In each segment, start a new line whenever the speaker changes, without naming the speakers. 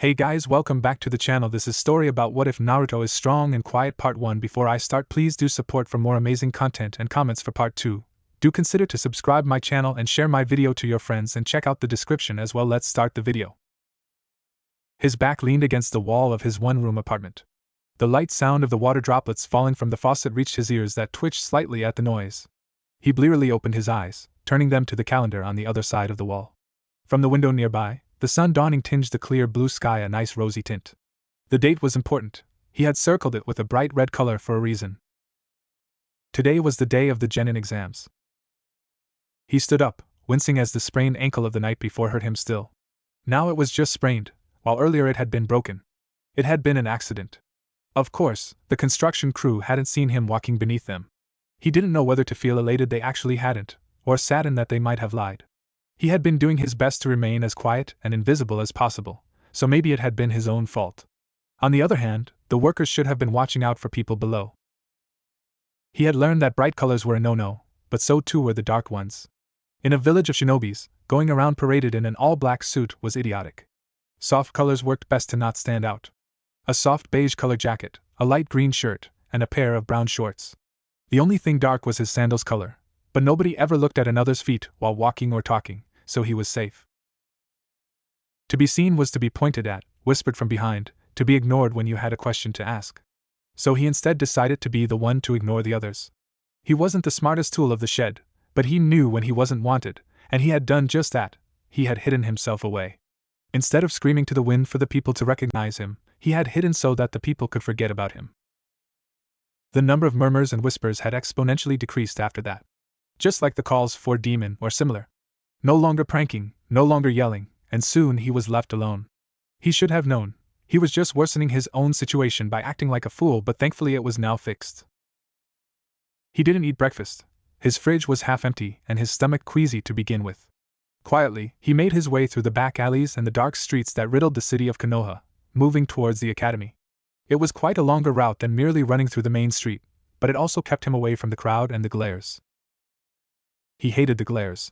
Hey guys, welcome back to the channel. This is story about what if Naruto is strong and quiet part 1. Before I start, please do support for more amazing content and comments for part 2. Do consider to subscribe my channel and share my video to your friends and check out the description as well. Let's start the video. His back leaned against the wall of his one-room apartment. The light sound of the water droplets falling from the faucet reached his ears that twitched slightly at the noise. He blearily opened his eyes, turning them to the calendar on the other side of the wall. From the window nearby, the sun dawning tinged the clear blue sky a nice rosy tint. The date was important. He had circled it with a bright red color for a reason. Today was the day of the Genin exams. He stood up, wincing as the sprained ankle of the night before hurt him still. Now it was just sprained, while earlier it had been broken. It had been an accident. Of course, the construction crew hadn't seen him walking beneath them. He didn't know whether to feel elated they actually hadn't, or saddened that they might have lied. He had been doing his best to remain as quiet and invisible as possible, so maybe it had been his own fault. On the other hand, the workers should have been watching out for people below. He had learned that bright colors were a no-no, but so too were the dark ones. In a village of shinobis, going around paraded in an all-black suit was idiotic. Soft colors worked best to not stand out. A soft beige color jacket, a light green shirt, and a pair of brown shorts. The only thing dark was his sandals color, but nobody ever looked at another's feet while walking or talking, so he was safe. To be seen was to be pointed at, whispered from behind, to be ignored when you had a question to ask. So he instead decided to be the one to ignore the others. He wasn't the smartest tool of the shed, but he knew when he wasn't wanted, and he had done just that. He had hidden himself away. Instead of screaming to the wind for the people to recognize him, he had hidden so that the people could forget about him. The number of murmurs and whispers had exponentially decreased after that. Just like the calls for demon or similar. No longer pranking, no longer yelling, and soon he was left alone. He should have known. He was just worsening his own situation by acting like a fool, but thankfully it was now fixed. He didn't eat breakfast. His fridge was half empty and his stomach queasy to begin with. Quietly, he made his way through the back alleys and the dark streets that riddled the city of Konoha, moving towards the academy. It was quite a longer route than merely running through the main street, but it also kept him away from the crowd and the glares. He hated the glares.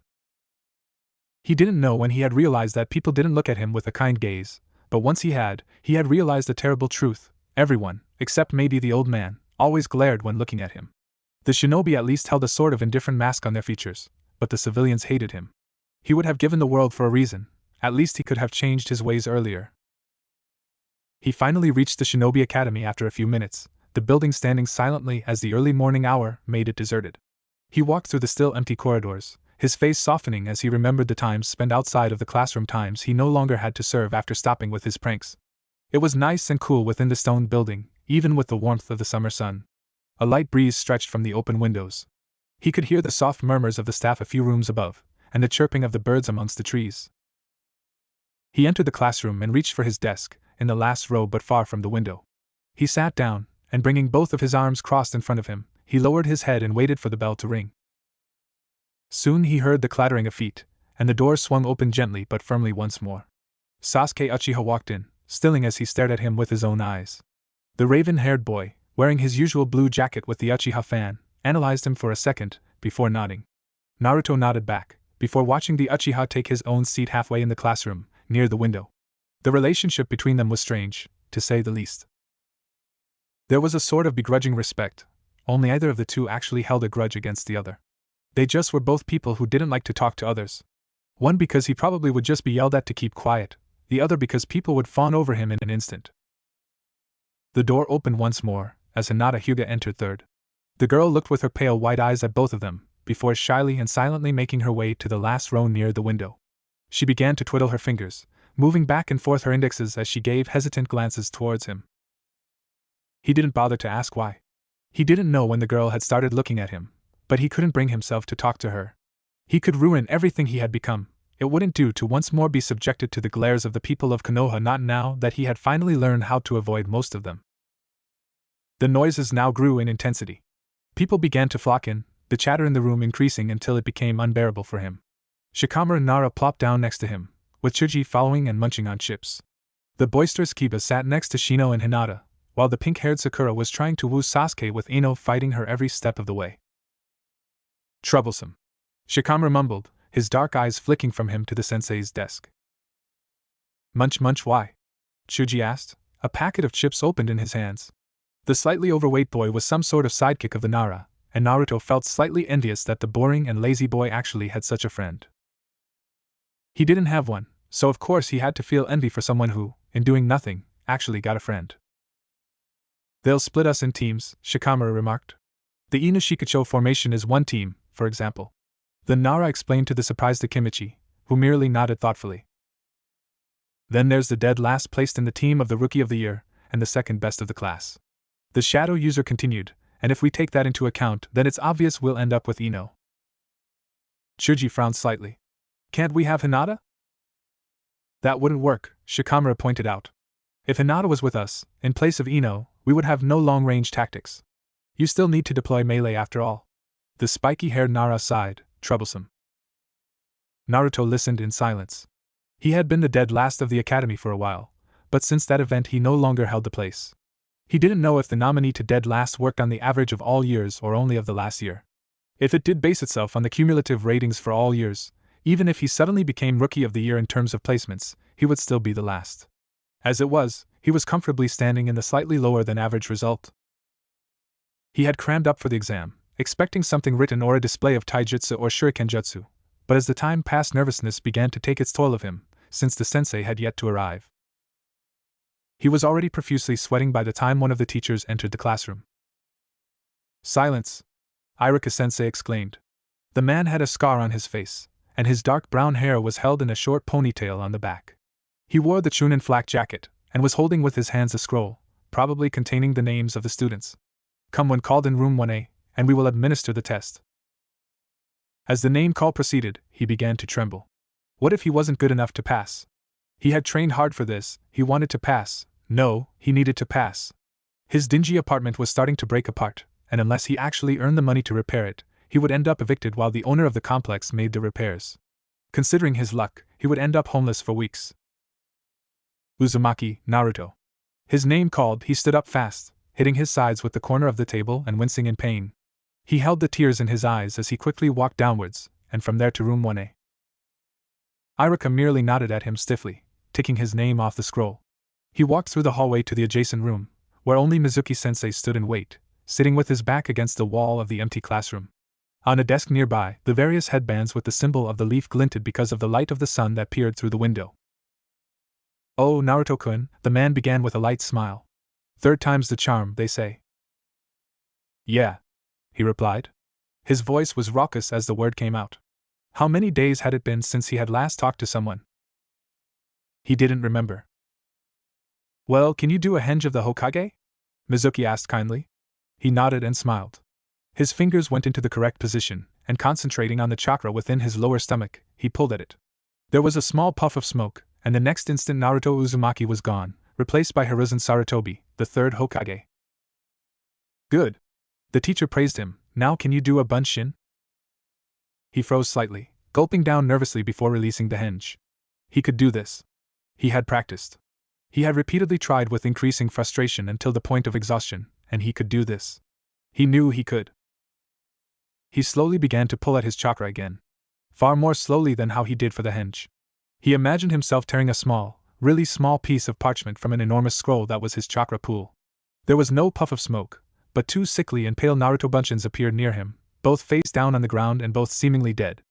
He didn't know when he had realized that people didn't look at him with a kind gaze, but once he had realized a terrible truth. Everyone, except maybe the old man, always glared when looking at him. The shinobi at least held a sort of indifferent mask on their features, but the civilians hated him. He would have given the world for a reason. At least he could have changed his ways earlier. He finally reached the Shinobi Academy after a few minutes, the building standing silently as the early morning hour made it deserted. He walked through the still empty corridors, his face softening as he remembered the times spent outside of the classroom, times he no longer had to serve after stopping with his pranks. It was nice and cool within the stone building, even with the warmth of the summer sun. A light breeze stretched from the open windows. He could hear the soft murmurs of the staff a few rooms above, and the chirping of the birds amongst the trees. He entered the classroom and reached for his desk, in the last row but far from the window. He sat down, and bringing both of his arms crossed in front of him, he lowered his head and waited for the bell to ring. Soon he heard the clattering of feet, and the door swung open gently but firmly once more. Sasuke Uchiha walked in, stilling as he stared at him with his own eyes. The raven-haired boy, wearing his usual blue jacket with the Uchiha fan, analyzed him for a second, before nodding. Naruto nodded back, before watching the Uchiha take his own seat halfway in the classroom, near the window. The relationship between them was strange, to say the least. There was a sort of begrudging respect, only neither of the two actually held a grudge against the other. They just were both people who didn't like to talk to others. One because he probably would just be yelled at to keep quiet, the other because people would fawn over him in an instant. The door opened once more, as Hinata Hyuga entered third. The girl looked with her pale white eyes at both of them, before shyly and silently making her way to the last row near the window. She began to twiddle her fingers, moving back and forth her indexes as she gave hesitant glances towards him. He didn't bother to ask why. He didn't know when the girl had started looking at him, but he couldn't bring himself to talk to her. He could ruin everything he had become. It wouldn't do to once more be subjected to the glares of the people of Konoha, not now that he had finally learned how to avoid most of them. The noises now grew in intensity. People began to flock in, the chatter in the room increasing until it became unbearable for him. Shikamaru and Nara plopped down next to him, with Chuji following and munching on chips. The boisterous Kiba sat next to Shino and Hinata, while the pink-haired Sakura was trying to woo Sasuke with Ino fighting her every step of the way. Troublesome. Shikamaru mumbled, his dark eyes flicking from him to the sensei's desk. Munch, why? Chuji asked. A packet of chips opened in his hands. The slightly overweight boy was some sort of sidekick of the Nara, and Naruto felt slightly envious that the boring and lazy boy actually had such a friend. He didn't have one, so of course he had to feel envy for someone who, in doing nothing, actually got a friend. They'll split us in teams, Shikamaru remarked. The Inu Shikacho formation is one team, for example. The Nara explained to the surprised Akimichi, who merely nodded thoughtfully. Then there's the dead last placed in the team of the Rookie of the Year, and the second best of the class. The shadow user continued, and if we take that into account, then it's obvious we'll end up with Ino. Chuji frowned slightly. Can't we have Hinata? That wouldn't work, Shikamaru pointed out. If Hinata was with us, in place of Ino, we would have no long-range tactics. You still need to deploy melee after all. The spiky-haired Nara sighed, troublesome. Naruto listened in silence. He had been the dead last of the academy for a while, but since that event he no longer held the place. He didn't know if the nominee to dead last worked on the average of all years or only of the last year. If it did base itself on the cumulative ratings for all years, even if he suddenly became Rookie of the Year in terms of placements, he would still be the last. As it was, he was comfortably standing in the slightly lower than average result. He had crammed up for the exam, expecting something written or a display of taijutsu or shurikenjutsu, but as the time passed nervousness began to take its toll of him, since the sensei had yet to arrive. He was already profusely sweating by the time one of the teachers entered the classroom. Silence! Iruka-sensei exclaimed. The man had a scar on his face, and his dark brown hair was held in a short ponytail on the back. He wore the Chunin flak jacket, and was holding with his hands a scroll, probably containing the names of the students. Come when called in room 1A, and we will administer the test. As the name call proceeded, he began to tremble. What if he wasn't good enough to pass? He had trained hard for this, he wanted to pass. No, he needed to pass. His dingy apartment was starting to break apart, and unless he actually earned the money to repair it, he would end up evicted while the owner of the complex made the repairs. Considering his luck, he would end up homeless for weeks. Uzumaki, Naruto. His name called, he stood up fast, hitting his sides with the corner of the table and wincing in pain. He held the tears in his eyes as he quickly walked downwards, and from there to room 1A. Iruka merely nodded at him stiffly, ticking his name off the scroll. He walked through the hallway to the adjacent room, where only Mizuki-sensei stood in wait, sitting with his back against the wall of the empty classroom. On a desk nearby, the various headbands with the symbol of the leaf glinted because of the light of the sun that peered through the window. Oh, Naruto-kun, the man began with a light smile. Third time's the charm, they say. Yeah, he replied. His voice was raucous as the word came out. How many days had it been since he had last talked to someone? He didn't remember. Well, can you do a henge of the Hokage? Mizuki asked kindly. He nodded and smiled. His fingers went into the correct position, and concentrating on the chakra within his lower stomach, he pulled at it. There was a small puff of smoke, and the next instant Naruto Uzumaki was gone, replaced by Hiruzen Sarutobi, the third Hokage. Good. The teacher praised him. Now can you do a bunshin? He froze slightly, gulping down nervously before releasing the henge. He could do this. He had practiced. He had repeatedly tried with increasing frustration until the point of exhaustion, and he could do this. He knew he could. He slowly began to pull at his chakra again. Far more slowly than how he did for the henge. He imagined himself tearing a small, really small piece of parchment from an enormous scroll that was his chakra pool. There was no puff of smoke, but two sickly and pale Naruto bunchins appeared near him, both face down on the ground and both seemingly dead.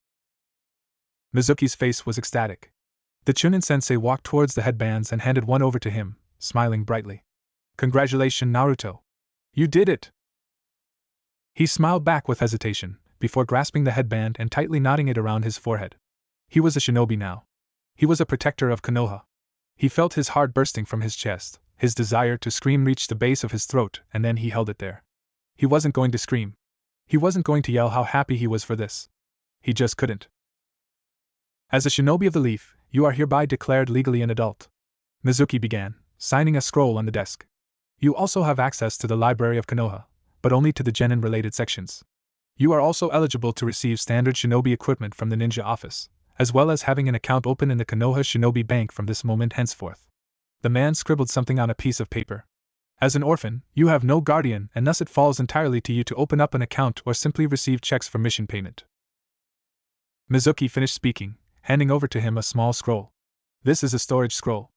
Mizuki's face was ecstatic. The Chunin-sensei walked towards the headbands and handed one over to him, smiling brightly. Congratulations, Naruto. You did it! He smiled back with hesitation, before grasping the headband and tightly knotting it around his forehead. He was a shinobi now. He was a protector of Konoha. He felt his heart bursting from his chest, his desire to scream reached the base of his throat, and then he held it there. He wasn't going to scream. He wasn't going to yell how happy he was for this. He just couldn't. As a shinobi of the leaf, you are hereby declared legally an adult. Mizuki began, signing a scroll on the desk. You also have access to the library of Konoha, but only to the Genin-related sections. You are also eligible to receive standard shinobi equipment from the ninja office, as well as having an account open in the Konoha Shinobi Bank from this moment henceforth. The man scribbled something on a piece of paper. As an orphan, you have no guardian and thus it falls entirely to you to open up an account or simply receive checks for mission payment. Mizuki finished speaking, handing over to him a small scroll. This is a storage scroll.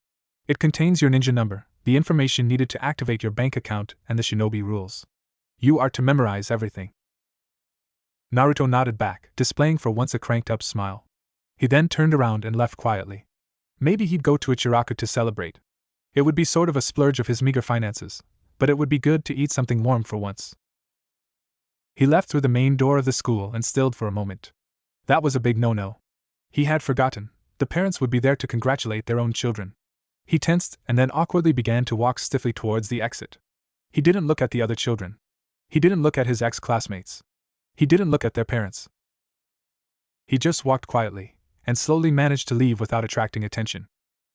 It contains your ninja number, the information needed to activate your bank account, and the shinobi rules. You are to memorize everything." Naruto nodded back, displaying for once a cranked-up smile. He then turned around and left quietly. Maybe he'd go to Ichiraku to celebrate. It would be sort of a splurge of his meager finances, but it would be good to eat something warm for once. He left through the main door of the school and stilled for a moment. That was a big no-no. He had forgotten. The parents would be there to congratulate their own children. He tensed and then awkwardly began to walk stiffly towards the exit. He didn't look at the other children. He didn't look at his ex-classmates. He didn't look at their parents. He just walked quietly, and slowly managed to leave without attracting attention.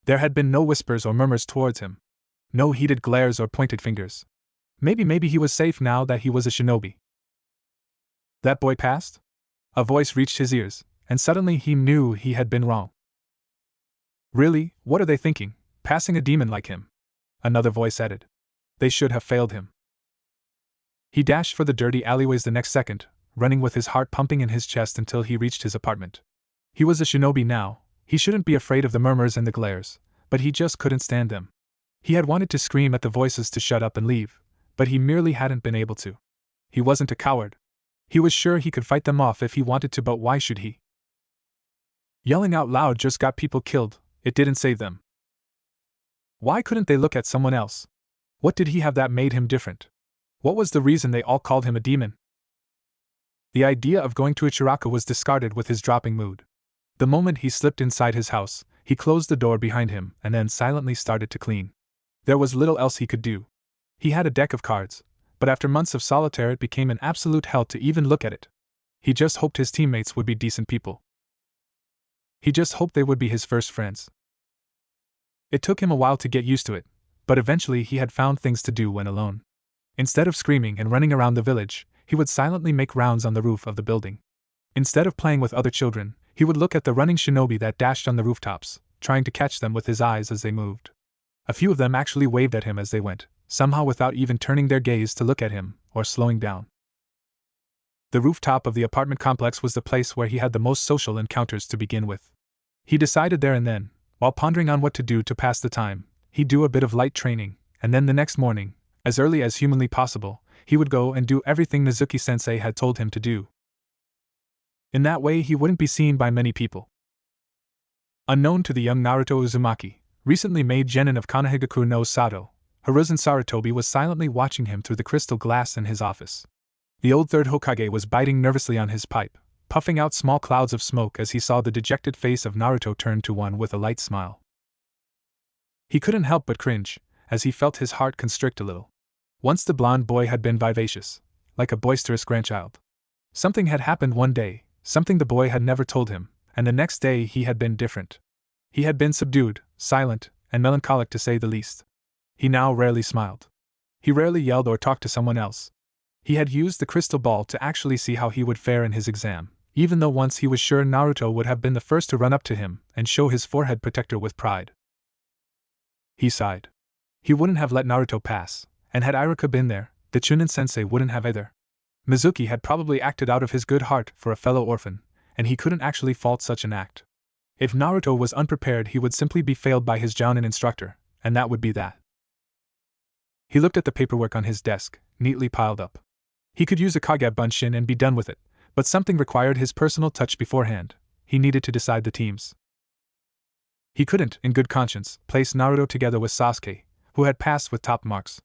There had been no whispers or murmurs towards him. No heated glares or pointed fingers. Maybe he was safe now that he was a shinobi. That boy passed? A voice reached his ears, and suddenly he knew he had been wrong. Really, what are they thinking, passing a demon like him? Another voice added. They should have failed him. He dashed for the dirty alleyways the next second, running with his heart pumping in his chest until he reached his apartment. He was a shinobi now. He shouldn't be afraid of the murmurs and the glares, but he just couldn't stand them. He had wanted to scream at the voices to shut up and leave, but he merely hadn't been able to. He wasn't a coward. He was sure he could fight them off if he wanted to, but why should he? Yelling out loud just got people killed. It didn't save them. Why couldn't they look at someone else? What did he have that made him different? What was the reason they all called him a demon? The idea of going to Ichiraku was discarded with his dropping mood. The moment he slipped inside his house, he closed the door behind him and then silently started to clean. There was little else he could do. He had a deck of cards, but after months of solitaire it became an absolute hell to even look at it. He just hoped his teammates would be decent people. He just hoped they would be his first friends. It took him a while to get used to it, but eventually he had found things to do when alone. Instead of screaming and running around the village, he would silently make rounds on the roof of the building. Instead of playing with other children, he would look at the running shinobi that dashed on the rooftops, trying to catch them with his eyes as they moved. A few of them actually waved at him as they went, somehow without even turning their gaze to look at him, or slowing down. The rooftop of the apartment complex was the place where he had the most social encounters to begin with. He decided there and then, while pondering on what to do to pass the time, he'd do a bit of light training, and then the next morning, as early as humanly possible, he would go and do everything Nezuki-sensei had told him to do. In that way he wouldn't be seen by many people. Unknown to the young Naruto Uzumaki, recently made Genin of Konohagaku no Sato, Hiruzen Sarutobi was silently watching him through the crystal glass in his office. The old third Hokage was biting nervously on his pipe, puffing out small clouds of smoke as he saw the dejected face of Naruto turn to one with a light smile. He couldn't help but cringe, as he felt his heart constrict a little. Once the blonde boy had been vivacious, like a boisterous grandchild. Something had happened one day, something the boy had never told him, and the next day he had been different. He had been subdued, silent, and melancholic to say the least. He now rarely smiled. He rarely yelled or talked to someone else. He had used the crystal ball to actually see how he would fare in his exam, even though once he was sure Naruto would have been the first to run up to him and show his forehead protector with pride. He sighed. He wouldn't have let Naruto pass, and had Iruka been there, the Chunin-sensei wouldn't have either. Mizuki had probably acted out of his good heart for a fellow orphan, and he couldn't actually fault such an act. If Naruto was unprepared, he would simply be failed by his Jounin instructor, and that would be that. He looked at the paperwork on his desk, neatly piled up. He could use a Kage Bunshin and be done with it, but something required his personal touch beforehand. He needed to decide the teams. He couldn't, in good conscience, place Naruto together with Sasuke, who had passed with top marks.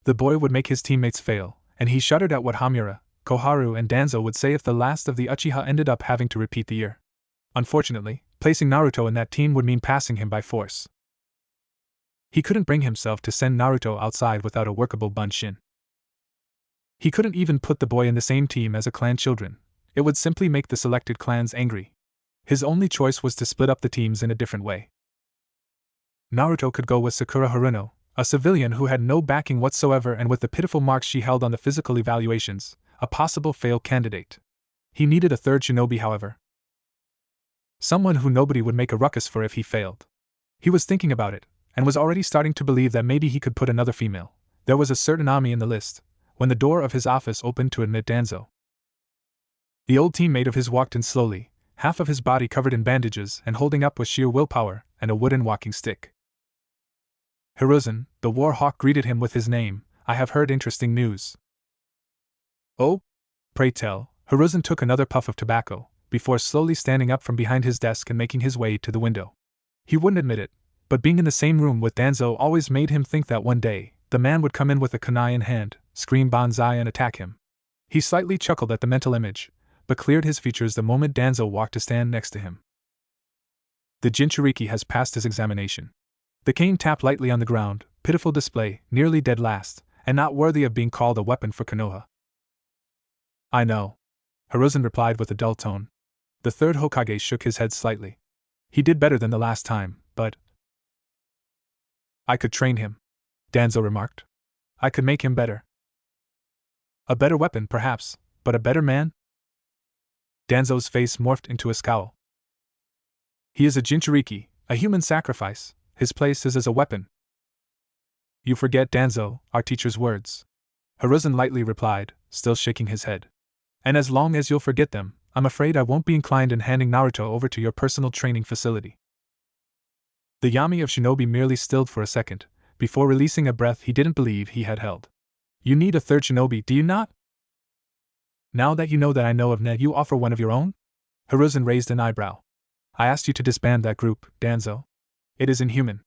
The boy would make his teammates fail, and he shuddered at what Hamura, Koharu, and Danzo would say if the last of the Uchiha ended up having to repeat the year. Unfortunately, placing Naruto in that team would mean passing him by force. He couldn't bring himself to send Naruto outside without a workable Bunshin. He couldn't even put the boy in the same team as a clan children. It would simply make the selected clans angry. His only choice was to split up the teams in a different way. Naruto could go with Sakura Haruno, a civilian who had no backing whatsoever, and with the pitiful marks she held on the physical evaluations, a possible fail candidate. He needed a third shinobi, however. Someone who nobody would make a ruckus for if he failed. He was thinking about it, and was already starting to believe that maybe he could put another female. There was a certain Ami in the list, when the door of his office opened to admit Danzo. The old teammate of his walked in slowly, half of his body covered in bandages and holding up with sheer willpower and a wooden walking stick. Hiruzen, the war hawk, greeted him with his name. I have heard interesting news. Oh? Pray tell. Hiruzen took another puff of tobacco, before slowly standing up from behind his desk and making his way to the window. He wouldn't admit it, but being in the same room with Danzo always made him think that one day, the man would come in with a kunai in hand, scream banzai and attack him. He slightly chuckled at the mental image, but cleared his features the moment Danzo walked to stand next to him. The Jinchuriki has passed his examination. The cane tapped lightly on the ground, pitiful display, nearly dead last, and not worthy of being called a weapon for Konoha. I know. Hiruzen replied with a dull tone. The third Hokage shook his head slightly. He did better than the last time, but I could train him, Danzo remarked. I could make him better. A better weapon, perhaps, but a better man? Danzo's face morphed into a scowl. He is a Jinchuriki, a human sacrifice. His place is as a weapon. You forget, Danzo, our teacher's words. Hiruzen lightly replied, still shaking his head. And as long as you'll forget them, I'm afraid I won't be inclined in handing Naruto over to your personal training facility. The Yami of Shinobi merely stilled for a second, before releasing a breath he didn't believe he had held. You need a third shinobi, do you not? Now that you know that I know of Ned, you offer one of your own? Hiruzen raised an eyebrow. I asked you to disband that group, Danzo. It is inhuman.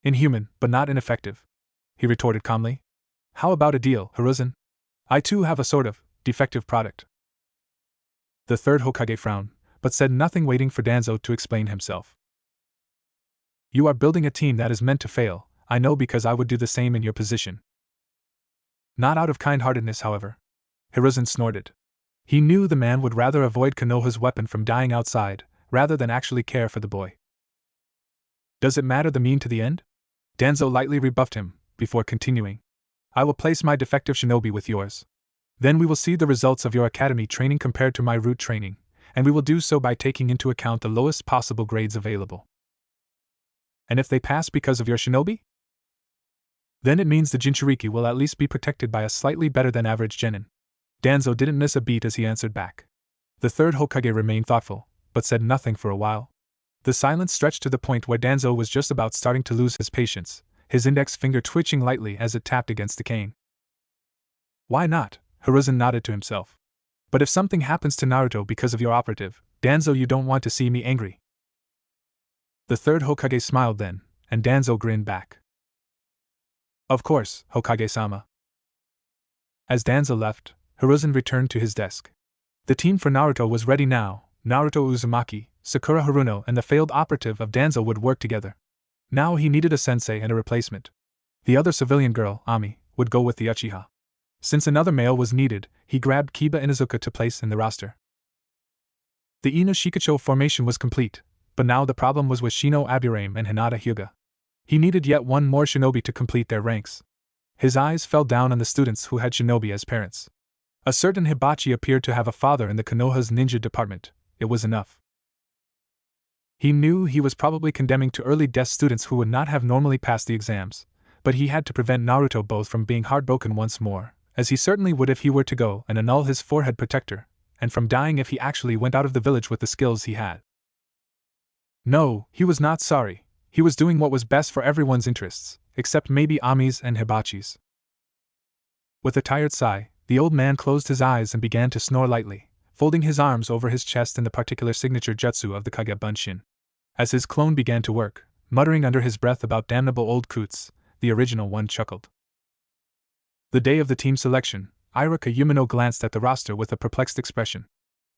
Inhuman, but not ineffective, he retorted calmly. How about a deal, Hiruzen? I too have a sort of defective product. The third Hokage frowned, but said nothing, waiting for Danzo to explain himself. You are building a team that is meant to fail, I know, because I would do the same in your position. Not out of kind-heartedness, however. Hiruzen snorted. He knew the man would rather avoid Konoha's weapon from dying outside, rather than actually care for the boy. Does it matter the mean to the end? Danzo lightly rebuffed him, before continuing. I will place my defective shinobi with yours. Then we will see the results of your academy training compared to my root training, and we will do so by taking into account the lowest possible grades available. And if they pass because of your shinobi? Then it means the Jinchuriki will at least be protected by a slightly better than average genin. Danzo didn't miss a beat as he answered back. The third Hokage remained thoughtful, but said nothing for a while. The silence stretched to the point where Danzo was just about starting to lose his patience, his index finger twitching lightly as it tapped against the cane. Why not? Hiruzen nodded to himself. But if something happens to Naruto because of your operative, Danzo, you don't want to see me angry. The third Hokage smiled then, and Danzo grinned back. Of course, Hokage-sama. As Danzo left, Hiruzen returned to his desk. The team for Naruto was ready now. Naruto Uzumaki, Sakura Haruno, and the failed operative of Danzo would work together. Now he needed a sensei and a replacement. The other civilian girl, Ami, would go with the Uchiha. Since another male was needed, he grabbed Kiba Inuzuka to place in the roster. The Ino Shikacho formation was complete, but now the problem was with Shino Aburame and Hinata Hyuga. He needed yet one more shinobi to complete their ranks. His eyes fell down on the students who had shinobi as parents. A certain Hibachi appeared to have a father in the Konoha's ninja department. It was enough. He knew he was probably condemning to early death students who would not have normally passed the exams, but he had to prevent Naruto both from being heartbroken once more, as he certainly would if he were to go and annul his forehead protector, and from dying if he actually went out of the village with the skills he had. No, he was not sorry. He was doing what was best for everyone's interests, except maybe Ami's and Hibachi's. With a tired sigh, the old man closed his eyes and began to snore lightly, folding his arms over his chest in the particular signature jutsu of the Kage Bunshin. As his clone began to work, muttering under his breath about damnable old coots, the original one chuckled. The day of the team selection, Iraka Yumino glanced at the roster with a perplexed expression.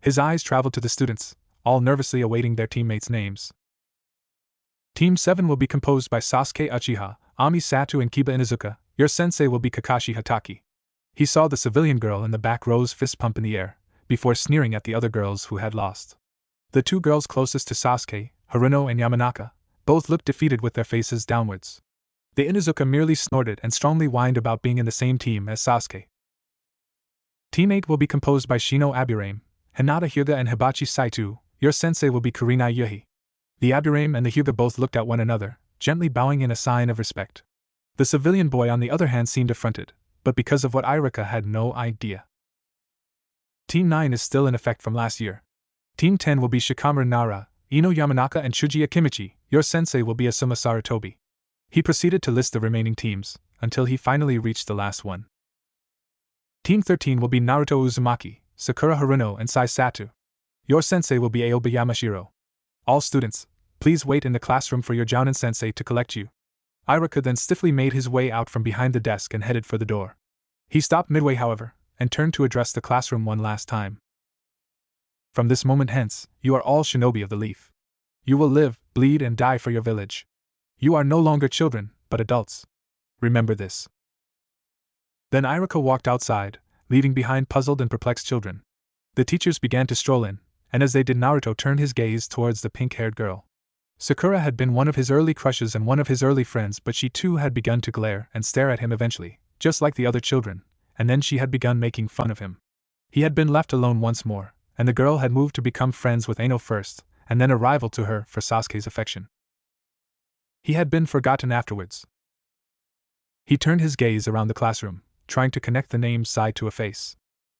His eyes traveled to the students, all nervously awaiting their teammates' names. Team 7 will be composed by Sasuke Uchiha, Ami Satu, and Kiba Inuzuka. Your sensei will be Kakashi Hatake. He saw the civilian girl in the back row's fist pump in the air, before sneering at the other girls who had lost. The two girls closest to Sasuke, Haruno and Yamanaka, both looked defeated with their faces downwards. The Inuzuka merely snorted and strongly whined about being in the same team as Sasuke. Team 8 will be composed by Shino Aburame, Hinata Hyuga, and Hibachi Saito. Your sensei will be Kurenai Yuhi. The Aburame and the Hyuga both looked at one another, gently bowing in a sign of respect. The civilian boy on the other hand seemed affronted, but because of what Iraka had no idea. Team 9 is still in effect from last year. Team 10 will be Shikamaru Nara, Ino Yamanaka, and Chuji Akimichi. Your sensei will be Asuma Sarutobi. He proceeded to list the remaining teams, until he finally reached the last one. Team 13 will be Naruto Uzumaki, Sakura Haruno and Sai Satu. Your sensei will be Aoba Yamashiro. All students, please wait in the classroom for your Jounin sensei to collect you. Iruka then stiffly made his way out from behind the desk and headed for the door. He stopped midway, however, and turned to address the classroom one last time. From this moment hence, you are all shinobi of the leaf. You will live, bleed, and die for your village. You are no longer children, but adults. Remember this. Then Iruka walked outside, leaving behind puzzled and perplexed children. The teachers began to stroll in, and as they did, Naruto turned his gaze towards the pink-haired girl. Sakura had been one of his early crushes and one of his early friends, but she too had begun to glare and stare at him eventually, just like the other children, and then she had begun making fun of him. He had been left alone once more, and the girl had moved to become friends with Ano first, and then a rival to her for Sasuke's affection. He had been forgotten afterwards. He turned his gaze around the classroom, trying to connect the name Sai to a face.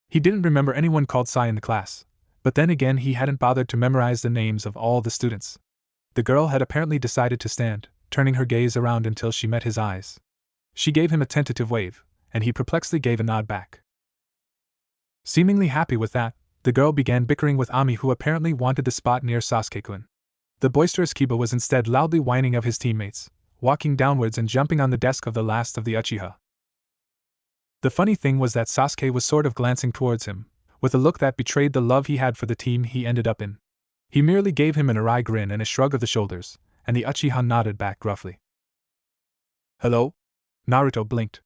He didn't remember anyone called Sai in the class, but then again he hadn't bothered to memorize the names of all the students. The girl had apparently decided to stand, turning her gaze around until she met his eyes. She gave him a tentative wave, and he perplexedly gave a nod back. Seemingly happy with that, the girl began bickering with Ami, who apparently wanted the spot near Sasuke-kun. The boisterous Kiba was instead loudly whining of his teammates, walking downwards and jumping on the desk of the last of the Uchiha. The funny thing was that Sasuke was sort of glancing towards him, with a look that betrayed the love he had for the team he ended up in. He merely gave him an awry grin and a shrug of the shoulders, and the Uchiha nodded back gruffly. Hello? Naruto blinked.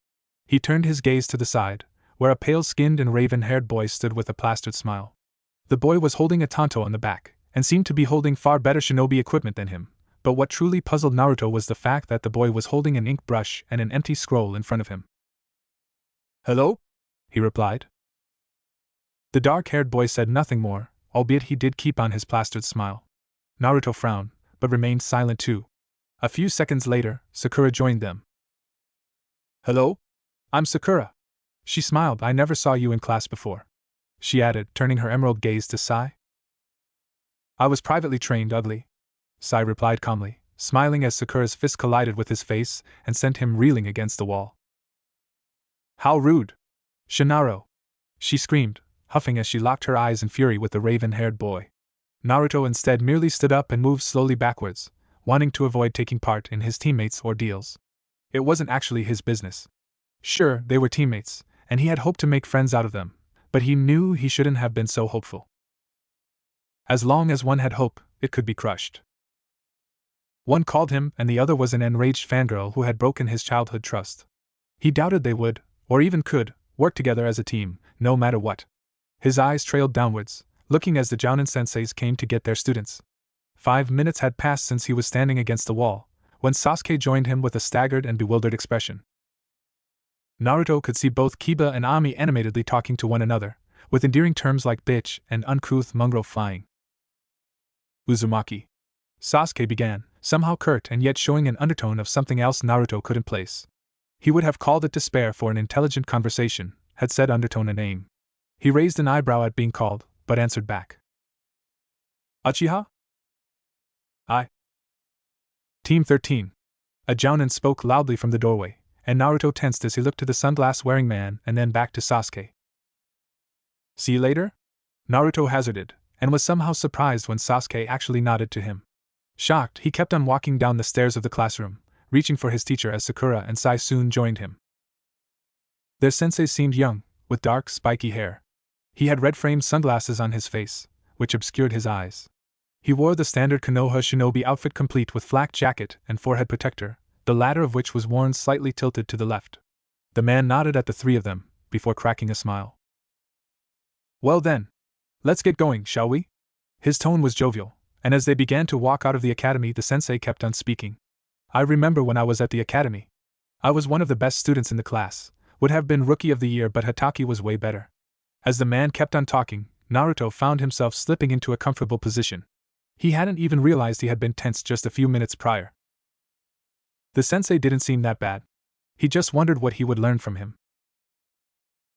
He turned his gaze to the side, where a pale-skinned and raven-haired boy stood with a plastered smile. The boy was holding a tanto on the back, and seemed to be holding far better shinobi equipment than him, but what truly puzzled Naruto was the fact that the boy was holding an ink brush and an empty scroll in front of him. Hello? He replied. The dark-haired boy said nothing more, albeit he did keep on his plastered smile. Naruto frowned, but remained silent too. A few seconds later, Sakura joined them. Hello? I'm Sakura. She smiled. I never saw you in class before. She added, turning her emerald gaze to Sai. I was privately trained, ugly. Sai replied calmly, smiling as Sakura's fist collided with his face and sent him reeling against the wall. How rude! Shinaro! She screamed, huffing as she locked her eyes in fury with the raven-haired boy. Naruto instead merely stood up and moved slowly backwards, wanting to avoid taking part in his teammates' ordeals. It wasn't actually his business. Sure, they were teammates, and he had hoped to make friends out of them, but he knew he shouldn't have been so hopeful. As long as one had hope, it could be crushed. One called him, and the other was an enraged fangirl who had broken his childhood trust. He doubted they would, or even could, work together as a team, no matter what. His eyes trailed downwards, looking as the Jounin senseis came to get their students. 5 minutes had passed since he was standing against the wall, when Sasuke joined him with a staggered and bewildered expression. Naruto could see both Kiba and Ami animatedly talking to one another, with endearing terms like bitch and uncouth mongrel flying. Uzumaki. Sasuke began, somehow curt and yet showing an undertone of something else Naruto couldn't place. He would have called it despair for an intelligent conversation, had said undertone a name. He raised an eyebrow at being called, but answered back. Uchiha? I. Team 13. A Jounin spoke loudly from the doorway, and Naruto tensed as he looked to the sunglass-wearing man and then back to Sasuke. See you later? Naruto hazarded, and was somehow surprised when Sasuke actually nodded to him. Shocked, he kept on walking down the stairs of the classroom, reaching for his teacher as Sakura and Sai soon joined him. Their sensei seemed young, with dark, spiky hair. He had red-framed sunglasses on his face, which obscured his eyes. He wore the standard Konoha shinobi outfit complete with flak jacket and forehead protector, the latter of which was worn slightly tilted to the left. The man nodded at the three of them, before cracking a smile. Well then, let's get going, shall we? His tone was jovial, and as they began to walk out of the academy, the sensei kept on speaking. I remember when I was at the academy. I was one of the best students in the class, would have been rookie of the year, but Hatake was way better. As the man kept on talking, Naruto found himself slipping into a comfortable position. He hadn't even realized he had been tense just a few minutes prior. The sensei didn't seem that bad. He just wondered what he would learn from him.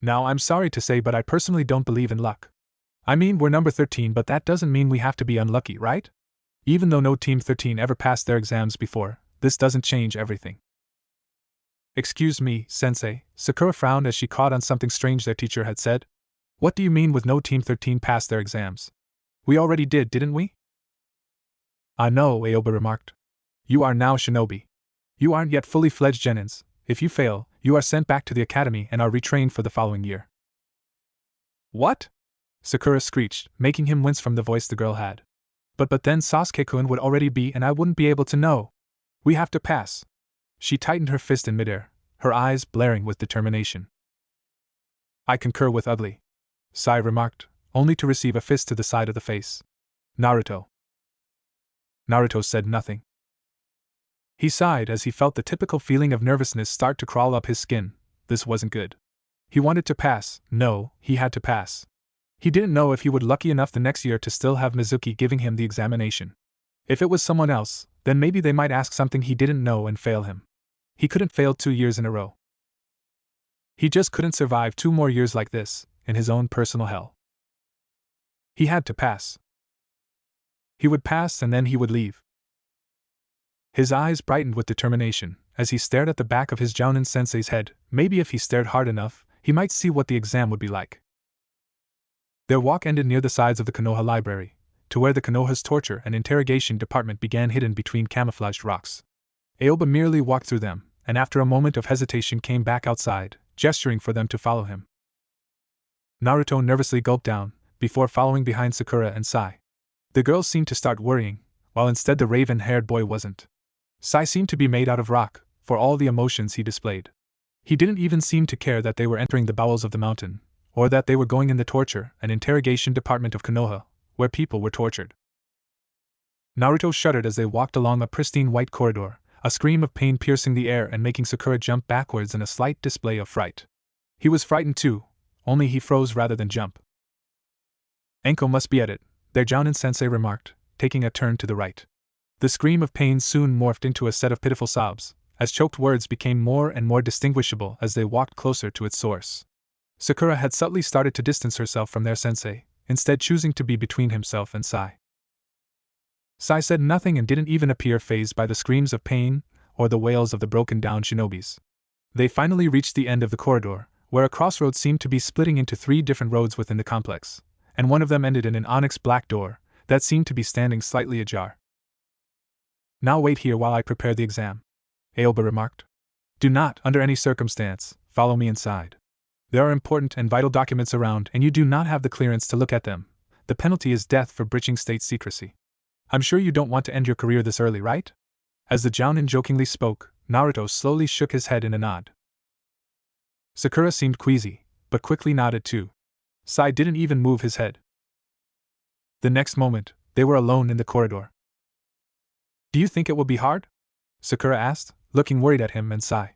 Now, I'm sorry to say, but I personally don't believe in luck. I mean, we're number 13, but that doesn't mean we have to be unlucky, right? Even though no Team 13 ever passed their exams before, this doesn't change everything. Excuse me, sensei, Sakura frowned as she caught on something strange their teacher had said. What do you mean with no Team 13 passed their exams? We already did, didn't we? I know, Aoba remarked. You are now shinobi. You aren't yet fully fledged genins. If you fail, you are sent back to the academy and are retrained for the following year. What? Sakura screeched, making him wince from the voice the girl had. But then Sasuke-kun would already be and I wouldn't be able to know. We have to pass. She tightened her fist in midair, her eyes blaring with determination. I concur with Ugly, Sai remarked, only to receive a fist to the side of the face. Naruto. Naruto said nothing. He sighed as he felt the typical feeling of nervousness start to crawl up his skin. This wasn't good. He wanted to pass. No, he had to pass. He didn't know if he would lucky enough the next year to still have Mizuki giving him the examination. If it was someone else, then maybe they might ask something he didn't know and fail him. He couldn't fail 2 years in a row. He just couldn't survive 2 more years like this, in his own personal hell. He had to pass. He would pass and then he would leave. His eyes brightened with determination as he stared at the back of his Jounin sensei's head. Maybe if he stared hard enough, he might see what the exam would be like. Their walk ended near the sides of the Konoha library, to where the Konoha's torture and interrogation department began hidden between camouflaged rocks. Aoba merely walked through them, and after a moment of hesitation came back outside, gesturing for them to follow him. Naruto nervously gulped down, before following behind Sakura and Sai. The girls seemed to start worrying, while instead the raven-haired boy wasn't. Sai seemed to be made out of rock, for all the emotions he displayed. He didn't even seem to care that they were entering the bowels of the mountain, or that they were going in the torture and interrogation department of Konoha, where people were tortured. Naruto shuddered as they walked along a pristine white corridor, a scream of pain piercing the air and making Sakura jump backwards in a slight display of fright. He was frightened too, only he froze rather than jump. Enko must be at it, their Jounin sensei remarked, taking a turn to the right. The scream of pain soon morphed into a set of pitiful sobs, as choked words became more and more distinguishable as they walked closer to its source. Sakura had subtly started to distance herself from their sensei, instead choosing to be between himself and Sai. Sai said nothing and didn't even appear fazed by the screams of pain or the wails of the broken-down shinobis. They finally reached the end of the corridor, where a crossroad seemed to be splitting into 3 different roads within the complex, and one of them ended in an onyx black door that seemed to be standing slightly ajar. Now wait here while I prepare the exam, Aoba remarked. Do not, under any circumstance, follow me inside. There are important and vital documents around and you do not have the clearance to look at them. The penalty is death for breaching state secrecy. I'm sure you don't want to end your career this early, right? As the Jounin jokingly spoke, Naruto slowly shook his head in a nod. Sakura seemed queasy, but quickly nodded too. Sai didn't even move his head. The next moment, they were alone in the corridor. Do you think it will be hard? Sakura asked, looking worried at him and Sai.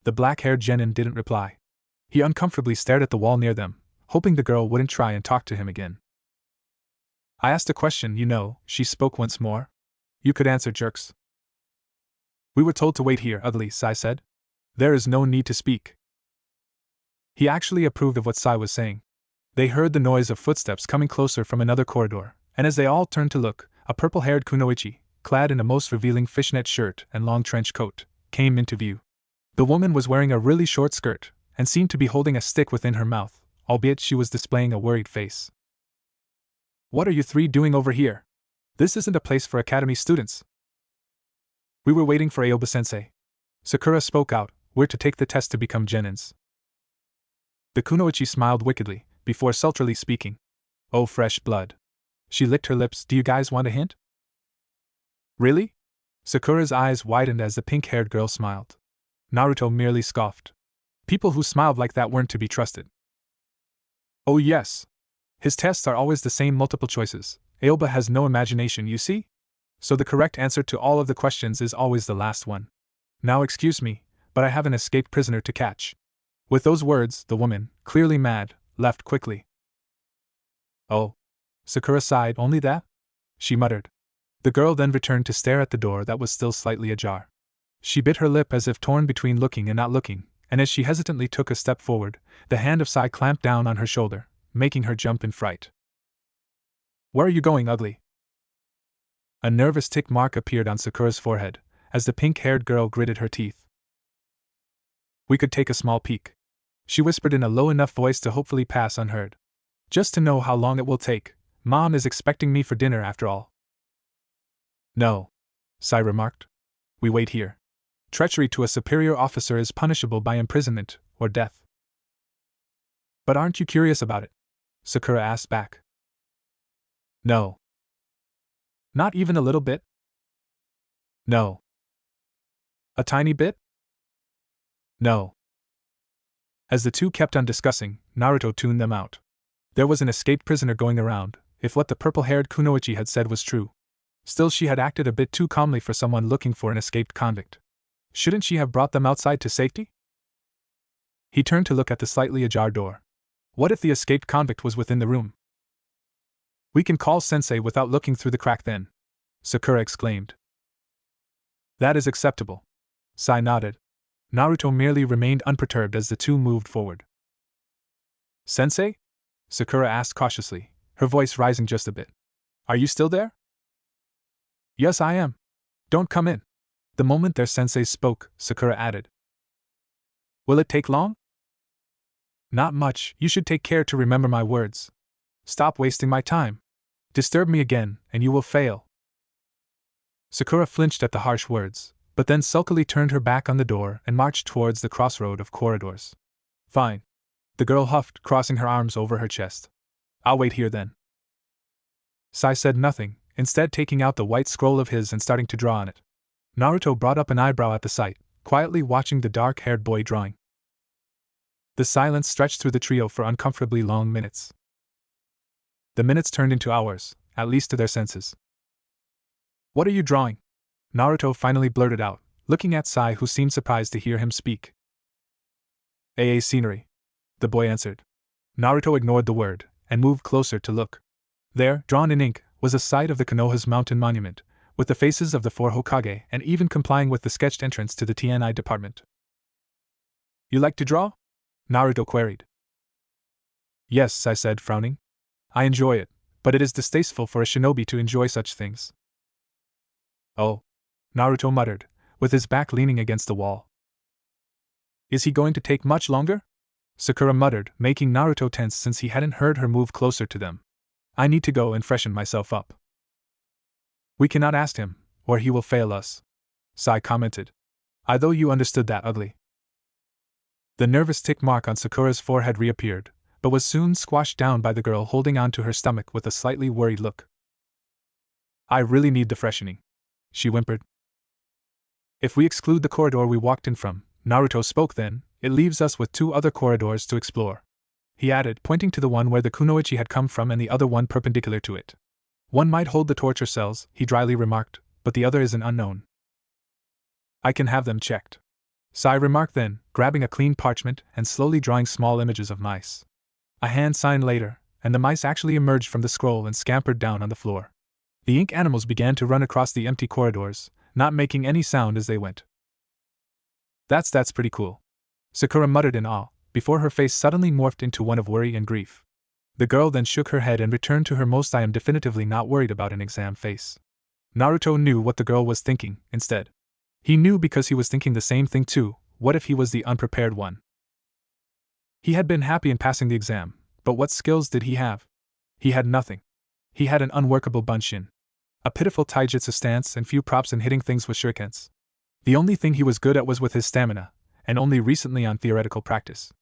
The black-haired genin didn't reply. He uncomfortably stared at the wall near them, hoping the girl wouldn't try and talk to him again. I asked a question, you know, she spoke once more. You could answer, jerks. We were told to wait here, Ugly, Sai said. There is no need to speak. He actually approved of what Sai was saying. They heard the noise of footsteps coming closer from another corridor, and as they all turned to look, a purple-haired kunoichi, clad in a most revealing fishnet shirt and long trench coat, came into view. The woman was wearing a really short skirt, and seemed to be holding a stick within her mouth, albeit she was displaying a worried face. What are you 3 doing over here? This isn't a place for academy students. We were waiting for Aoba-sensei. Sakura spoke out, we're to take the test to become genins. The kunoichi smiled wickedly, before sultrily speaking. Oh, fresh blood. She licked her lips. Do you guys want a hint? Really? Sakura's eyes widened as the pink-haired girl smiled. Naruto merely scoffed. People who smiled like that weren't to be trusted. Oh yes. His tests are always the same multiple choices. Aoba has no imagination, you see? So the correct answer to all of the questions is always the last one. Now excuse me, but I have an escaped prisoner to catch. With those words, the woman, clearly mad, left quickly. Oh. Sakura sighed. Only that? She muttered. The girl then returned to stare at the door that was still slightly ajar. She bit her lip as if torn between looking and not looking, and as she hesitantly took a step forward, the hand of Sai clamped down on her shoulder, making her jump in fright. Where are you going, Ugly? A nervous tick mark appeared on Sakura's forehead, as the pink-haired girl gritted her teeth. "We could take a small peek," she whispered in a low enough voice to hopefully pass unheard. "Just to know how long it will take. Mom is expecting me for dinner after all." "No," Sai remarked. "We wait here. Treachery to a superior officer is punishable by imprisonment or death." "But aren't you curious about it?" Sakura asked back. "No." "Not even a little bit?" "No." "A tiny bit?" "No." As the two kept on discussing, Naruto tuned them out. There was an escaped prisoner going around, if what the purple-haired kunoichi had said was true. Still, she had acted a bit too calmly for someone looking for an escaped convict. Shouldn't she have brought them outside to safety? He turned to look at the slightly ajar door. What if the escaped convict was within the room? "We can call Sensei without looking through the crack then," Sakura exclaimed. "That is acceptable." Sai nodded. Naruto merely remained unperturbed as the two moved forward. "Sensei?" Sakura asked cautiously, her voice rising just a bit. "Are you still there?" "Yes, I am. Don't come in." The moment their sensei spoke, Sakura added. "Will it take long?" "Not much. You should take care to remember my words. Stop wasting my time. Disturb me again, and you will fail." Sakura flinched at the harsh words, but then sulkily turned her back on the door and marched towards the crossroad of corridors. "Fine," the girl huffed, crossing her arms over her chest. "I'll wait here then." Sai said nothing, instead taking out the white scroll of his and starting to draw on it. Naruto brought up an eyebrow at the sight, quietly watching the dark-haired boy drawing. The silence stretched through the trio for uncomfortably long minutes. The minutes turned into hours, at least to their senses. "What are you drawing?" Naruto finally blurted out, looking at Sai, who seemed surprised to hear him speak. "AA scenery," the boy answered. Naruto ignored the word, and moved closer to look. There, drawn in ink, was a sight of the Konoha's mountain monument, with the faces of the 4 Hokage and even complying with the sketched entrance to the TNI department. "You like to draw?" Naruto queried. "Yes," I said, frowning. "I enjoy it, but it is distasteful for a shinobi to enjoy such things." "Oh," Naruto muttered, with his back leaning against the wall. "Is he going to take much longer?" Sakura muttered, making Naruto tense since he hadn't heard her move closer to them. "I need to go and freshen myself up." "We cannot ask him, or he will fail us," Sai commented. "I thought you understood that, ugly." The nervous tick mark on Sakura's forehead reappeared, but was soon squashed down by the girl holding on to her stomach with a slightly worried look. "I really need the freshening," she whimpered. "If we exclude the corridor we walked in from," Naruto spoke then, "it leaves us with 2 other corridors to explore," he added, pointing to the one where the kunoichi had come from and the other one perpendicular to it. "One might hold the torture cells," he dryly remarked, "but the other is an unknown." "I can have them checked," Sai remarked then, grabbing a clean parchment and slowly drawing small images of mice. A hand signed later, and the mice actually emerged from the scroll and scampered down on the floor. The ink animals began to run across the empty corridors, not making any sound as they went. That's pretty cool," Sakura muttered in awe, before her face suddenly morphed into one of worry and grief. The girl then shook her head and returned to her "most I am definitively not worried about an exam" face. Naruto knew what the girl was thinking, instead. He knew because he was thinking the same thing too. What if he was the unprepared one? He had been happy in passing the exam, but what skills did he have? He had nothing. He had an unworkable bunshin, a pitiful taijutsu stance, and few props in hitting things with shurikens. The only thing he was good at was with his stamina, and only recently on theoretical practice.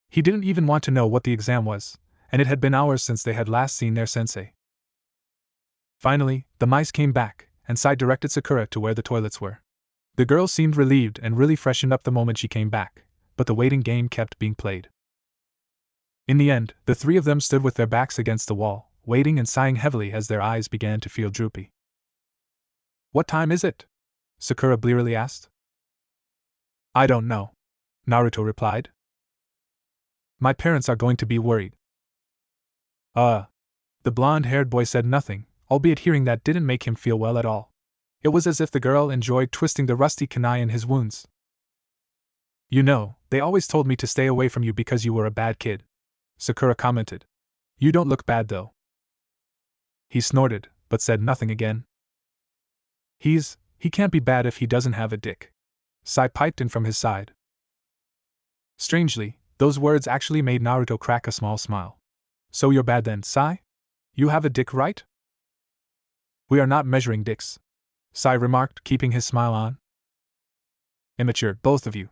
He didn't even want to know what the exam was, and it had been hours since they had last seen their sensei. Finally, the mice came back, and Sai directed Sakura to where the toilets were. The girl seemed relieved and really freshened up the moment she came back, but the waiting game kept being played. In the end, the 3 of them stood with their backs against the wall, waiting and sighing heavily as their eyes began to feel droopy. "What time is it?" Sakura blearily asked. "I don't know," Naruto replied. "My parents are going to be worried." The blonde-haired boy said nothing, albeit hearing that didn't make him feel well at all. It was as if the girl enjoyed twisting the rusty kunai in his wounds. "You know, they always told me to stay away from you because you were a bad kid," Sakura commented. "You don't look bad though." He snorted, but said nothing again. He's He can't be bad if he doesn't have a dick. Sai piped in from his side. Strangely, those words actually made Naruto crack a small smile. So you're bad then, Sai? You have a dick, right? We are not measuring dicks, Sai remarked, keeping his smile on. Immature, both of you.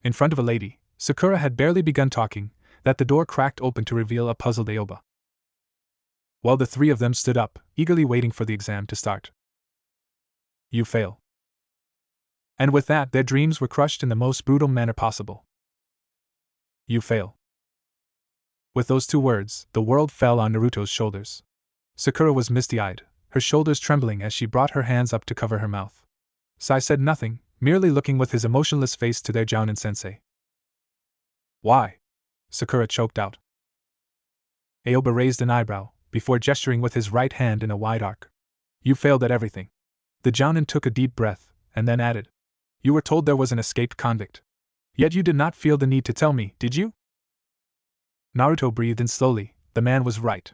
In front of a lady, Sakura had barely begun talking, that the door cracked open to reveal a puzzled Aoba. While the three of them stood up, eagerly waiting for the exam to start. You fail. And with that, their dreams were crushed in the most brutal manner possible. You fail. With those two words, the world fell on Naruto's shoulders. Sakura was misty-eyed, her shoulders trembling as she brought her hands up to cover her mouth. Sai said nothing, merely looking with his emotionless face to their Jounin-sensei. Why? Sakura choked out. Aoba raised an eyebrow, before gesturing with his right hand in a wide arc. You failed at everything. The Jounin took a deep breath, and then added. You were told there was an escaped convict. Yet you did not feel the need to tell me, did you? Naruto breathed in slowly. The man was right.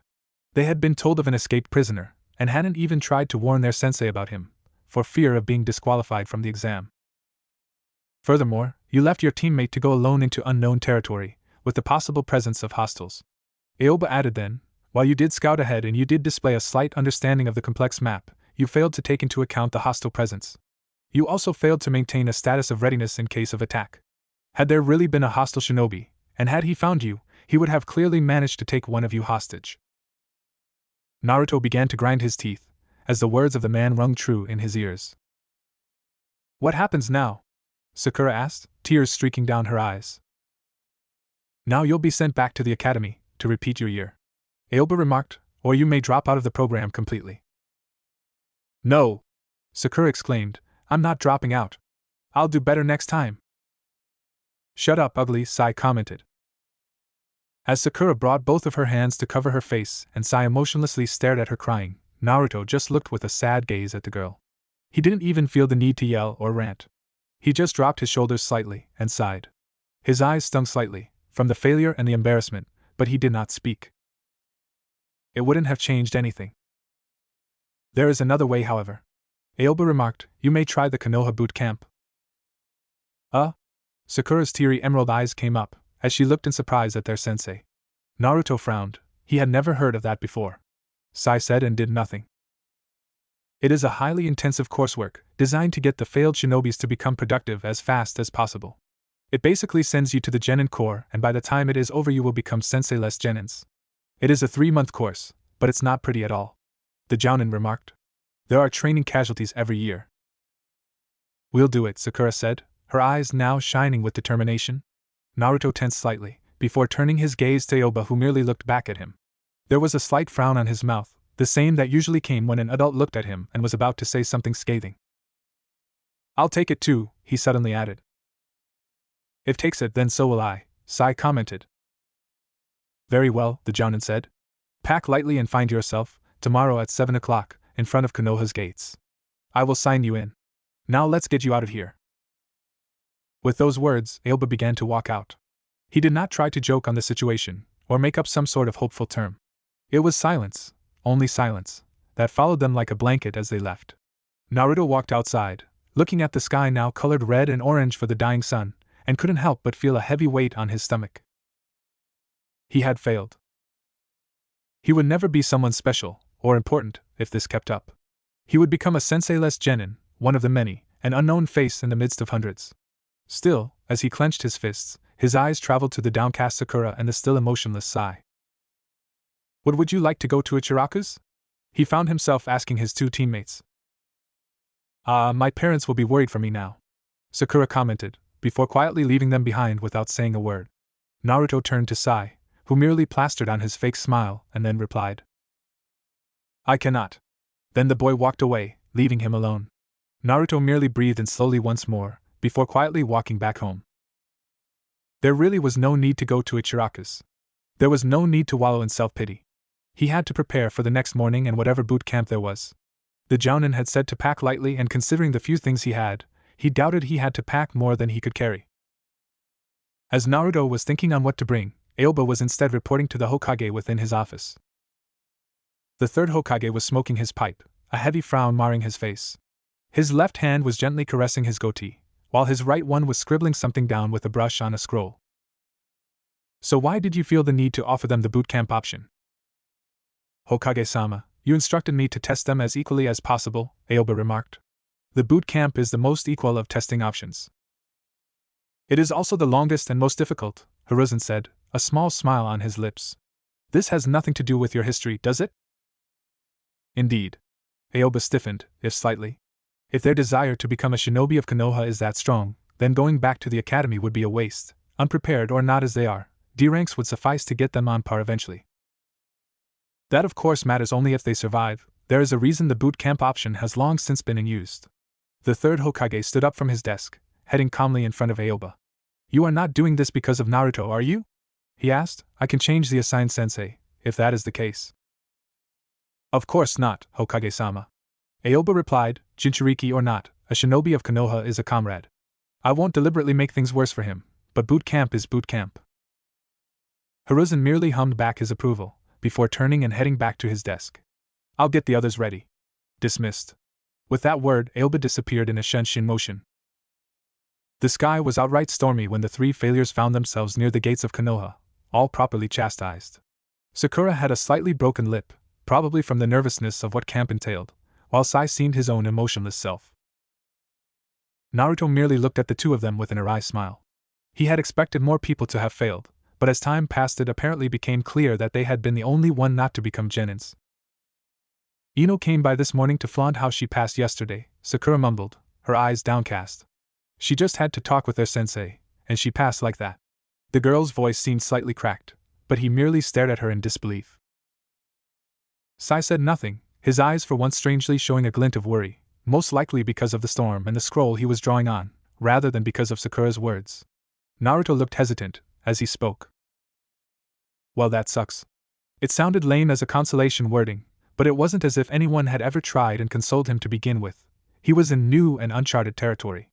They had been told of an escaped prisoner, and hadn't even tried to warn their sensei about him, for fear of being disqualified from the exam. Furthermore, you left your teammate to go alone into unknown territory, with the possible presence of hostiles. Aoba added then, while you did scout ahead and you did display a slight understanding of the complex map, you failed to take into account the hostile presence. You also failed to maintain a status of readiness in case of attack. Had there really been a hostile shinobi, and had he found you, he would have clearly managed to take one of you hostage. Naruto began to grind his teeth, as the words of the man rung true in his ears. What happens now? Sakura asked, tears streaking down her eyes. Now you'll be sent back to the academy, to repeat your year. Aoba remarked, or you may drop out of the program completely. No! Sakura exclaimed, I'm not dropping out. I'll do better next time. Shut up, ugly, Sai commented. As Sakura brought both of her hands to cover her face and Sai emotionlessly stared at her crying, Naruto just looked with a sad gaze at the girl. He didn't even feel the need to yell or rant. He just dropped his shoulders slightly and sighed. His eyes stung slightly, from the failure and the embarrassment, but he did not speak. It wouldn't have changed anything. There is another way, however. Aoba remarked, you may try the Konoha boot camp. Sakura's teary emerald eyes came up, as she looked in surprise at their sensei. Naruto frowned, he had never heard of that before. Sai said and did nothing. It is a highly intensive coursework, designed to get the failed shinobis to become productive as fast as possible. It basically sends you to the Genin core, and by the time it is over you will become sensei-less Genins. It is a 3-month course, but it's not pretty at all. The Jounin remarked. There are training casualties every year. We'll do it, Sakura said, her eyes now shining with determination. Naruto tensed slightly, before turning his gaze to Aoba, who merely looked back at him. There was a slight frown on his mouth, the same that usually came when an adult looked at him and was about to say something scathing. I'll take it too, he suddenly added. If takes it, then so will I, Sai commented. Very well, the Jounin said. Pack lightly and find yourself, tomorrow at 7 o'clock, in front of Konoha's gates. I will sign you in. Now let's get you out of here. With those words, Aoba began to walk out. He did not try to joke on the situation, or make up some sort of hopeful term. It was silence, only silence, that followed them like a blanket as they left. Naruto walked outside, looking at the sky now colored red and orange for the dying sun, and couldn't help but feel a heavy weight on his stomach. He had failed. He would never be someone special, or important, if this kept up. He would become a sensei-less genin, one of the many, an unknown face in the midst of hundreds. Still, as he clenched his fists, his eyes traveled to the downcast Sakura and the still emotionless Sai. What would you like to go to Ichiraku's? He found himself asking his two teammates. My parents will be worried for me now, Sakura commented, before quietly leaving them behind without saying a word. Naruto turned to Sai, who merely plastered on his fake smile and then replied. I cannot. Then the boy walked away, leaving him alone. Naruto merely breathed in slowly once more, before quietly walking back home. There really was no need to go to Ichiraku's. There was no need to wallow in self-pity. He had to prepare for the next morning and whatever boot camp there was. The Jounin had said to pack lightly, and considering the few things he had, he doubted he had to pack more than he could carry. As Naruto was thinking on what to bring, Aoba was instead reporting to the Hokage within his office. The third Hokage was smoking his pipe, a heavy frown marring his face. His left hand was gently caressing his goatee, while his right one was scribbling something down with a brush on a scroll. So why did you feel the need to offer them the boot camp option? Hokage-sama, you instructed me to test them as equally as possible, Aoba remarked. The boot camp is the most equal of testing options. It is also the longest and most difficult, Hiruzen said, a small smile on his lips. This has nothing to do with your history, does it? Indeed. Aoba stiffened, if slightly. If their desire to become a shinobi of Konoha is that strong, then going back to the academy would be a waste. Unprepared or not as they are, D ranks would suffice to get them on par eventually. That of course matters only if they survive. There is a reason the boot camp option has long since been in use. The third Hokage stood up from his desk, heading calmly in front of Aoba. You are not doing this because of Naruto, are you? He asked. I can change the assigned sensei, if that is the case. Of course not, Hokage-sama. Aoba replied, Jinchuriki or not, a shinobi of Konoha is a comrade. I won't deliberately make things worse for him, but boot camp is boot camp. Hiruzen merely hummed back his approval, before turning and heading back to his desk. I'll get the others ready. Dismissed. With that word, Aoba disappeared in a Shenshin motion. The sky was outright stormy when the three failures found themselves near the gates of Konoha, all properly chastised. Sakura had a slightly broken lip, probably from the nervousness of what camp entailed, while Sai seemed his own emotionless self. Naruto merely looked at the two of them with an awry smile. He had expected more people to have failed, but as time passed it apparently became clear that they had been the only one not to become Genins. Ino came by this morning to flaunt how she passed yesterday, Sakura mumbled, her eyes downcast. She just had to talk with their sensei, and she passed like that. The girl's voice seemed slightly cracked, but he merely stared at her in disbelief. Sai said nothing, his eyes for once strangely showing a glint of worry, most likely because of the storm and the scroll he was drawing on, rather than because of Sakura's words. Naruto looked hesitant as he spoke. Well, that sucks. It sounded lame as a consolation wording, but it wasn't as if anyone had ever tried and consoled him to begin with. He was in new and uncharted territory.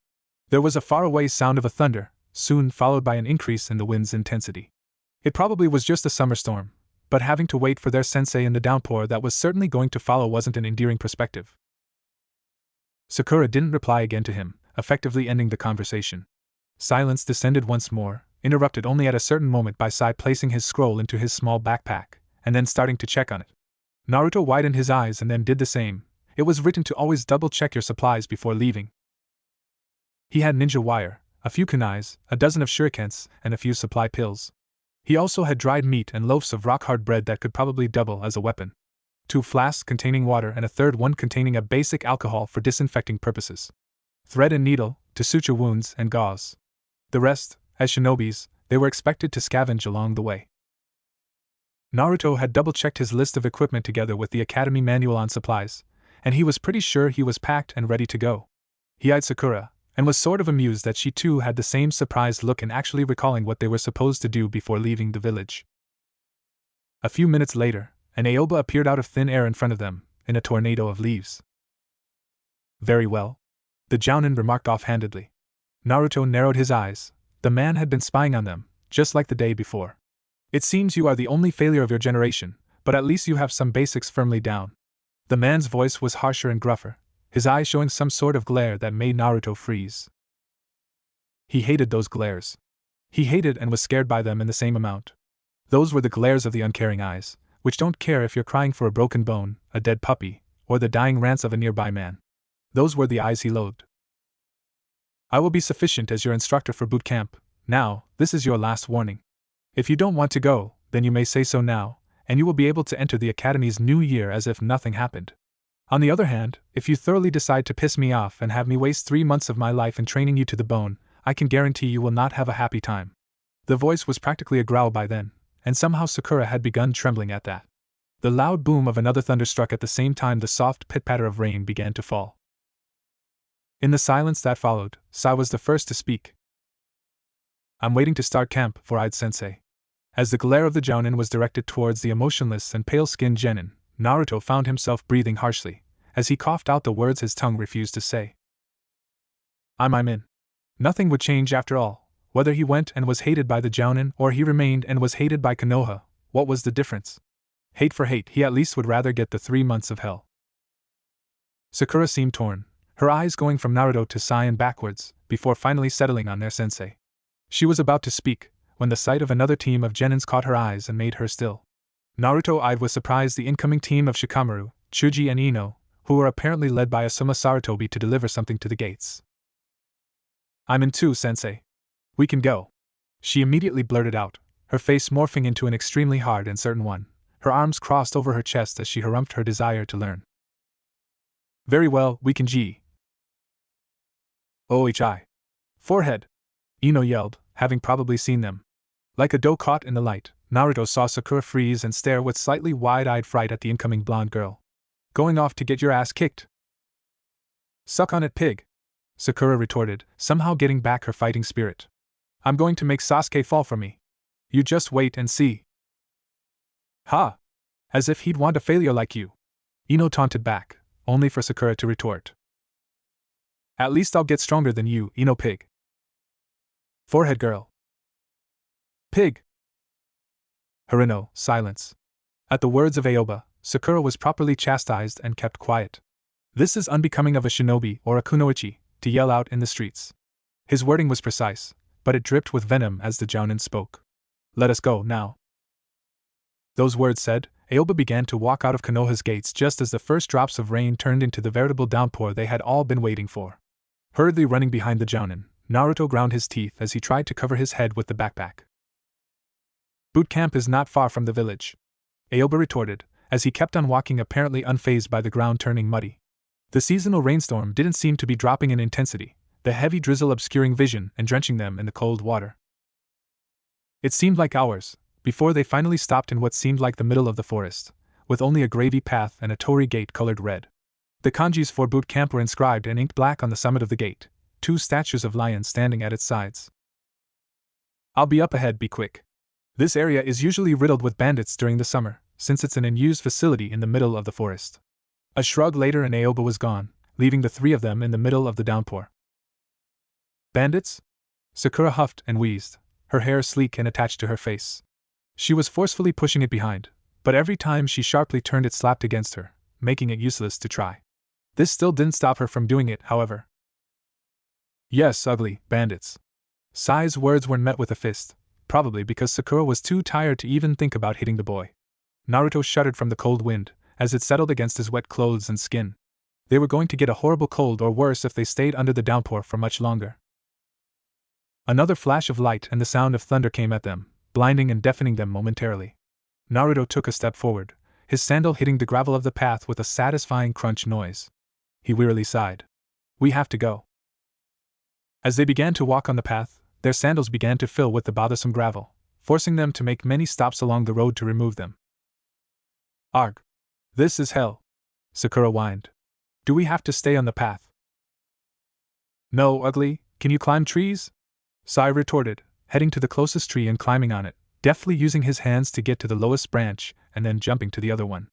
There was a faraway sound of a thunder, soon followed by an increase in the wind's intensity. It probably was just a summer storm, but having to wait for their sensei in the downpour that was certainly going to follow wasn't an endearing perspective. Sakura didn't reply again to him, effectively ending the conversation. Silence descended once more, interrupted only at a certain moment by Sai placing his scroll into his small backpack, and then starting to check on it. Naruto widened his eyes and then did the same. It was written to always double-check your supplies before leaving. He had ninja wire, a few kunais, a dozen of shurikens, and a few supply pills. He also had dried meat and loaves of rock-hard bread that could probably double as a weapon. 2 flasks containing water and a third one containing a basic alcohol for disinfecting purposes. Thread and needle, to suture wounds, and gauze. The rest, as shinobis, they were expected to scavenge along the way. Naruto had double-checked his list of equipment together with the academy manual on supplies, and he was pretty sure he was packed and ready to go. He eyed Sakura, and was sort of amused that she too had the same surprised look in actually recalling what they were supposed to do before leaving the village. A few minutes later, an Aoba appeared out of thin air in front of them, in a tornado of leaves. Very well. The Jounin remarked offhandedly. Naruto narrowed his eyes. The man had been spying on them, just like the day before. It seems you are the only failure of your generation, but at least you have some basics firmly down. The man's voice was harsher and gruffer, his eyes showing some sort of glare that made Naruto freeze. He hated those glares. He hated and was scared by them in the same amount. Those were the glares of the uncaring eyes, which don't care if you're crying for a broken bone, a dead puppy, or the dying rants of a nearby man. Those were the eyes he loathed. I will be sufficient as your instructor for boot camp. Now, this is your last warning. If you don't want to go, then you may say so now, and you will be able to enter the academy's new year as if nothing happened. On the other hand, if you thoroughly decide to piss me off and have me waste 3 months of my life in training you to the bone, I can guarantee you will not have a happy time. The voice was practically a growl by then, and somehow Sakura had begun trembling at that. The loud boom of another thunder struck at the same time the soft pit-patter of rain began to fall. In the silence that followed, Sai was the first to speak. I'm waiting to start camp, eyed sensei. As the glare of the Jounin was directed towards the emotionless and pale-skinned Genin, Naruto found himself breathing harshly, as he coughed out the words his tongue refused to say. I'm in. Nothing would change after all. Whether he went and was hated by the Jounin or he remained and was hated by Konoha, what was the difference? Hate for hate, he at least would rather get the 3 months of hell. Sakura seemed torn. her eyes going from Naruto to Sai and backwards, before finally settling on their sensei. She was about to speak, when the sight of another team of Genins caught her eyes and made her still. Naruto eyed with surprise the incoming team of Shikamaru, Chuji and Ino, who were apparently led by Asuma Sarutobi to deliver something to the gates. "I'm in too, sensei. We can go," she immediately blurted out, her face morphing into an extremely hard and certain one, her arms crossed over her chest as she harumphed her desire to learn. "Very well, we can G. OHI. Forehead," Ino yelled, having probably seen them. Like a doe caught in the light, Naruto saw Sakura freeze and stare with slightly wide-eyed fright at the incoming blonde girl. "Going off to get your ass kicked?" "Suck on it, pig," Sakura retorted, somehow getting back her fighting spirit. "I'm going to make Sasuke fall for me. You just wait and see." "Ha! As if he'd want a failure like you," Ino taunted back, only for Sakura to retort. "At least I'll get stronger than you, Ino pig." "Forehead girl." "Pig." Harino, silence. At the words of Aoba, Sakura was properly chastised and kept quiet. This is unbecoming of a shinobi or a kunoichi, to yell out in the streets. His wording was precise, but it dripped with venom as the jounin spoke. "Let us go, now." Those words said, Aoba began to walk out of Konoha's gates just as the first drops of rain turned into the veritable downpour they had all been waiting for. Hurriedly running behind the jounin, Naruto ground his teeth as he tried to cover his head with the backpack. "Boot camp is not far from the village," Aoba retorted, as he kept on walking apparently unfazed by the ground turning muddy. The seasonal rainstorm didn't seem to be dropping in intensity, the heavy drizzle obscuring vision and drenching them in the cold water. It seemed like hours before they finally stopped in what seemed like the middle of the forest, with only a gravy path and a torii gate colored red. The kanjis for boot camp were inscribed and inked black on the summit of the gate, 2 statues of lions standing at its sides. "I'll be up ahead, be quick. This area is usually riddled with bandits during the summer, since it's an unused facility in the middle of the forest." A shrug later and Aoba was gone, leaving the 3 of them in the middle of the downpour. "Bandits?" Sakura huffed and wheezed, her hair sleek and attached to her face. She was forcefully pushing it behind, but every time she sharply turned it slapped against her, making it useless to try. This still didn't stop her from doing it, however. "Yes, ugly bandits." Sai's words were met with a fist, probably because Sakura was too tired to even think about hitting the boy. Naruto shuddered from the cold wind, as it settled against his wet clothes and skin. They were going to get a horrible cold or worse if they stayed under the downpour for much longer. Another flash of light and the sound of thunder came at them, blinding and deafening them momentarily. Naruto took a step forward, his sandal hitting the gravel of the path with a satisfying crunch noise. He wearily sighed. "We have to go." As they began to walk on the path, their sandals began to fill with the bothersome gravel, forcing them to make many stops along the road to remove them. "Arg! This is hell," Sakura whined. "Do we have to stay on the path?" "No, ugly, can you climb trees?" Sai retorted, heading to the closest tree and climbing on it, deftly using his hands to get to the lowest branch and then jumping to the other one.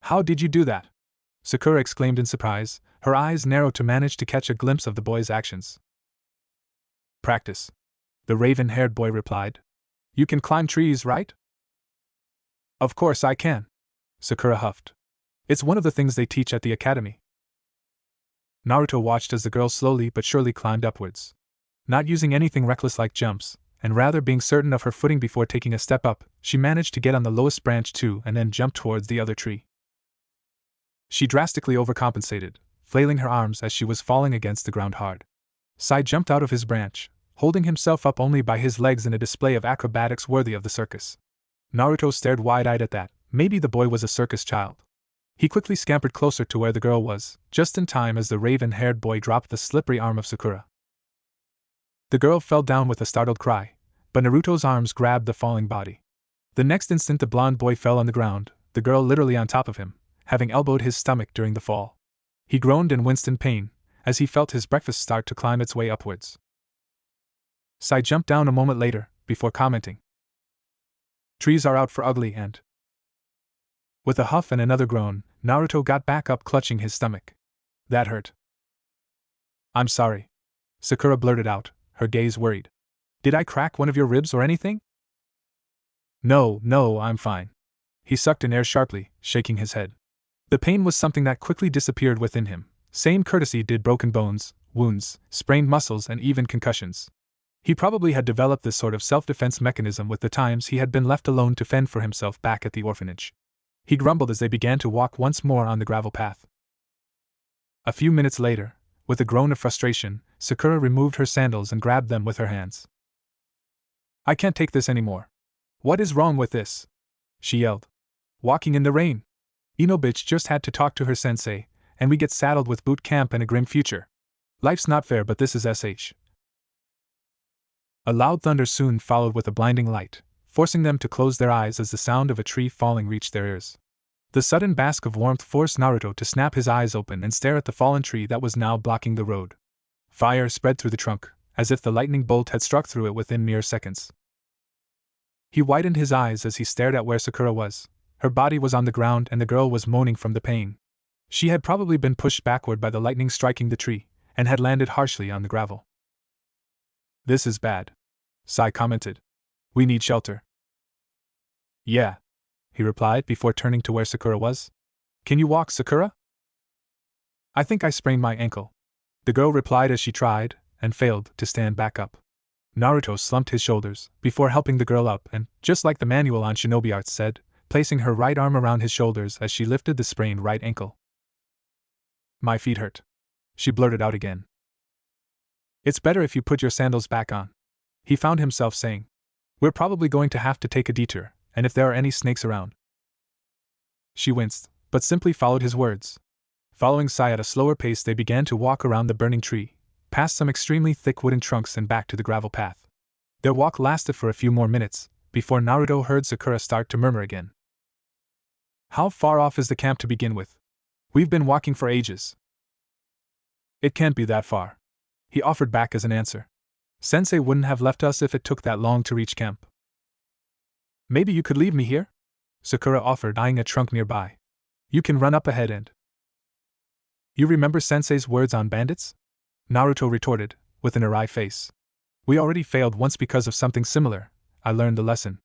"How did you do that?" Sakura exclaimed in surprise, her eyes narrowed to manage to catch a glimpse of the boy's actions. "Practice," the raven-haired boy replied. "You can climb trees, right?" "Of course I can," Sakura huffed. "It's one of the things they teach at the academy." Naruto watched as the girl slowly but surely climbed upwards. Not using anything reckless like jumps, and rather being certain of her footing before taking a step up, she managed to get on the lowest branch too and then jump towards the other tree. She drastically overcompensated, flailing her arms as she was falling against the ground hard. Sai jumped out of his branch, holding himself up only by his legs in a display of acrobatics worthy of the circus. Naruto stared wide-eyed at that. Maybe the boy was a circus child. He quickly scampered closer to where the girl was, just in time as the raven-haired boy dropped the slippery arm of Sakura. The girl fell down with a startled cry, but Naruto's arms grabbed the falling body. The next instant the blonde boy fell on the ground, the girl literally on top of him, having elbowed his stomach during the fall. He groaned and winced in pain, as he felt his breakfast start to climb its way upwards. Sai jumped down a moment later, before commenting. "Trees are out for ugly and..." With a huff and another groan, Naruto got back up clutching his stomach. "That hurt." "I'm sorry," Sakura blurted out, her gaze worried. "Did I crack one of your ribs or anything?" No, I'm fine." He sucked in air sharply, shaking his head. The pain was something that quickly disappeared within him, Same courtesy did broken bones, wounds, sprained muscles, and even concussions. He probably had developed this sort of self-defense mechanism with the times he had been left alone to fend for himself back at the orphanage. He grumbled as they began to walk once more on the gravel path. A few minutes later, with a groan of frustration, Sakura removed her sandals and grabbed them with her hands. "I can't take this anymore. What is wrong with this?" she yelled. "Walking in the rain. Ino bitch just had to talk to her sensei, and we get saddled with boot camp and a grim future. Life's not fair, but this is SH. A loud thunder soon followed with a blinding light, forcing them to close their eyes as the sound of a tree falling reached their ears. The sudden bask of warmth forced Naruto to snap his eyes open and stare at the fallen tree that was now blocking the road. Fire spread through the trunk, as if the lightning bolt had struck through it within mere seconds. He widened his eyes as he stared at where Sakura was. Her body was on the ground and the girl was moaning from the pain. She had probably been pushed backward by the lightning striking the tree, and had landed harshly on the gravel. "This is bad," Sai commented. "We need shelter." "Yeah," he replied before turning to where Sakura was. "Can you walk, Sakura?" "I think I sprained my ankle," the girl replied as she tried, and failed, to stand back up. Naruto slumped his shoulders, before helping the girl up and, just like the manual on shinobi arts said, placing her right arm around his shoulders as she lifted the sprained right ankle. "My feet hurt," she blurted out again. "It's better if you put your sandals back on," he found himself saying. "We're probably going to have to take a detour, and if there are any snakes around." She winced, but simply followed his words. Following Sai at a slower pace, they began to walk around the burning tree, past some extremely thick wooden trunks and back to the gravel path. Their walk lasted for a few more minutes, before Naruto heard Sakura start to murmur again. "How far off is the camp to begin with? We've been walking for ages." "It can't be that far," he offered back as an answer. "Sensei wouldn't have left us if it took that long to reach camp." "Maybe you could leave me here?" Sakura offered, eyeing a trunk nearby. "You can run up ahead and—" "You remember Sensei's words on bandits?" Naruto retorted, with an awry face. "We already failed once because of something similar. I learned the lesson.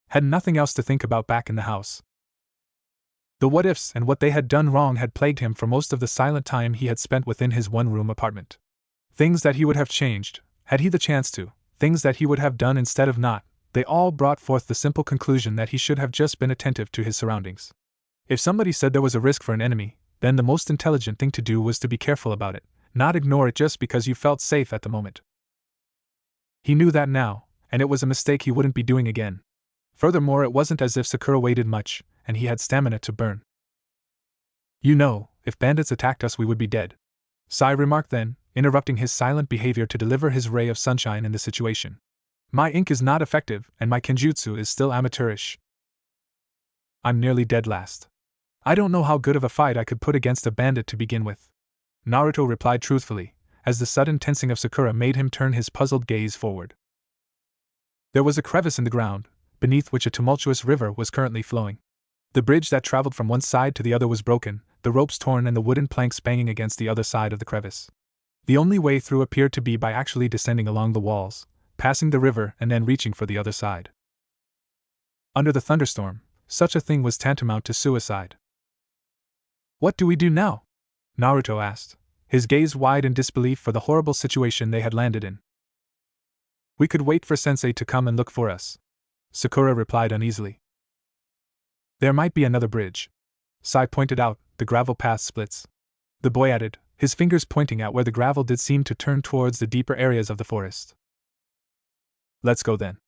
Had nothing else to think about back in the house." The what-ifs and what they had done wrong had plagued him for most of the silent time he had spent within his one-room apartment. Things that he would have changed, had he the chance to, things that he would have done instead of not, they all brought forth the simple conclusion that he should have just been attentive to his surroundings. If somebody said there was a risk for an enemy, then the most intelligent thing to do was to be careful about it, not ignore it just because you felt safe at the moment. He knew that now, and it was a mistake he wouldn't be doing again. Furthermore, it wasn't as if Sakura waited much, and he had stamina to burn. "You know, if bandits attacked us we would be dead," Sai remarked then, interrupting his silent behavior to deliver his ray of sunshine in the situation. "My ink is not effective, and my kenjutsu is still amateurish. I'm nearly dead last. I don't know how good of a fight I could put against a bandit to begin with," Naruto replied truthfully, as the sudden tensing of Sakura made him turn his puzzled gaze forward. There was a crevice in the ground, beneath which a tumultuous river was currently flowing. The bridge that traveled from one side to the other was broken, the ropes torn and the wooden planks banging against the other side of the crevice. The only way through appeared to be by actually descending along the walls, passing the river and then reaching for the other side. Under the thunderstorm, such a thing was tantamount to suicide. "What do we do now?" Naruto asked, his gaze wide in disbelief for the horrible situation they had landed in. "We could wait for Sensei to come and look for us," Sakura replied uneasily. "There might be another bridge," Sai pointed out. "The gravel path splits," the boy added, his fingers pointing at where the gravel did seem to turn towards the deeper areas of the forest. "Let's go then."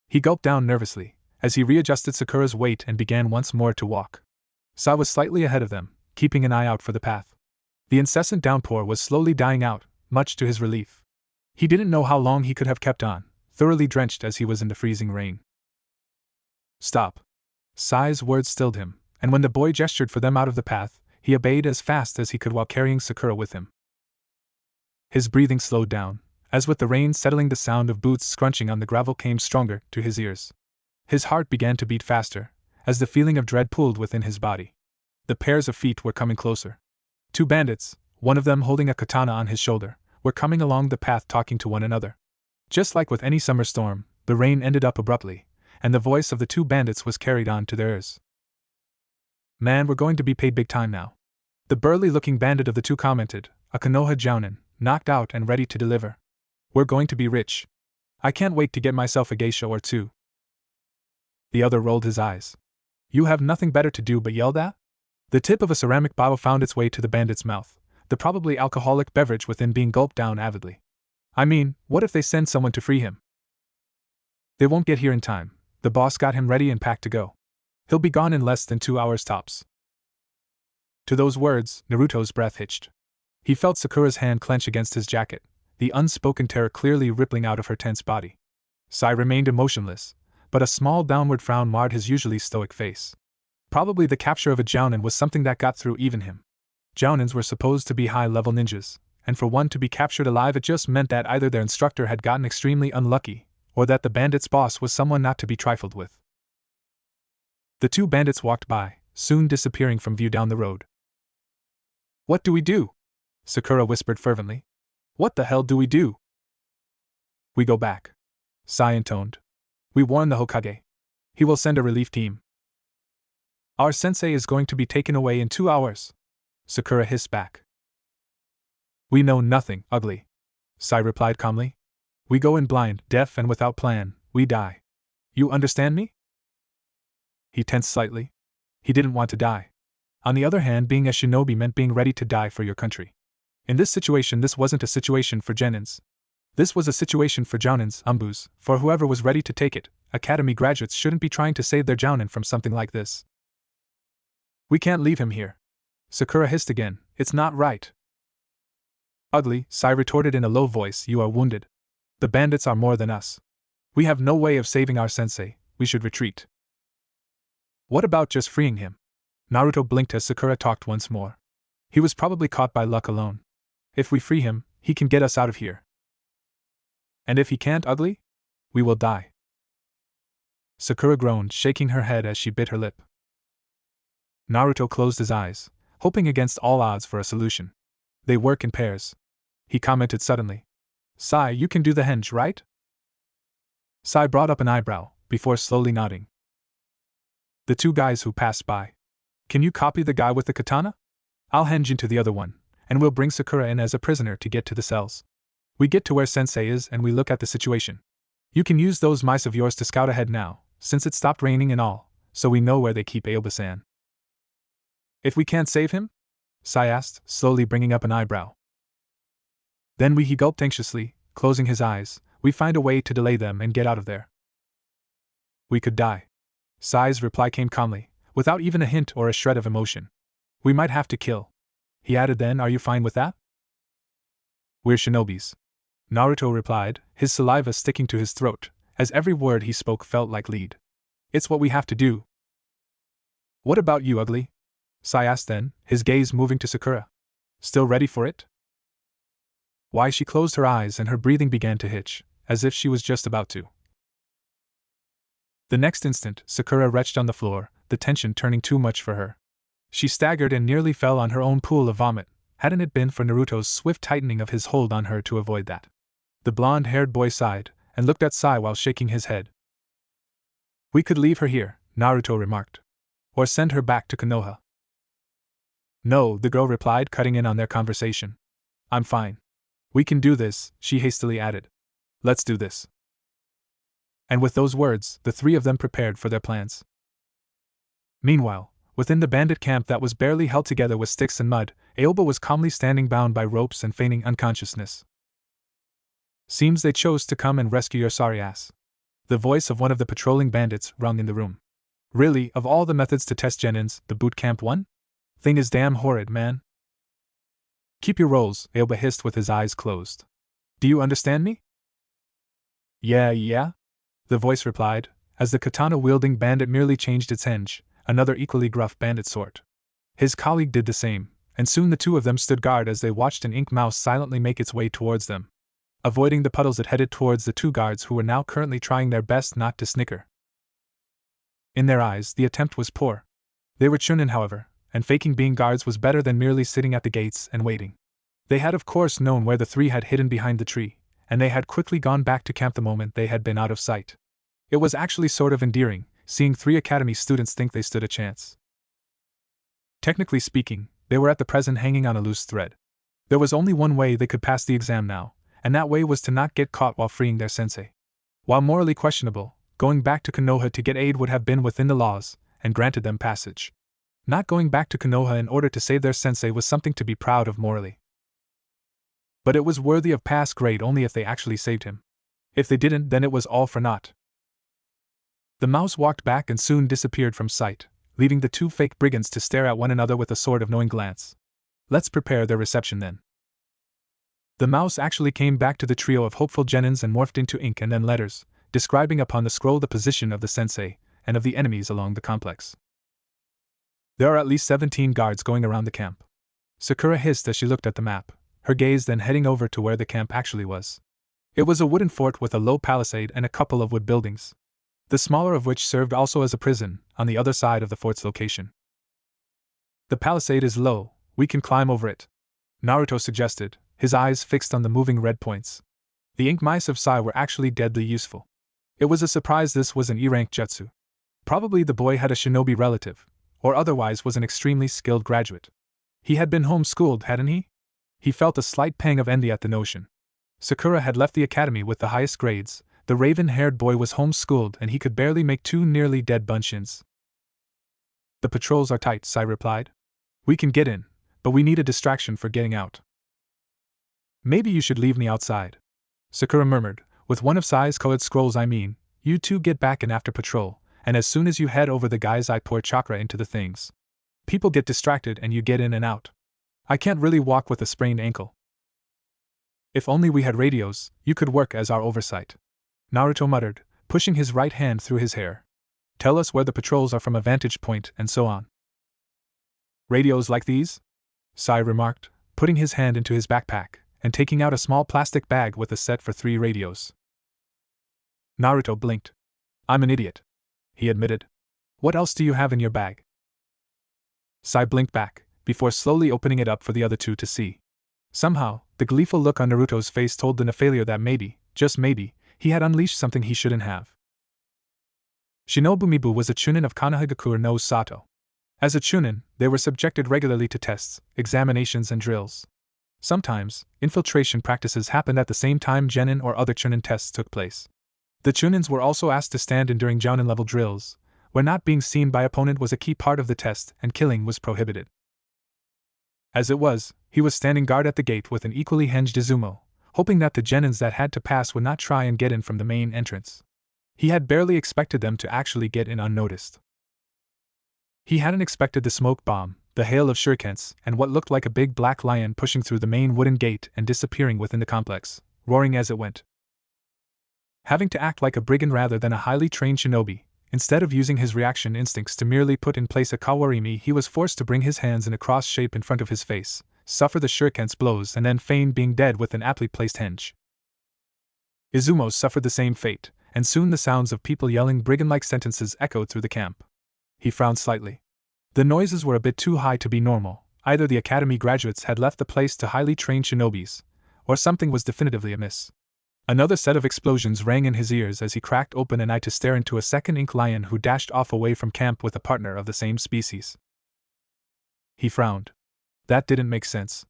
He gulped down nervously, as he readjusted Sakura's weight and began once more to walk. Sai was slightly ahead of them, keeping an eye out for the path. The incessant downpour was slowly dying out, much to his relief. He didn't know how long he could have kept on, thoroughly drenched as he was in the freezing rain. "Stop." Sai's words stilled him, and when the boy gestured for them out of the path, he obeyed as fast as he could while carrying Sakura with him. His breathing slowed down, as with the rain settling the sound of boots scrunching on the gravel came stronger to his ears. His heart began to beat faster, as the feeling of dread pooled within his body. The pairs of feet were coming closer. 2 bandits, one of them holding a katana on his shoulder, were coming along the path talking to one another. Just like with any summer storm, the rain ended up abruptly, and the voice of the 2 bandits was carried on to their ears. "Man, we're going to be paid big time now," the burly-looking bandit of the 2 commented, a Konoha Jounin, knocked out and ready to deliver. We're going to be rich. I can't wait to get myself a geisha or two. The other rolled his eyes. You have nothing better to do but yell that? The tip of a ceramic bottle found its way to the bandit's mouth, the probably alcoholic beverage within being gulped down avidly. I mean, what if they send someone to free him? They won't get here in time. The boss got him ready and packed to go. He'll be gone in less than 2 hours tops. To those words, Naruto's breath hitched. He felt Sakura's hand clench against his jacket, the unspoken terror clearly rippling out of her tense body. Sai remained emotionless, but a small downward frown marred his usually stoic face. Probably the capture of a Jounin was something that got through even him. Jounins were supposed to be high-level ninjas, and for one to be captured alive it just meant that either their instructor had gotten extremely unlucky, or that the bandits' boss was someone not to be trifled with. The two bandits walked by, soon disappearing from view down the road. What do we do? Sakura whispered fervently. What the hell do we do? We go back. Sai intoned. We warn the Hokage. He will send a relief team. Our sensei is going to be taken away in 2 hours. Sakura hissed back. We know nothing, ugly. Sai replied calmly. We go in blind, deaf and without plan, we die. You understand me? He tensed slightly. He didn't want to die. On the other hand, being a shinobi meant being ready to die for your country. In this situation, this wasn't a situation for Genins. This was a situation for Jounins, Umbus, for whoever was ready to take it. Academy graduates shouldn't be trying to save their Jounin from something like this. We can't leave him here. Sakura hissed again. It's not right. Ugly, Sai retorted in a low voice, you are wounded. The bandits are more than us. We have no way of saving our sensei, we should retreat. What about just freeing him? Naruto blinked as Sakura talked once more. He was probably caught by luck alone. If we free him, he can get us out of here. And if he can't, ugly? We will die. Sakura groaned, shaking her head as she bit her lip. Naruto closed his eyes, hoping against all odds for a solution. They work in pairs. He commented suddenly. Sai, you can do the henge, right? Sai brought up an eyebrow, before slowly nodding. The two guys who passed by. Can you copy the guy with the katana? I'll henge into the other one, and we'll bring Sakura in as a prisoner to get to the cells. We get to where sensei is and we look at the situation. You can use those mice of yours to scout ahead now, since it stopped raining and all, so we know where they keep Aoba-san. If we can't save him? Sai asked, slowly bringing up an eyebrow. Then he gulped anxiously, closing his eyes. We find a way to delay them and get out of there. We could die. Sai's reply came calmly, without even a hint or a shred of emotion. We might have to kill. He added then, are you fine with that? We're shinobis. Naruto replied, his saliva sticking to his throat, as every word he spoke felt like lead. It's what we have to do. What about you, ugly? Sai asked then, his gaze moving to Sakura. Still ready for it? Why, she closed her eyes and her breathing began to hitch, as if she was just about to. The next instant, Sakura retched on the floor, the tension turning too much for her. She staggered and nearly fell on her own pool of vomit, hadn't it been for Naruto's swift tightening of his hold on her to avoid that. The blonde-haired boy sighed, and looked at Sai while shaking his head. We could leave her here, Naruto remarked. Or send her back to Konoha. No, the girl replied, cutting in on their conversation. I'm fine. We can do this, she hastily added. Let's do this. And with those words, the three of them prepared for their plans. Meanwhile, within the bandit camp that was barely held together with sticks and mud, Aoba was calmly standing bound by ropes and feigning unconsciousness. Seems they chose to come and rescue your sorry ass. The voice of one of the patrolling bandits rung in the room. Really, of all the methods to test Genins, the boot camp one? Thing is damn horrid, man. Keep your roles, Aoba hissed with his eyes closed. Do you understand me? Yeah, the voice replied, as the katana-wielding bandit merely changed its henge, another equally gruff bandit sort. His colleague did the same, and soon the two of them stood guard as they watched an ink mouse silently make its way towards them. Avoiding the puddles, it headed towards the two guards who were now currently trying their best not to snicker. In their eyes, the attempt was poor. They were chunin, however, and faking being guards was better than merely sitting at the gates and waiting. They had of course known where the three had hidden behind the tree, and they had quickly gone back to camp the moment they had been out of sight. It was actually sort of endearing, seeing 3 academy students think they stood a chance. Technically speaking, they were at the present hanging on a loose thread. There was only one way they could pass the exam now, and that way was to not get caught while freeing their sensei. While morally questionable, going back to Konoha to get aid would have been within the laws, and granted them passage. Not going back to Konoha in order to save their sensei was something to be proud of morally. But it was worthy of pass grade only if they actually saved him. If they didn't, then it was all for naught. The mouse walked back and soon disappeared from sight, leaving the two fake brigands to stare at one another with a sort of knowing glance. Let's prepare their reception then. The mouse actually came back to the trio of hopeful Genins and morphed into ink and then letters, describing upon the scroll the position of the sensei and of the enemies along the complex. There are at least 17 guards going around the camp. Sakura hissed as she looked at the map, her gaze then heading over to where the camp actually was. It was a wooden fort with a low palisade and a couple of wood buildings, the smaller of which served also as a prison, on the other side of the fort's location. The palisade is low, we can climb over it, Naruto suggested, his eyes fixed on the moving red points. The ink mice of Sai were actually deadly useful. It was a surprise this was an E-rank jutsu. Probably the boy had a shinobi relative, or otherwise was an extremely skilled graduate. He had been homeschooled, hadn't he? He felt a slight pang of envy at the notion. Sakura had left the academy with the highest grades, the raven-haired boy was homeschooled and he could barely make two nearly dead bunchins. The patrols are tight, Sai replied. We can get in, but we need a distraction for getting out. Maybe you should leave me outside, Sakura murmured, with one of Sai's colored scrolls. I mean, you two get back in after patrol, and as soon as you head over the guys I pour chakra into the things. People get distracted and you get in and out. I can't really walk with a sprained ankle. If only we had radios, you could work as our oversight, Naruto muttered, pushing his right hand through his hair. Tell us where the patrols are from a vantage point and so on. Radios like these? Sai remarked, putting his hand into his backpack and taking out a small plastic bag with a set for 3 radios. Naruto blinked. I'm an idiot, he admitted. What else do you have in your bag? Sai blinked back, before slowly opening it up for the other two to see. Somehow, the gleeful look on Naruto's face told the Nephalia that maybe, just maybe, he had unleashed something he shouldn't have. Shinobu Mibu was a chunin of Konohagakure no Sato. As a chunin, they were subjected regularly to tests, examinations and drills. Sometimes, infiltration practices happened at the same time Genin or other chunin tests took place. The chunins were also asked to stand in during jounin-level drills, where not being seen by opponent was a key part of the test and killing was prohibited. As it was, he was standing guard at the gate with an equally hinged Izumo, hoping that the genins that had to pass would not try and get in from the main entrance. He had barely expected them to actually get in unnoticed. He hadn't expected the smoke bomb, the hail of shurikens, and what looked like a big black lion pushing through the main wooden gate and disappearing within the complex, roaring as it went. Having to act like a brigand rather than a highly trained shinobi, instead of using his reaction instincts to merely put in place a kawarimi, he was forced to bring his hands in a cross shape in front of his face, suffer the shuriken's blows and then feign being dead with an aptly placed hinge. Izumo suffered the same fate, and soon the sounds of people yelling brigand-like sentences echoed through the camp. He frowned slightly. The noises were a bit too high to be normal. Either the academy graduates had left the place to highly trained shinobis, or something was definitively amiss. Another set of explosions rang in his ears as he cracked open an eye to stare into a second ink lion who dashed off away from camp with a partner of the same species. He frowned. That didn't make sense.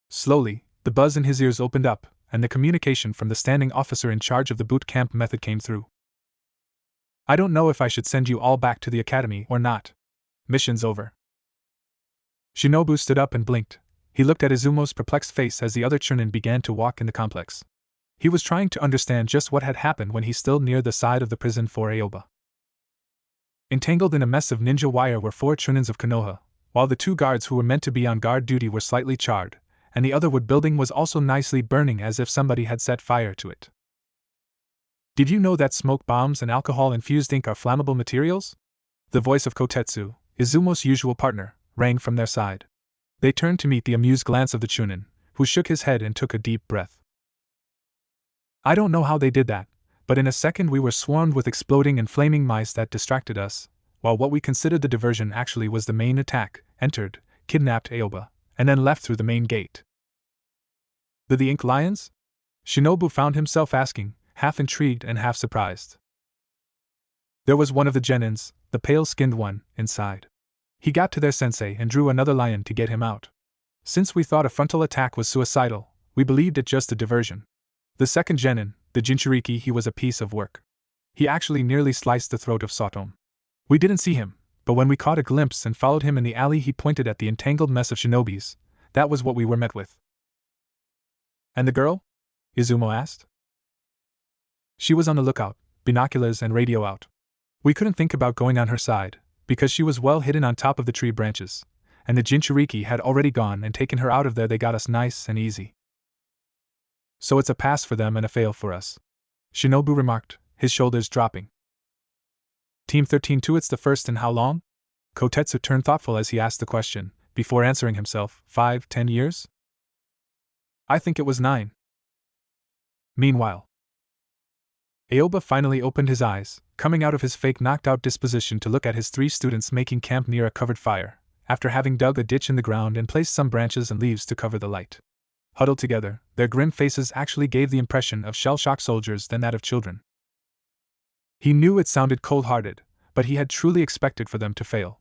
Slowly, the buzz in his ears opened up, and the communication from the standing officer in charge of the boot camp method came through. I don't know if I should send you all back to the academy or not. Mission's over. Shinobu stood up and blinked. He looked at Izumo's perplexed face as the other chunin began to walk in the complex. He was trying to understand just what had happened when he stood near the side of the prison for Aoba. Entangled in a mess of ninja wire were 4 chunins of Konoha, while the 2 guards who were meant to be on guard duty were slightly charred, and the other wood building was also nicely burning as if somebody had set fire to it. Did you know that smoke bombs and alcohol-infused ink are flammable materials? The voice of Kotetsu, Izumo's usual partner, rang from their side. They turned to meet the amused glance of the chunin, who shook his head and took a deep breath. I don't know how they did that, but in a second we were swarmed with exploding and flaming mice that distracted us, while what we considered the diversion actually was the main attack, entered, kidnapped Aoba, and then left through the main gate. The ink lions? Shinobu found himself asking, half intrigued and half surprised. There was one of the genins, the pale-skinned one, inside. He got to their sensei and drew another lion to get him out. Since we thought a frontal attack was suicidal, we believed it just a diversion. The second Genin, the Jinchuriki, he was a piece of work. He actually nearly sliced the throat of Satomu. We didn't see him, but when we caught a glimpse and followed him in the alley, he pointed at the entangled mess of shinobis. That was what we were met with. And the girl? Izumo asked. She was on the lookout, binoculars and radio out. We couldn't think about going on her side, because she was well hidden on top of the tree branches, and the Jinchuriki had already gone and taken her out of there. They got us nice and easy. So it's a pass for them and a fail for us, Shinobu remarked, his shoulders dropping. Team 13-2, it's the first in how long? Kotetsu turned thoughtful as he asked the question, before answering himself, 5, 10 years? I think it was 9. Meanwhile, Aoba finally opened his eyes, coming out of his fake knocked-out disposition to look at his 3 students making camp near a covered fire, after having dug a ditch in the ground and placed some branches and leaves to cover the light. Huddled together, their grim faces actually gave the impression of shell-shocked soldiers than that of children. He knew it sounded cold-hearted, but he had truly expected for them to fail.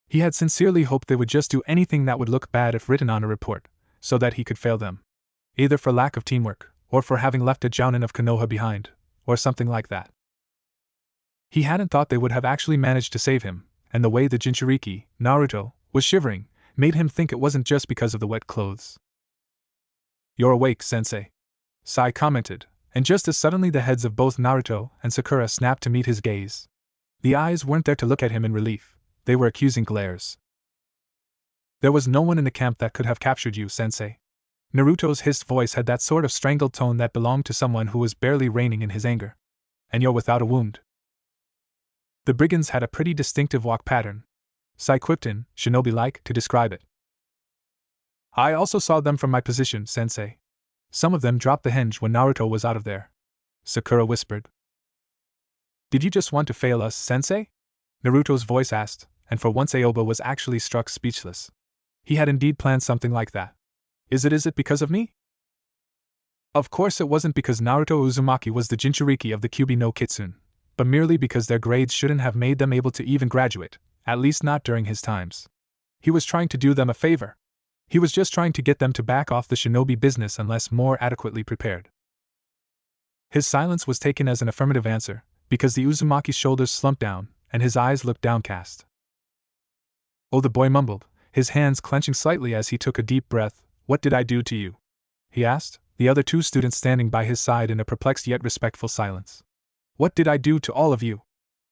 He had sincerely hoped they would just do anything that would look bad if written on a report, so that he could fail them. Either for lack of teamwork, or for having left a Jounin of Konoha behind, or something like that. He hadn't thought they would have actually managed to save him, and the way the Jinchuriki, Naruto, was shivering, made him think it wasn't just because of the wet clothes. You're awake, sensei, Sai commented, and just as suddenly the heads of both Naruto and Sakura snapped to meet his gaze. The eyes weren't there to look at him in relief, they were accusing glares. There was no one in the camp that could have captured you, sensei. Naruto's hissed voice had that sort of strangled tone that belonged to someone who was barely reining in his anger. And you're without a wound. The brigands had a pretty distinctive walk pattern, Sai quipped in, shinobi-like, to describe it. I also saw them from my position, sensei. Some of them dropped the hinge when Naruto was out of there, Sakura whispered. Did you just want to fail us, sensei? Naruto's voice asked, and for once Aoba was actually struck speechless. He had indeed planned something like that. Is it because of me? Of course it wasn't because Naruto Uzumaki was the Jinchuriki of the Kyuubi no Kitsune, but merely because their grades shouldn't have made them able to even graduate, at least not during his times. He was trying to do them a favor. He was just trying to get them to back off the shinobi business unless more adequately prepared. His silence was taken as an affirmative answer, because the Uzumaki's shoulders slumped down, and his eyes looked downcast. Oh, the boy mumbled, his hands clenching slightly as he took a deep breath. What did I do to you? He asked, the other 2 students standing by his side in a perplexed yet respectful silence. What did I do to all of you?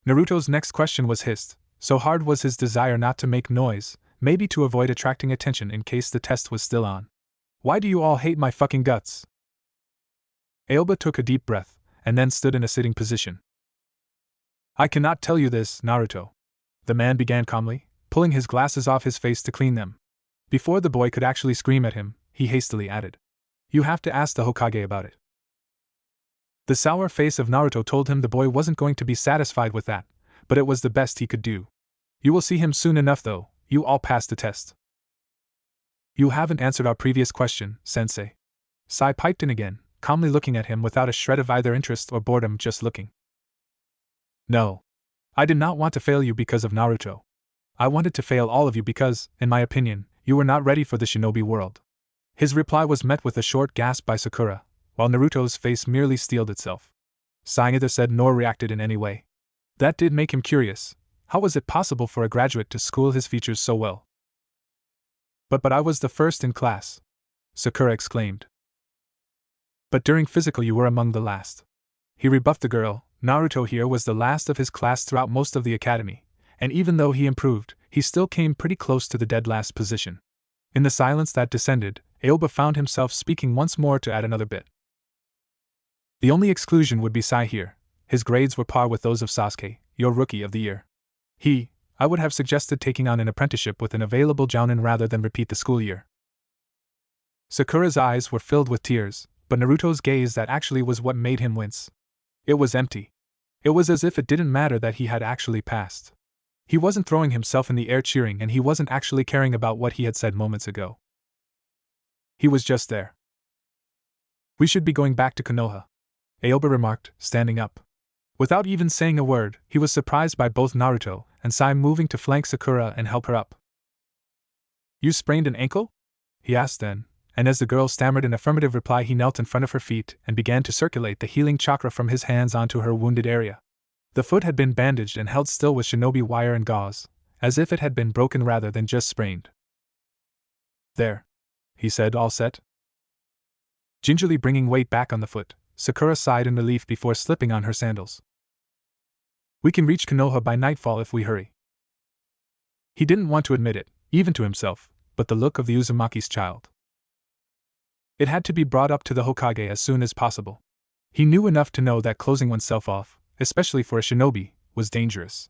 Naruto's next question was hissed, so hard was his desire not to make noise, maybe to avoid attracting attention in case the test was still on. Why do you all hate my fucking guts? Aoba took a deep breath, and then stood in a sitting position. I cannot tell you this, Naruto. The man began calmly, pulling his glasses off his face to clean them. Before the boy could actually scream at him, he hastily added, you have to ask the Hokage about it. The sour face of Naruto told him the boy wasn't going to be satisfied with that, but it was the best he could do. You will see him soon enough though, you all passed the test. You haven't answered our previous question, sensei. Sai piped in again, calmly looking at him without a shred of either interest or boredom, just looking. No. I did not want to fail you because of Naruto. I wanted to fail all of you because, in my opinion, you were not ready for the shinobi world. His reply was met with a short gasp by Sakura, while Naruto's face merely steeled itself. Sai neither said nor reacted in any way. That did make him curious. How was it possible for a graduate to school his features so well? But I was the first in class, Sakura exclaimed. But during physical you were among the last. He rebuffed the girl. Naruto here was the last of his class throughout most of the academy, and even though he improved, he still came pretty close to the dead last position. In the silence that descended, Aoba found himself speaking once more to add another bit. The only exclusion would be Sai here. His grades were par with those of Sasuke, your rookie of the year. I would have suggested taking on an apprenticeship with an available jounin rather than repeat the school year. Sakura's eyes were filled with tears, but Naruto's gaze that actually was what made him wince. It was empty. It was as if it didn't matter that he had actually passed. He wasn't throwing himself in the air cheering, and he wasn't actually caring about what he had said moments ago. He was just there. We should be going back to Konoha, Aoba remarked, standing up. Without even saying a word, he was surprised by both Naruto and Sai moving to flank Sakura and help her up. You sprained an ankle? he asked then, and as the girl stammered an affirmative reply he knelt in front of her feet and began to circulate the healing chakra from his hands onto her wounded area. The foot had been bandaged and held still with shinobi wire and gauze, as if it had been broken rather than just sprained. "There," he said, all set. Gingerly bringing weight back on the foot, Sakura sighed in relief before slipping on her sandals. "We can reach Konoha by nightfall if we hurry." He didn't want to admit it, even to himself, but the look of the Uzumaki's child. It had to be brought up to the Hokage as soon as possible. He knew enough to know that closing oneself off, especially for a shinobi, was dangerous.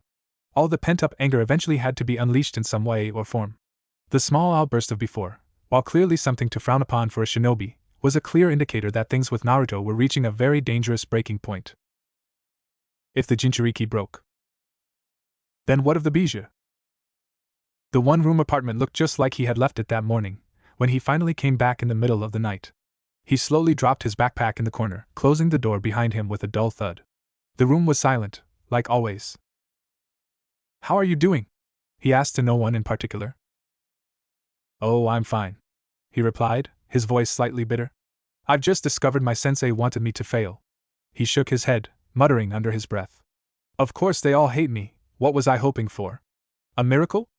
All the pent-up anger eventually had to be unleashed in some way or form. The small outburst of before, while clearly something to frown upon for a shinobi, was a clear indicator that things with Naruto were reaching a very dangerous breaking point. If the Jinchuriki broke, then what of the Bijou? The one-room apartment looked just like he had left it that morning, when he finally came back in the middle of the night. He slowly dropped his backpack in the corner, closing the door behind him with a dull thud. The room was silent, like always. "How are you doing?" he asked to no one in particular. "Oh, I'm fine," he replied, his voice slightly bitter. "I've just discovered my sensei wanted me to fail." He shook his head, muttering under his breath. "Of course they all hate me, what was I hoping for? A miracle?"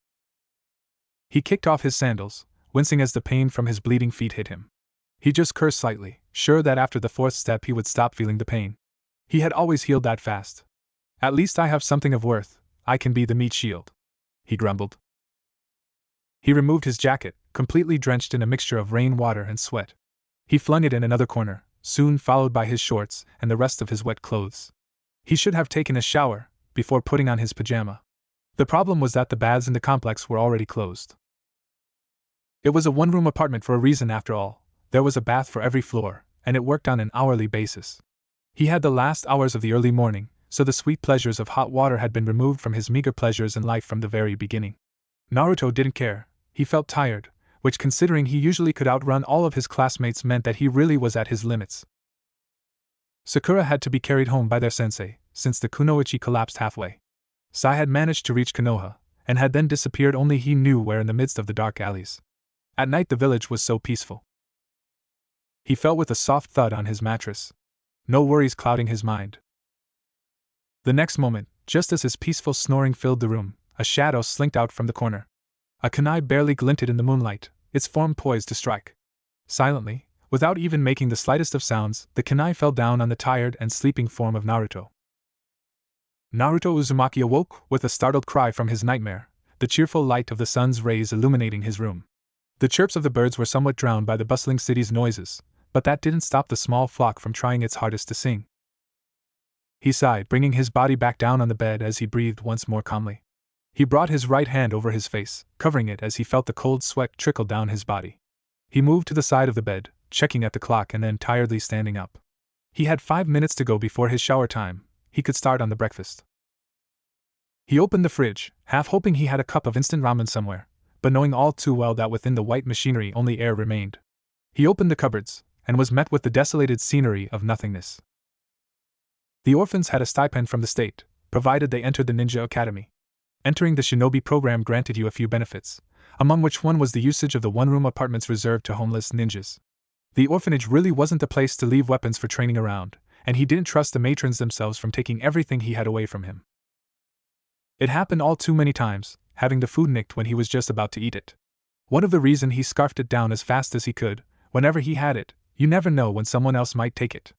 He kicked off his sandals, wincing as the pain from his bleeding feet hit him. He just cursed slightly, sure that after the fourth step he would stop feeling the pain. He had always healed that fast. "At least I have something of worth, I can be the meat shield," he grumbled. He removed his jacket, completely drenched in a mixture of rain water and sweat. He flung it in another corner, soon followed by his shorts and the rest of his wet clothes. He should have taken a shower before putting on his pajama. The problem was that the baths in the complex were already closed. It was a one-room apartment for a reason after all. There was a bath for every floor, and it worked on an hourly basis. He had the last hours of the early morning, so the sweet pleasures of hot water had been removed from his meager pleasures in life from the very beginning. Naruto didn't care. He felt tired, which, considering he usually could outrun all of his classmates, meant that he really was at his limits. Sakura had to be carried home by their sensei, since the kunoichi collapsed halfway. Sai had managed to reach Konoha, and had then disappeared only he knew where in the midst of the dark alleys. At night the village was so peaceful. He fell with a soft thud on his mattress. No worries clouding his mind. The next moment, just as his peaceful snoring filled the room, a shadow slinked out from the corner. A kunai barely glinted in the moonlight, its form poised to strike. Silently, without even making the slightest of sounds, the kunai fell down on the tired and sleeping form of Naruto. Naruto Uzumaki awoke with a startled cry from his nightmare, the cheerful light of the sun's rays illuminating his room. The chirps of the birds were somewhat drowned by the bustling city's noises, but that didn't stop the small flock from trying its hardest to sing. He sighed, bringing his body back down on the bed as he breathed once more calmly. He brought his right hand over his face, covering it as he felt the cold sweat trickle down his body. He moved to the side of the bed, checking at the clock and then tiredly standing up. He had 5 minutes to go before his shower time. He could start on the breakfast. He opened the fridge, half hoping he had a cup of instant ramen somewhere, but knowing all too well that within the white machinery only air remained. He opened the cupboards, and was met with the desolated scenery of nothingness. The orphans had a stipend from the state, provided they entered the ninja academy. Entering the shinobi program granted you a few benefits, among which one was the usage of the one-room apartments reserved to homeless ninjas. The orphanage really wasn't the place to leave weapons for training around, and he didn't trust the matrons themselves from taking everything he had away from him. It happened all too many times, having the food nicked when he was just about to eat it. One of the reasons he scarfed it down as fast as he could, whenever he had it, you never know when someone else might take it.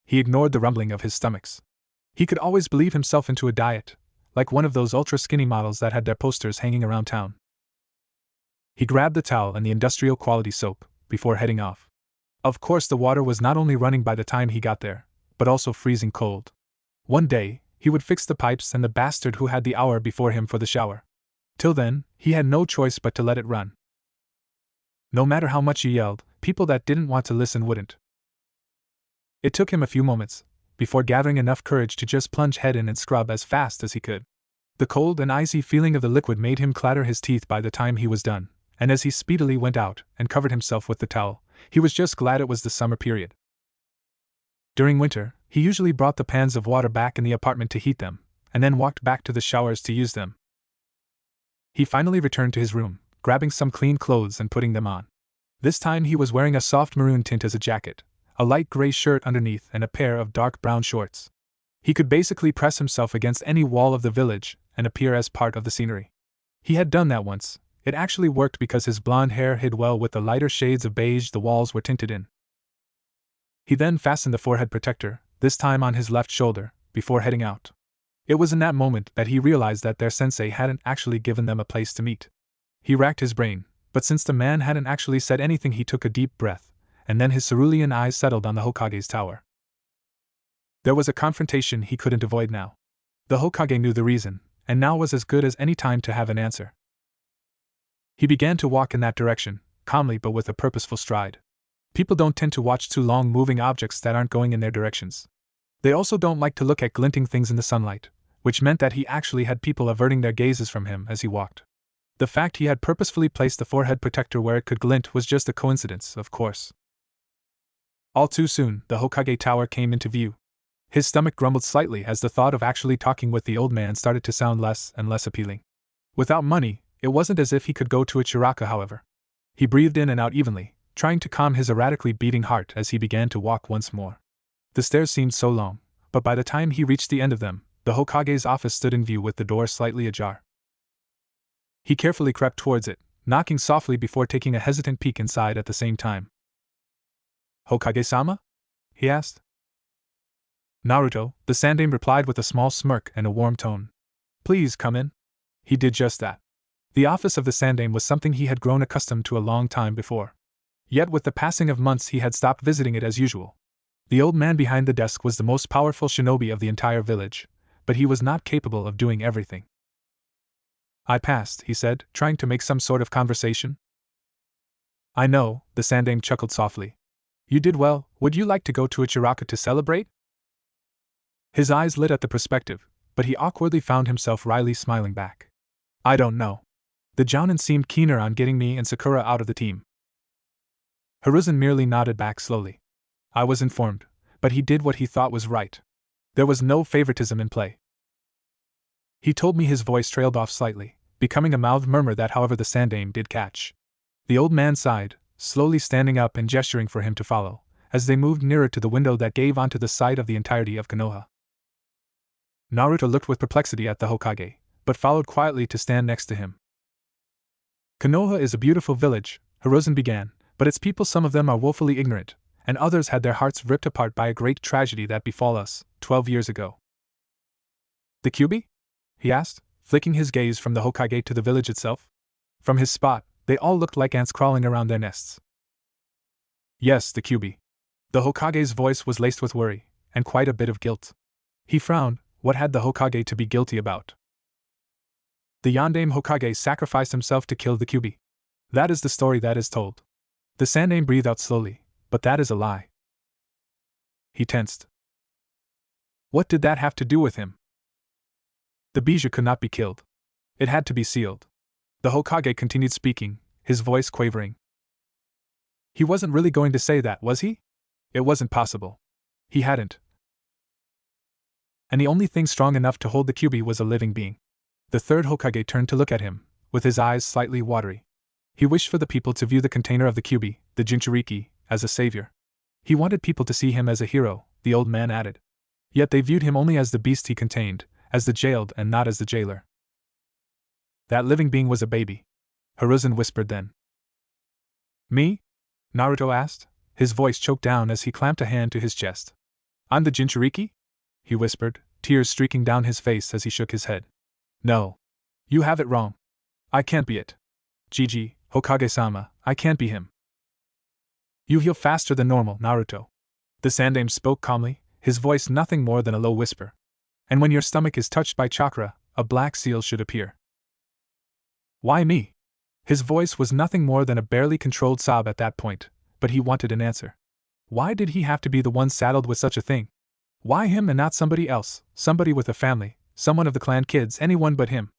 He ignored the rumbling of his stomachs. He could always believe himself into a diet, like one of those ultra-skinny models that had their posters hanging around town. He grabbed the towel and the industrial-quality soap, before heading off. Of course the water was not only running by the time he got there, but also freezing cold. One day, he would fix the pipes and the bastard who had the hour before him for the shower. Till then, he had no choice but to let it run. No matter how much he yelled, people that didn't want to listen wouldn't. It took him a few moments, before gathering enough courage to just plunge head in and scrub as fast as he could. The cold and icy feeling of the liquid made him clatter his teeth by the time he was done, and as he speedily went out and covered himself with the towel, he was just glad it was the summer period. During winter, he usually brought the pans of water back in the apartment to heat them, and then walked back to the showers to use them. He finally returned to his room, grabbing some clean clothes and putting them on. This time he was wearing a soft maroon tint as a jacket, a light gray shirt underneath, and a pair of dark brown shorts. He could basically press himself against any wall of the village and appear as part of the scenery. He had done that once. It actually worked because his blonde hair hid well with the lighter shades of beige the walls were tinted in. He then fastened the forehead protector, this time on his left shoulder, before heading out. It was in that moment that he realized that their sensei hadn't actually given them a place to meet. He racked his brain, but since the man hadn't actually said anything, he took a deep breath, and then his cerulean eyes settled on the Hokage's tower. There was a confrontation he couldn't avoid now. The Hokage knew the reason, and now was as good as any time to have an answer. He began to walk in that direction, calmly but with a purposeful stride. People don't tend to watch too long moving objects that aren't going in their directions. They also don't like to look at glinting things in the sunlight, which meant that he actually had people averting their gazes from him as he walked. The fact he had purposefully placed the forehead protector where it could glint was just a coincidence, of course. All too soon, the Hokage tower came into view. His stomach grumbled slightly as the thought of actually talking with the old man started to sound less and less appealing. Without money, it wasn't as if he could go to a Chiraka, however. He breathed in and out evenly, trying to calm his erratically beating heart as he began to walk once more. The stairs seemed so long, but by the time he reached the end of them, the Hokage's office stood in view with the door slightly ajar. He carefully crept towards it, knocking softly before taking a hesitant peek inside at the same time. "Hokage-sama?" he asked. "Naruto," the Sandaime replied with a small smirk and a warm tone. "Please come in." He did just that. The office of the Sandaime was something he had grown accustomed to a long time before. Yet with the passing of months he had stopped visiting it as usual. The old man behind the desk was the most powerful shinobi of the entire village, but he was not capable of doing everything. "I passed," he said, trying to make some sort of conversation. "I know," the Sandaime chuckled softly. "You did well. Would you like to go to a Chiraka to celebrate?" His eyes lit at the perspective, but he awkwardly found himself wryly smiling back. "I don't know." The Jounin seemed keener on getting me and Sakura out of the team. Hiruzen merely nodded back slowly. "I was informed, but he did what he thought was right. There was no favoritism in play." He told me. His voice trailed off slightly, becoming a mouthed murmur that, however, the Sandaime did catch. The old man sighed, slowly standing up and gesturing for him to follow, as they moved nearer to the window that gave onto the sight of the entirety of Konoha. Naruto looked with perplexity at the Hokage, but followed quietly to stand next to him. "Konoha is a beautiful village," Hiruzen began, "but its people, some of them are woefully ignorant, and others had their hearts ripped apart by a great tragedy that befall us 12 years ago." "The Kyuubi?" he asked, flicking his gaze from the Hokage to the village itself. From his spot, they all looked like ants crawling around their nests. "Yes, the Kyuubi." The Hokage's voice was laced with worry, and quite a bit of guilt. He frowned. What had the Hokage to be guilty about? "The Yondaime Hokage sacrificed himself to kill the Kyuubi. That is the story that is told." The Sandaime breathed out slowly. "But that is a lie." He tensed. What did that have to do with him? The bijou could not be killed. It had to be sealed. The Hokage continued speaking, his voice quavering. He wasn't really going to say that, was he? It wasn't possible. He hadn't. And the only thing strong enough to hold the Kyuubi was a living being. The third Hokage turned to look at him, with his eyes slightly watery. He wished for the people to view the container of the Kyuubi, the Jinchuriki, as a savior. He wanted people to see him as a hero, the old man added. Yet they viewed him only as the beast he contained, as the jailed and not as the jailer. That living being was a baby. Hiruzen whispered then. "Me?" Naruto asked, his voice choked down as he clamped a hand to his chest. "I'm the Jinchuriki?" he whispered, tears streaking down his face as he shook his head. "No. You have it wrong. I can't be it. Gigi, Hokage-sama, I can't be him." "You heal faster than normal, Naruto." The Sandaime spoke calmly, his voice nothing more than a low whisper. "And when your stomach is touched by chakra, a black seal should appear." "Why me?" His voice was nothing more than a barely controlled sob at that point, but he wanted an answer. Why did he have to be the one saddled with such a thing? Why him and not somebody else, somebody with a family, someone of the clan kids, anyone but him?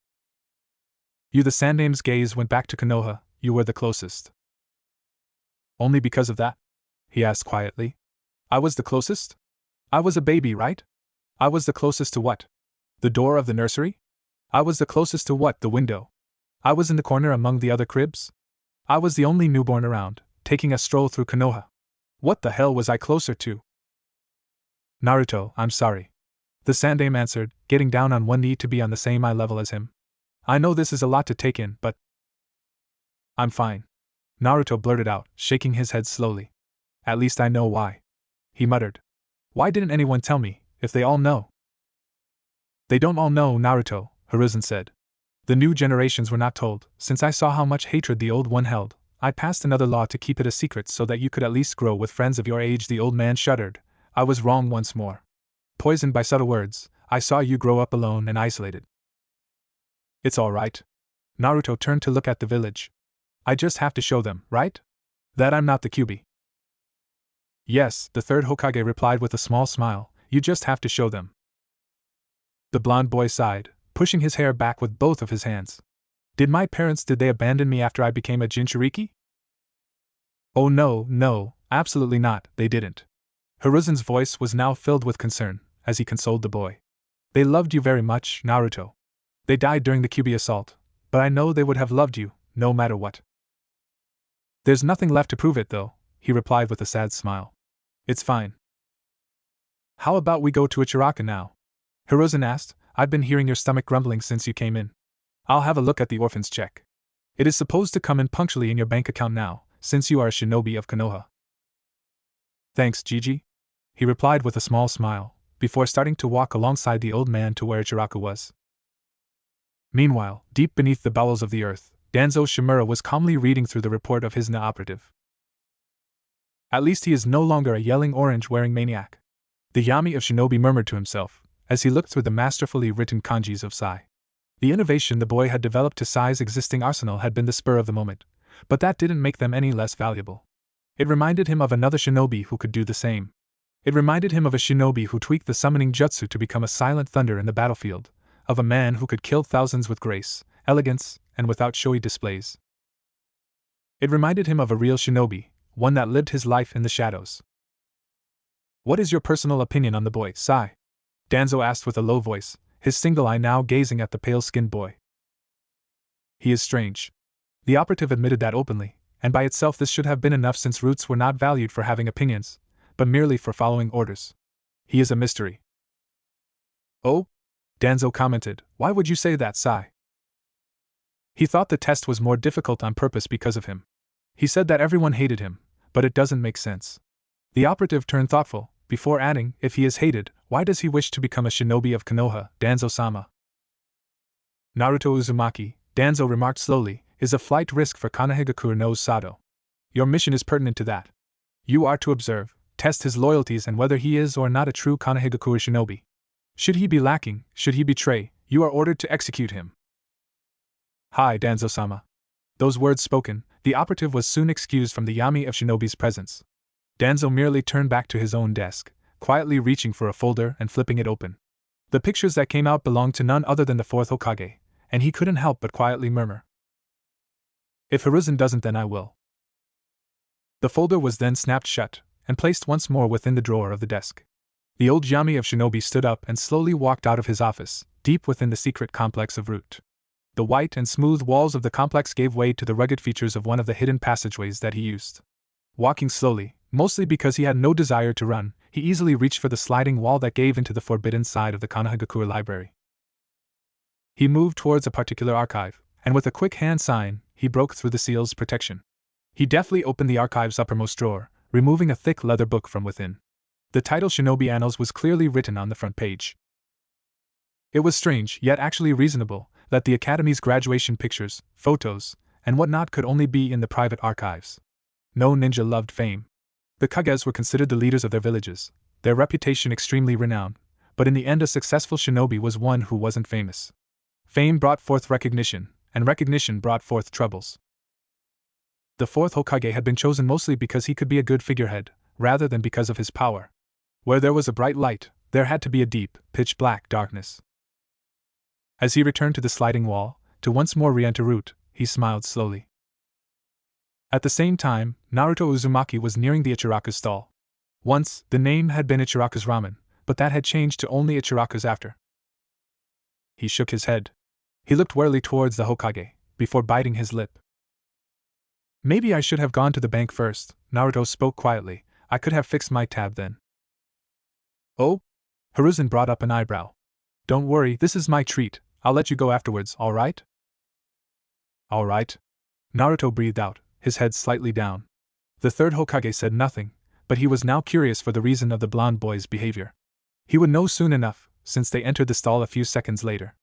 "You," the Sandaime's gaze went back to Konoha, "you were the closest." "Only because of that?" he asked quietly. "I was the closest? I was a baby, right? I was the closest to what? The door of the nursery? I was the closest to what? The window? I was in the corner among the other cribs? I was the only newborn around, taking a stroll through Konoha. What the hell was I closer to? Naruto, I'm sorry. The Sandaime answered, getting down on one knee to be on the same eye level as him. I know this is a lot to take in, but I'm fine. Naruto blurted out, shaking his head slowly. At least I know why. He muttered. Why didn't anyone tell me, if they all know? They don't all know, Naruto, Hiruzen said. The new generations were not told. Since I saw how much hatred the old one held, I passed another law to keep it a secret so that you could at least grow with friends of your age. The old man shuddered. I was wrong once more. Poisoned by subtle words, I saw you grow up alone and isolated. It's all right. Naruto turned to look at the village. I just have to show them, right? That I'm not the Kyuubi. Yes, the third Hokage replied with a small smile, you just have to show them. The blond boy sighed, pushing his hair back with both of his hands. Did they abandon me after I became a Jinchuriki? Oh no, absolutely not, they didn't. Hiruzen's voice was now filled with concern, as he consoled the boy. They loved you very much, Naruto. They died during the Kyuubi assault, but I know they would have loved you, no matter what. There's nothing left to prove it though, he replied with a sad smile. It's fine. How about we go to Ichiraka now? Hiruzen asked. I've been hearing your stomach grumbling since you came in. I'll have a look at the orphan's check. It is supposed to come in punctually in your bank account now, since you are a shinobi of Konoha. Thanks, Gigi. He replied with a small smile, before starting to walk alongside the old man to where Ichiraka was. Meanwhile, deep beneath the bowels of the earth, Danzo Shimura was calmly reading through the report of his NA operative. At least he is no longer a yelling orange-wearing maniac. The Yami of Shinobi murmured to himself, as he looked through the masterfully written kanjis of Sai. The innovation the boy had developed to Sai's existing arsenal had been the spur of the moment, but that didn't make them any less valuable. It reminded him of another shinobi who could do the same. It reminded him of a shinobi who tweaked the summoning jutsu to become a silent thunder in the battlefield, of a man who could kill thousands with grace, elegance, and without showy displays. It reminded him of a real shinobi, one that lived his life in the shadows. What is your personal opinion on the boy, Sai? Danzo asked with a low voice, his single eye now gazing at the pale-skinned boy. He is strange. The operative admitted that openly, and by itself this should have been enough since roots were not valued for having opinions, but merely for following orders. He is a mystery. Oh? Danzo commented, why would you say that, Sai? He thought the test was more difficult on purpose because of him. He said that everyone hated him, but it doesn't make sense. The operative turned thoughtful, before adding, if he is hated, why does he wish to become a shinobi of Konoha, Danzo-sama? Naruto Uzumaki, Danzo remarked slowly, is a flight risk for Konohagakure no Sado. Your mission is pertinent to that. You are to observe, test his loyalties and whether he is or not a true Konohagakure shinobi. Should he be lacking, should he betray, you are ordered to execute him. Hi, Danzo-sama. Those words spoken, the operative was soon excused from the Yami of Shinobi's presence. Danzo merely turned back to his own desk, quietly reaching for a folder and flipping it open. The pictures that came out belonged to none other than the fourth Hokage, and he couldn't help but quietly murmur. If Hiruzen doesn't, then I will. The folder was then snapped shut, and placed once more within the drawer of the desk. The old Yami of Shinobi stood up and slowly walked out of his office, deep within the secret complex of Root. The white and smooth walls of the complex gave way to the rugged features of one of the hidden passageways that he used. Walking slowly, mostly because he had no desire to run, he easily reached for the sliding wall that gave into the forbidden side of the Konohagakure library. He moved towards a particular archive, and with a quick hand sign, he broke through the seal's protection. He deftly opened the archive's uppermost drawer, removing a thick leather book from within. The title Shinobi Annals was clearly written on the front page. It was strange, yet actually reasonable, that the Academy's graduation pictures, photos, and whatnot could only be in the private archives. No ninja loved fame. The Kages were considered the leaders of their villages, their reputation extremely renowned, but in the end a successful shinobi was one who wasn't famous. Fame brought forth recognition, and recognition brought forth troubles. The fourth Hokage had been chosen mostly because he could be a good figurehead, rather than because of his power. Where there was a bright light, there had to be a deep, pitch-black darkness. As he returned to the sliding wall, to once more re-enter Root, he smiled slowly. At the same time, Naruto Uzumaki was nearing the Ichiraka's stall. Once, the name had been Ichiraka's Ramen, but that had changed to only Ichiraka's after. He shook his head. He looked warily towards the Hokage, before biting his lip. Maybe I should have gone to the bank first, Naruto spoke quietly. I could have fixed my tab then. Oh? Hiruzen brought up an eyebrow. Don't worry, this is my treat. I'll let you go afterwards, alright? Alright. Naruto breathed out, his head slightly down. The third Hokage said nothing, but he was now curious for the reason of the blonde boy's behavior. He would know soon enough, since they entered the stall a few seconds later.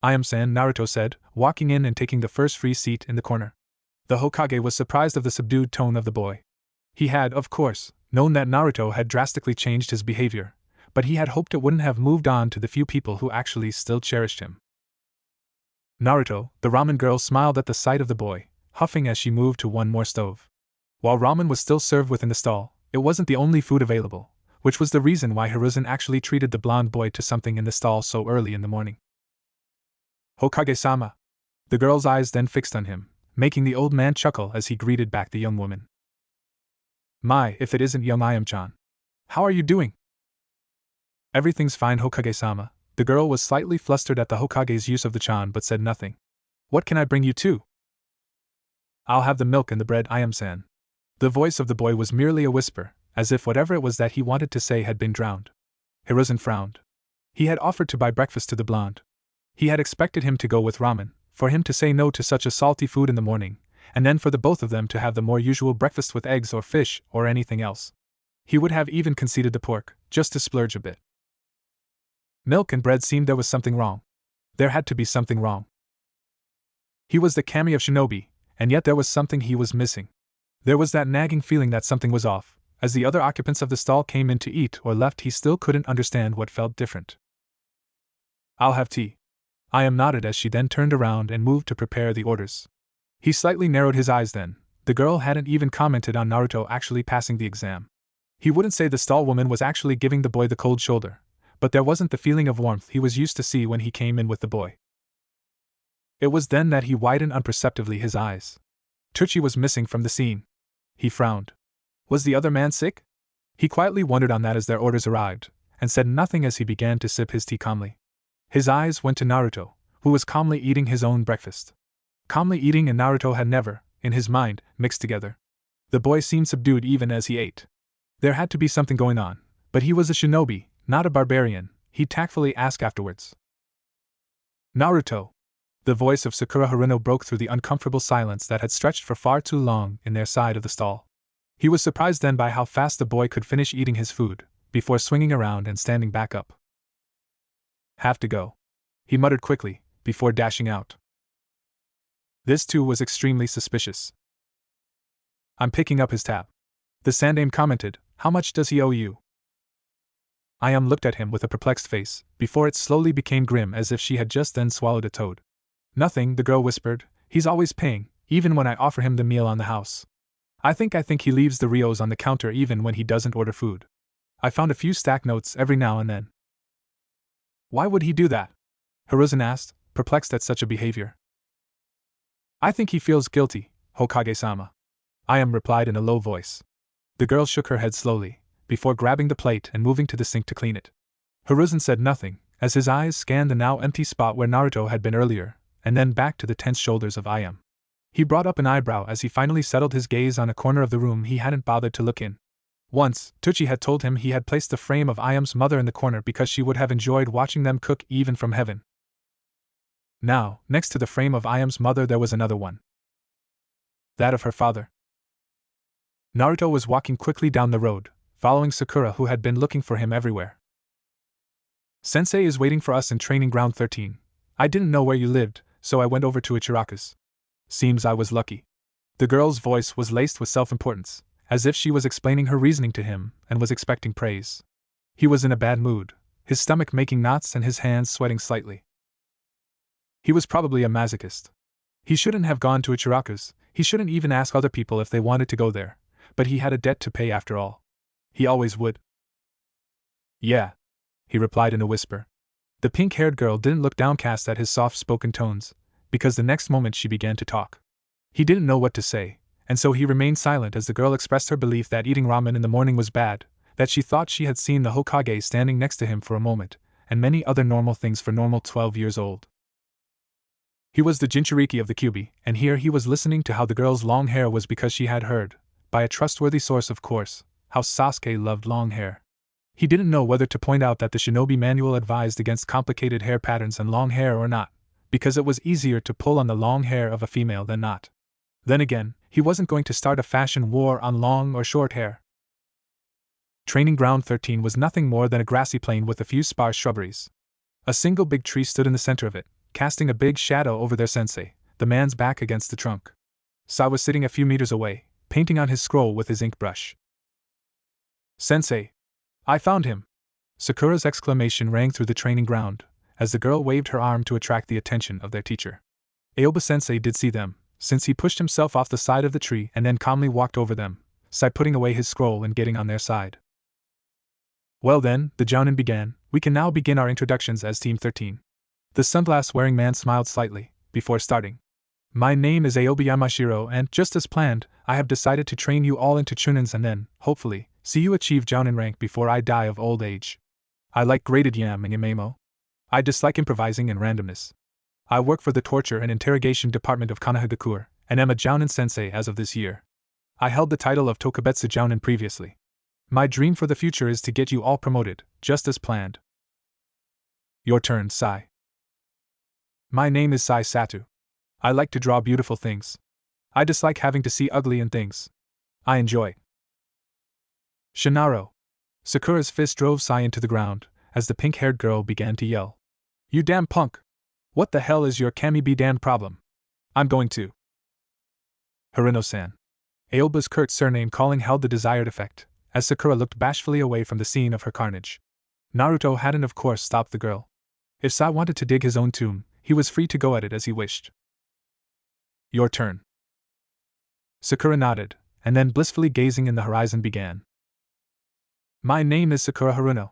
I am-san, Naruto said, walking in and taking the first free seat in the corner. The Hokage was surprised of the subdued tone of the boy. He had, of course, known that Naruto had drastically changed his behavior, but he had hoped it wouldn't have moved on to the few people who actually still cherished him. Naruto, the ramen girl, smiled at the sight of the boy, huffing as she moved to one more stove. While ramen was still served within the stall, it wasn't the only food available, which was the reason why Hiruzen actually treated the blonde boy to something in the stall so early in the morning. Hokage-sama. The girl's eyes then fixed on him, making the old man chuckle as he greeted back the young woman. My, if it isn't young Ayam-chan. How are you doing? Everything's fine, Hokage-sama. The girl was slightly flustered at the Hokage's use of the chan but said nothing. What can I bring you to? I'll have the milk and the bread, Ayam-san. The voice of the boy was merely a whisper, as if whatever it was that he wanted to say had been drowned. Hiruzen frowned. He had offered to buy breakfast to the blonde. He had expected him to go with ramen, for him to say no to such a salty food in the morning, and then for the both of them to have the more usual breakfast with eggs or fish or anything else. He would have even conceded the pork, just to splurge a bit. Milk and bread seemed there was something wrong. There had to be something wrong. He was the kami of shinobi, and yet there was something he was missing. There was that nagging feeling that something was off. As the other occupants of the stall came in to eat or left, he still couldn't understand what felt different. I'll have tea. Ayam nodded as she then turned around and moved to prepare the orders. He slightly narrowed his eyes then. The girl hadn't even commented on Naruto actually passing the exam. He wouldn't say the stall woman was actually giving the boy the cold shoulder, but there wasn't the feeling of warmth he was used to see when he came in with the boy. It was then that he widened unperceptibly his eyes. Tucci was missing from the scene. He frowned. Was the other man sick? He quietly wondered on that as their orders arrived, and said nothing as he began to sip his tea calmly. His eyes went to Naruto, who was calmly eating his own breakfast. Calmly eating and Naruto had never, in his mind, mixed together. The boy seemed subdued even as he ate. There had to be something going on, but he was a shinobi, not a barbarian, he tactfully asked afterwards. Naruto! The voice of Sakura Haruno broke through the uncomfortable silence that had stretched for far too long in their side of the stall. He was surprised then by how fast the boy could finish eating his food, before swinging around and standing back up. Have to go. He muttered quickly, before dashing out. This too was extremely suspicious. I'm picking up his tab. The Sandaime commented, how much does he owe you? Ayam looked at him with a perplexed face, before it slowly became grim as if she had just then swallowed a toad. Nothing, the girl whispered, he's always paying, even when I offer him the meal on the house. I think he leaves the rios on the counter even when he doesn't order food. I found a few stack notes every now and then. Why would he do that? Hiruzen asked, perplexed at such a behavior. I think he feels guilty, Hokage-sama. Ayam replied in a low voice. The girl shook her head slowly, before grabbing the plate and moving to the sink to clean it. Hiruzen said nothing, as his eyes scanned the now empty spot where Naruto had been earlier, and then back to the tense shoulders of Ayam. He brought up an eyebrow as he finally settled his gaze on a corner of the room he hadn't bothered to look in. Once, Tucci had told him he had placed the frame of Ayam's mother in the corner because she would have enjoyed watching them cook even from heaven. Now, next to the frame of Ayam's mother there was another one. That of her father. Naruto was walking quickly down the road, following Sakura who had been looking for him everywhere. Sensei is waiting for us in training ground 13. I didn't know where you lived, so I went over to Ichiraku's. Seems I was lucky. The girl's voice was laced with self-importance, as if she was explaining her reasoning to him and was expecting praise. He was in a bad mood, his stomach making knots and his hands sweating slightly. He was probably a masochist. He shouldn't have gone to Ichiraku's, he shouldn't even ask other people if they wanted to go there, but he had a debt to pay after all. He always would. Yeah, he replied in a whisper. The pink-haired girl didn't look downcast at his soft-spoken tones, because the next moment she began to talk. He didn't know what to say, and so he remained silent as the girl expressed her belief that eating ramen in the morning was bad, that she thought she had seen the Hokage standing next to him for a moment, and many other normal things for normal 12 years old. He was the Jinchuriki of the Kyuubi, and here he was listening to how the girl's long hair was because she had heard, by a trustworthy source of course, how Sasuke loved long hair. He didn't know whether to point out that the shinobi manual advised against complicated hair patterns and long hair or not, because it was easier to pull on the long hair of a female than not. Then again, he wasn't going to start a fashion war on long or short hair. Training Ground 13 was nothing more than a grassy plain with a few sparse shrubberies. A single big tree stood in the center of it, casting a big shadow over their sensei, the man's back against the trunk. Sai was sitting a few meters away, painting on his scroll with his ink brush. "Sensei! I found him!" Sakura's exclamation rang through the training ground, as the girl waved her arm to attract the attention of their teacher. Aoba-sensei did see them, since he pushed himself off the side of the tree and then calmly walked over them, Sai putting away his scroll and getting on their side. "Well then," the Jounin began, "we can now begin our introductions as Team 13. The sunglass-wearing man smiled slightly, before starting. "My name is Aoba Yamashiro and, just as planned, I have decided to train you all into Chunins and then, hopefully, see you achieve Jounin rank before I die of old age. I like grated yam and yamemo. I dislike improvising and randomness. I work for the torture and interrogation department of Konohagakure, and am a Jounin sensei as of this year. I held the title of Tokubetsu Jounin previously. My dream for the future is to get you all promoted, just as planned." "Your turn, Sai." "My name is Sai Satu. I like to draw beautiful things. I dislike having to see ugly in things. I enjoy." "Shinaro." Sakura's fist drove Sai into the ground, as the pink-haired girl began to yell. "You damn punk! What the hell is your kami be damned problem? I'm going to." "Haruno-san." Aoba's curt surname calling held the desired effect, as Sakura looked bashfully away from the scene of her carnage. Naruto hadn't of course stopped the girl. If Sai wanted to dig his own tomb, he was free to go at it as he wished. "Your turn." Sakura nodded, and then blissfully gazing in the horizon began. "My name is Sakura Haruno.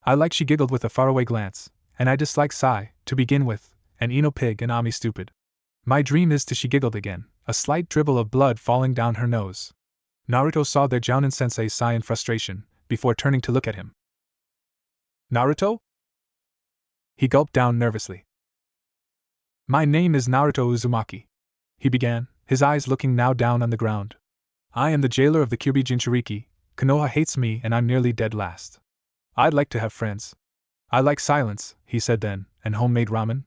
I like," she giggled with a faraway glance, "and I dislike Sai, to begin with, and Ino pig and Ami stupid. My dream is to," she giggled again, a slight dribble of blood falling down her nose. Naruto saw their Jounin sensei sigh in frustration, before turning to look at him. "Naruto?" He gulped down nervously. "My name is Naruto Uzumaki," he began, his eyes looking now down on the ground. "I am the jailer of the Kyuubi Jinchuriki. Konoha hates me and I'm nearly dead last. I'd like to have friends. I like silence," he said then, "and homemade ramen.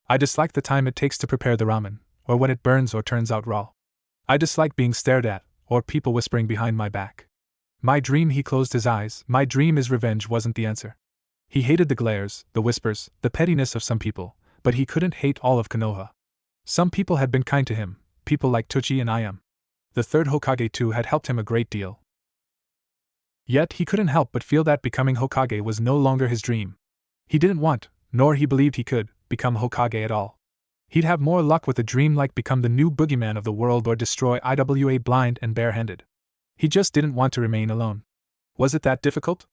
I dislike the time it takes to prepare the ramen, or when it burns or turns out raw. I dislike being stared at, or people whispering behind my back. My dream," he closed his eyes, "my dream is revenge," wasn't the answer. He hated the glares, the whispers, the pettiness of some people, but he couldn't hate all of Konoha. Some people had been kind to him, people like Tochi and Ayam. The third Hokage too had helped him a great deal. Yet he couldn't help but feel that becoming Hokage was no longer his dream. He didn't want, nor he believed he could, become Hokage at all. He'd have more luck with a dream like become the new boogeyman of the world or destroy IWA blind and barehanded. He just didn't want to remain alone. Was it that difficult?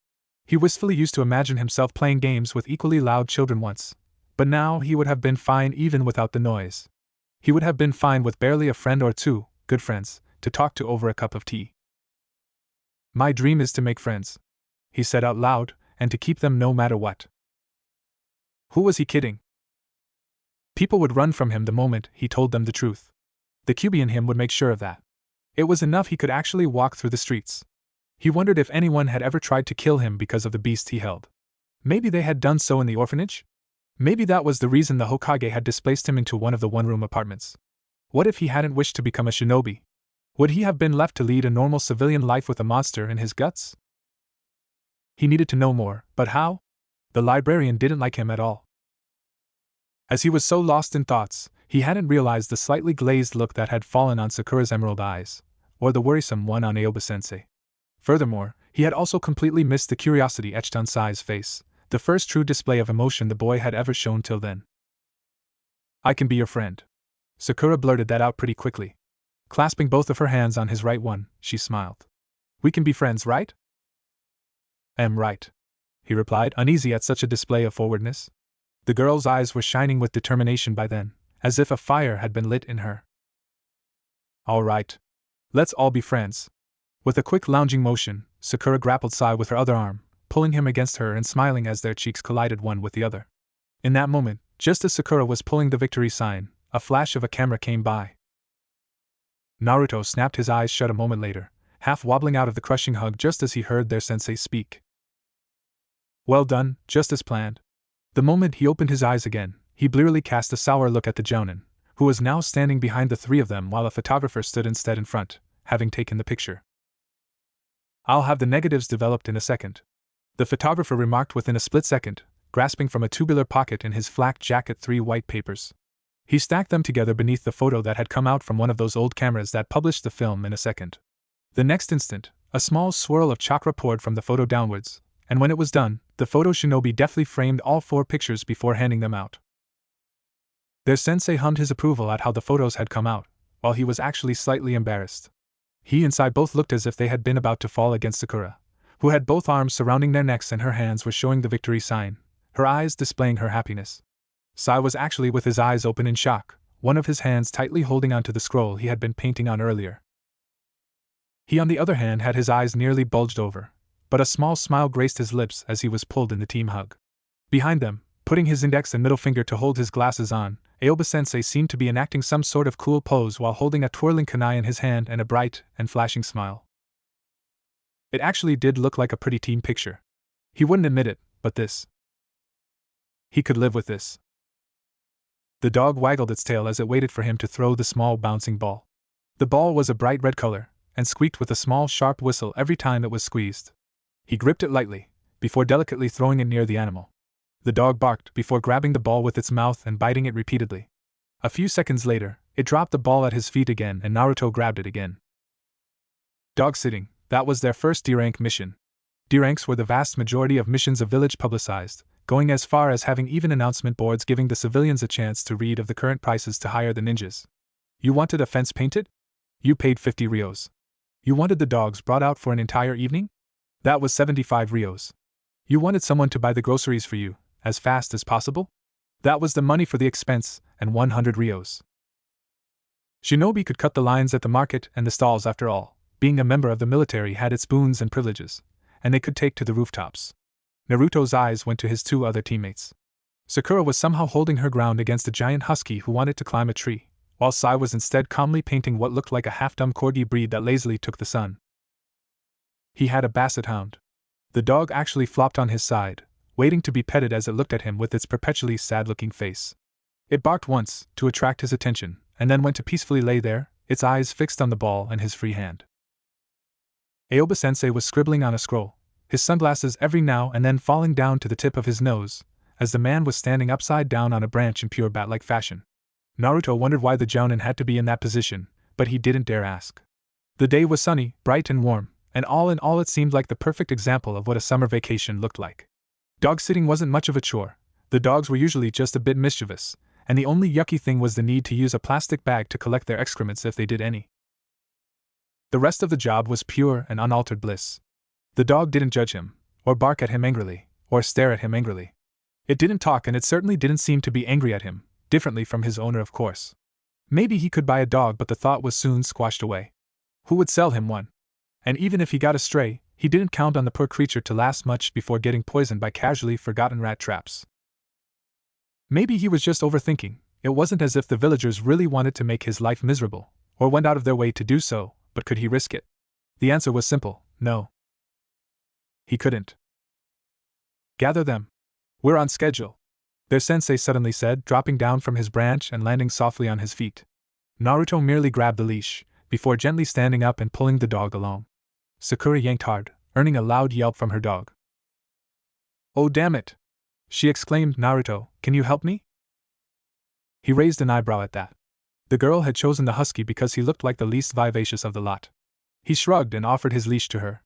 He wistfully used to imagine himself playing games with equally loud children once, but now he would have been fine even without the noise. He would have been fine with barely a friend or two, good friends, to talk to over a cup of tea. "My dream is to make friends," he said out loud, "and to keep them no matter what." Who was he kidding? People would run from him the moment he told them the truth. The Kyuubi in him would make sure of that. It was enough he could actually walk through the streets. He wondered if anyone had ever tried to kill him because of the beast he held. Maybe they had done so in the orphanage? Maybe that was the reason the Hokage had displaced him into one of the one-room apartments. What if he hadn't wished to become a shinobi? Would he have been left to lead a normal civilian life with a monster in his guts? He needed to know more, but how? The librarian didn't like him at all. As he was so lost in thoughts, he hadn't realized the slightly glazed look that had fallen on Sakura's emerald eyes, or the worrisome one on Aoba-sensei. Furthermore, he had also completely missed the curiosity etched on Sai's face, the first true display of emotion the boy had ever shown till then. "I can be your friend." Sakura blurted that out pretty quickly. Clasping both of her hands on his right one, she smiled. "We can be friends, right?" "Am right," he replied, uneasy at such a display of forwardness. The girl's eyes were shining with determination by then, as if a fire had been lit in her. "All right. Let's all be friends." With a quick lounging motion, Sakura grappled Sai with her other arm, pulling him against her and smiling as their cheeks collided one with the other. In that moment, just as Sakura was pulling the victory sign, a flash of a camera came by. Naruto snapped his eyes shut a moment later, half wobbling out of the crushing hug just as he heard their sensei speak. Well done, just as planned. The moment he opened his eyes again, he blearily cast a sour look at the Jonin, who was now standing behind the three of them while a photographer stood instead in front, having taken the picture. I'll have the negatives developed in a second, the photographer remarked within a split second, grasping from a tubular pocket in his flak jacket 3 white papers. He stacked them together beneath the photo that had come out from one of those old cameras that published the film in a second. The next instant, a small swirl of chakra poured from the photo downwards, and when it was done, the photo shinobi deftly framed all 4 pictures before handing them out. Their sensei hummed his approval at how the photos had come out, while he was actually slightly embarrassed. He and Sai both looked as if they had been about to fall against Sakura, who had both arms surrounding their necks and her hands were showing the victory sign, her eyes displaying her happiness. Sai was actually with his eyes open in shock, one of his hands tightly holding onto the scroll he had been painting on earlier. He on the other hand had his eyes nearly bulged over, but a small smile graced his lips as he was pulled in the team hug. Behind them, putting his index and middle finger to hold his glasses on, Aoba-sensei seemed to be enacting some sort of cool pose while holding a twirling kunai in his hand and a bright and flashing smile. It actually did look like a pretty team picture. He wouldn't admit it, but this. He could live with this. The dog waggled its tail as it waited for him to throw the small bouncing ball. The ball was a bright red color, and squeaked with a small sharp whistle every time it was squeezed. He gripped it lightly, before delicately throwing it near the animal. The dog barked before grabbing the ball with its mouth and biting it repeatedly. A few seconds later, it dropped the ball at his feet again and Naruto grabbed it again. Dog sitting, that was their first D-rank mission. D-ranks were the vast majority of missions a village publicized, going as far as having even announcement boards giving the civilians a chance to read of the current prices to hire the ninjas. You wanted a fence painted? You paid 50 rios. You wanted the dogs brought out for an entire evening? That was 75 rios. You wanted someone to buy the groceries for you, as fast as possible? That was the money for the expense, and 100 rios. Shinobi could cut the lines at the market and the stalls after all. Being a member of the military had its boons and privileges, and they could take to the rooftops. Naruto's eyes went to his 2 other teammates. Sakura was somehow holding her ground against a giant husky who wanted to climb a tree, while Sai was instead calmly painting what looked like a half-dumb corgi breed that lazily took the sun. He had a basset hound. The dog actually flopped on his side, waiting to be petted as it looked at him with its perpetually sad-looking face. It barked once, to attract his attention, and then went to peacefully lay there, its eyes fixed on the ball and his free hand. Aoba-sensei was scribbling on a scroll, his sunglasses every now and then falling down to the tip of his nose, as the man was standing upside down on a branch in pure bat-like fashion. Naruto wondered why the Jounin had to be in that position, but he didn't dare ask. The day was sunny, bright and warm, and all in all it seemed like the perfect example of what a summer vacation looked like. Dog-sitting wasn't much of a chore. The dogs were usually just a bit mischievous, and the only yucky thing was the need to use a plastic bag to collect their excrements if they did any. The rest of the job was pure and unaltered bliss. The dog didn't judge him, or bark at him angrily, or stare at him angrily. It didn't talk and it certainly didn't seem to be angry at him, differently from his owner of course. Maybe he could buy a dog but the thought was soon squashed away. Who would sell him one? And even if he got a stray, he didn't count on the poor creature to last much before getting poisoned by casually forgotten rat traps. Maybe he was just overthinking. It wasn't as if the villagers really wanted to make his life miserable, or went out of their way to do so, but could he risk it? The answer was simple, no. He couldn't. Gather them. We're on schedule, their sensei suddenly said, dropping down from his branch and landing softly on his feet. Naruto merely grabbed the leash, before gently standing up and pulling the dog along. Sakura yanked hard, earning a loud yelp from her dog. Oh damn it! She exclaimed, Naruto, can you help me? He raised an eyebrow at that. The girl had chosen the husky because he looked like the least vivacious of the lot. He shrugged and offered his leash to her.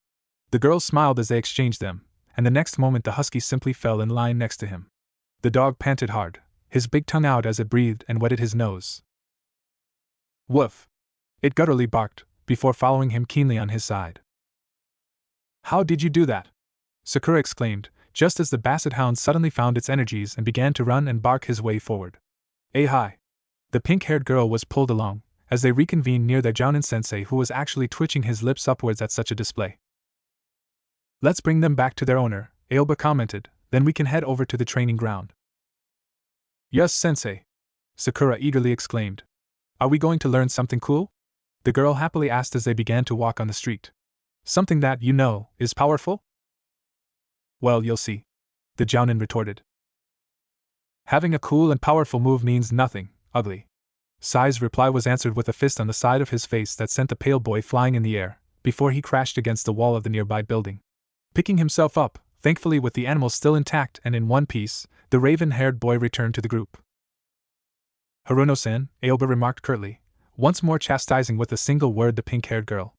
The girl smiled as they exchanged them, and the next moment the husky simply fell in line next to him. The dog panted hard, his big tongue out as it breathed and wetted his nose. Woof! It gutturally barked, before following him keenly on his side. How did you do that? Sakura exclaimed, just as the basset hound suddenly found its energies and began to run and bark his way forward. Hi! The pink-haired girl was pulled along, as they reconvened near their Jounin sensei who was actually twitching his lips upwards at such a display. Let's bring them back to their owner, Aoba commented, then we can head over to the training ground. Yes, sensei. Sakura eagerly exclaimed. Are we going to learn something cool? The girl happily asked as they began to walk on the street. Something that, is powerful? Well, you'll see. The Jounin retorted. Having a cool and powerful move means nothing, ugly. Sai's reply was answered with a fist on the side of his face that sent the pale boy flying in the air, before he crashed against the wall of the nearby building. Picking himself up, thankfully with the animal still intact and in one piece, the raven-haired boy returned to the group. Haruno-san, Aoba remarked curtly, once more chastising with a single word the pink-haired girl.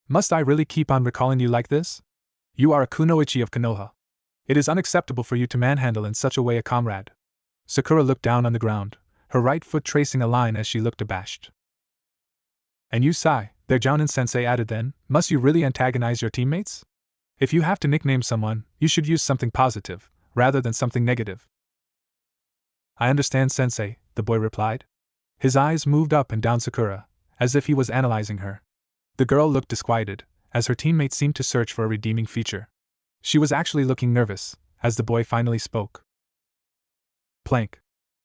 Must I really keep on recalling you like this? You are a kunoichi of Konoha. It is unacceptable for you to manhandle in such a way a comrade. Sakura looked down on the ground, her right foot tracing a line as she looked abashed. And you, Sai, their Jounin-sensei added then, must you really antagonize your teammates? If you have to nickname someone, you should use something positive, rather than something negative. I understand, sensei, the boy replied. His eyes moved up and down Sakura, as if he was analyzing her. The girl looked disquieted, as her teammate seemed to search for a redeeming feature. She was actually looking nervous, as the boy finally spoke. Plank.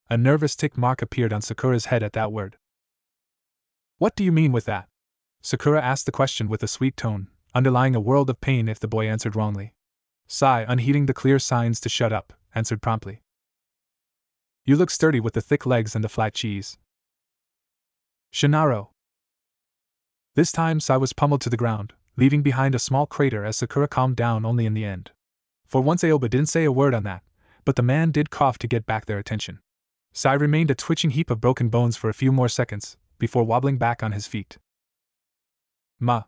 A nervous tick mark appeared on Sakura's head at that word. What do you mean with that? Sakura asked the question with a sweet tone, underlying a world of pain if the boy answered wrongly. Sai, unheeding the clear signs to shut up, answered promptly. You look sturdy with the thick legs and the flat cheese. Shinaro. This time Sai was pummeled to the ground, leaving behind a small crater as Sakura calmed down only in the end. For once Aoba didn't say a word on that, but the man did cough to get back their attention. Sai remained a twitching heap of broken bones for a few more seconds, before wobbling back on his feet. Ma.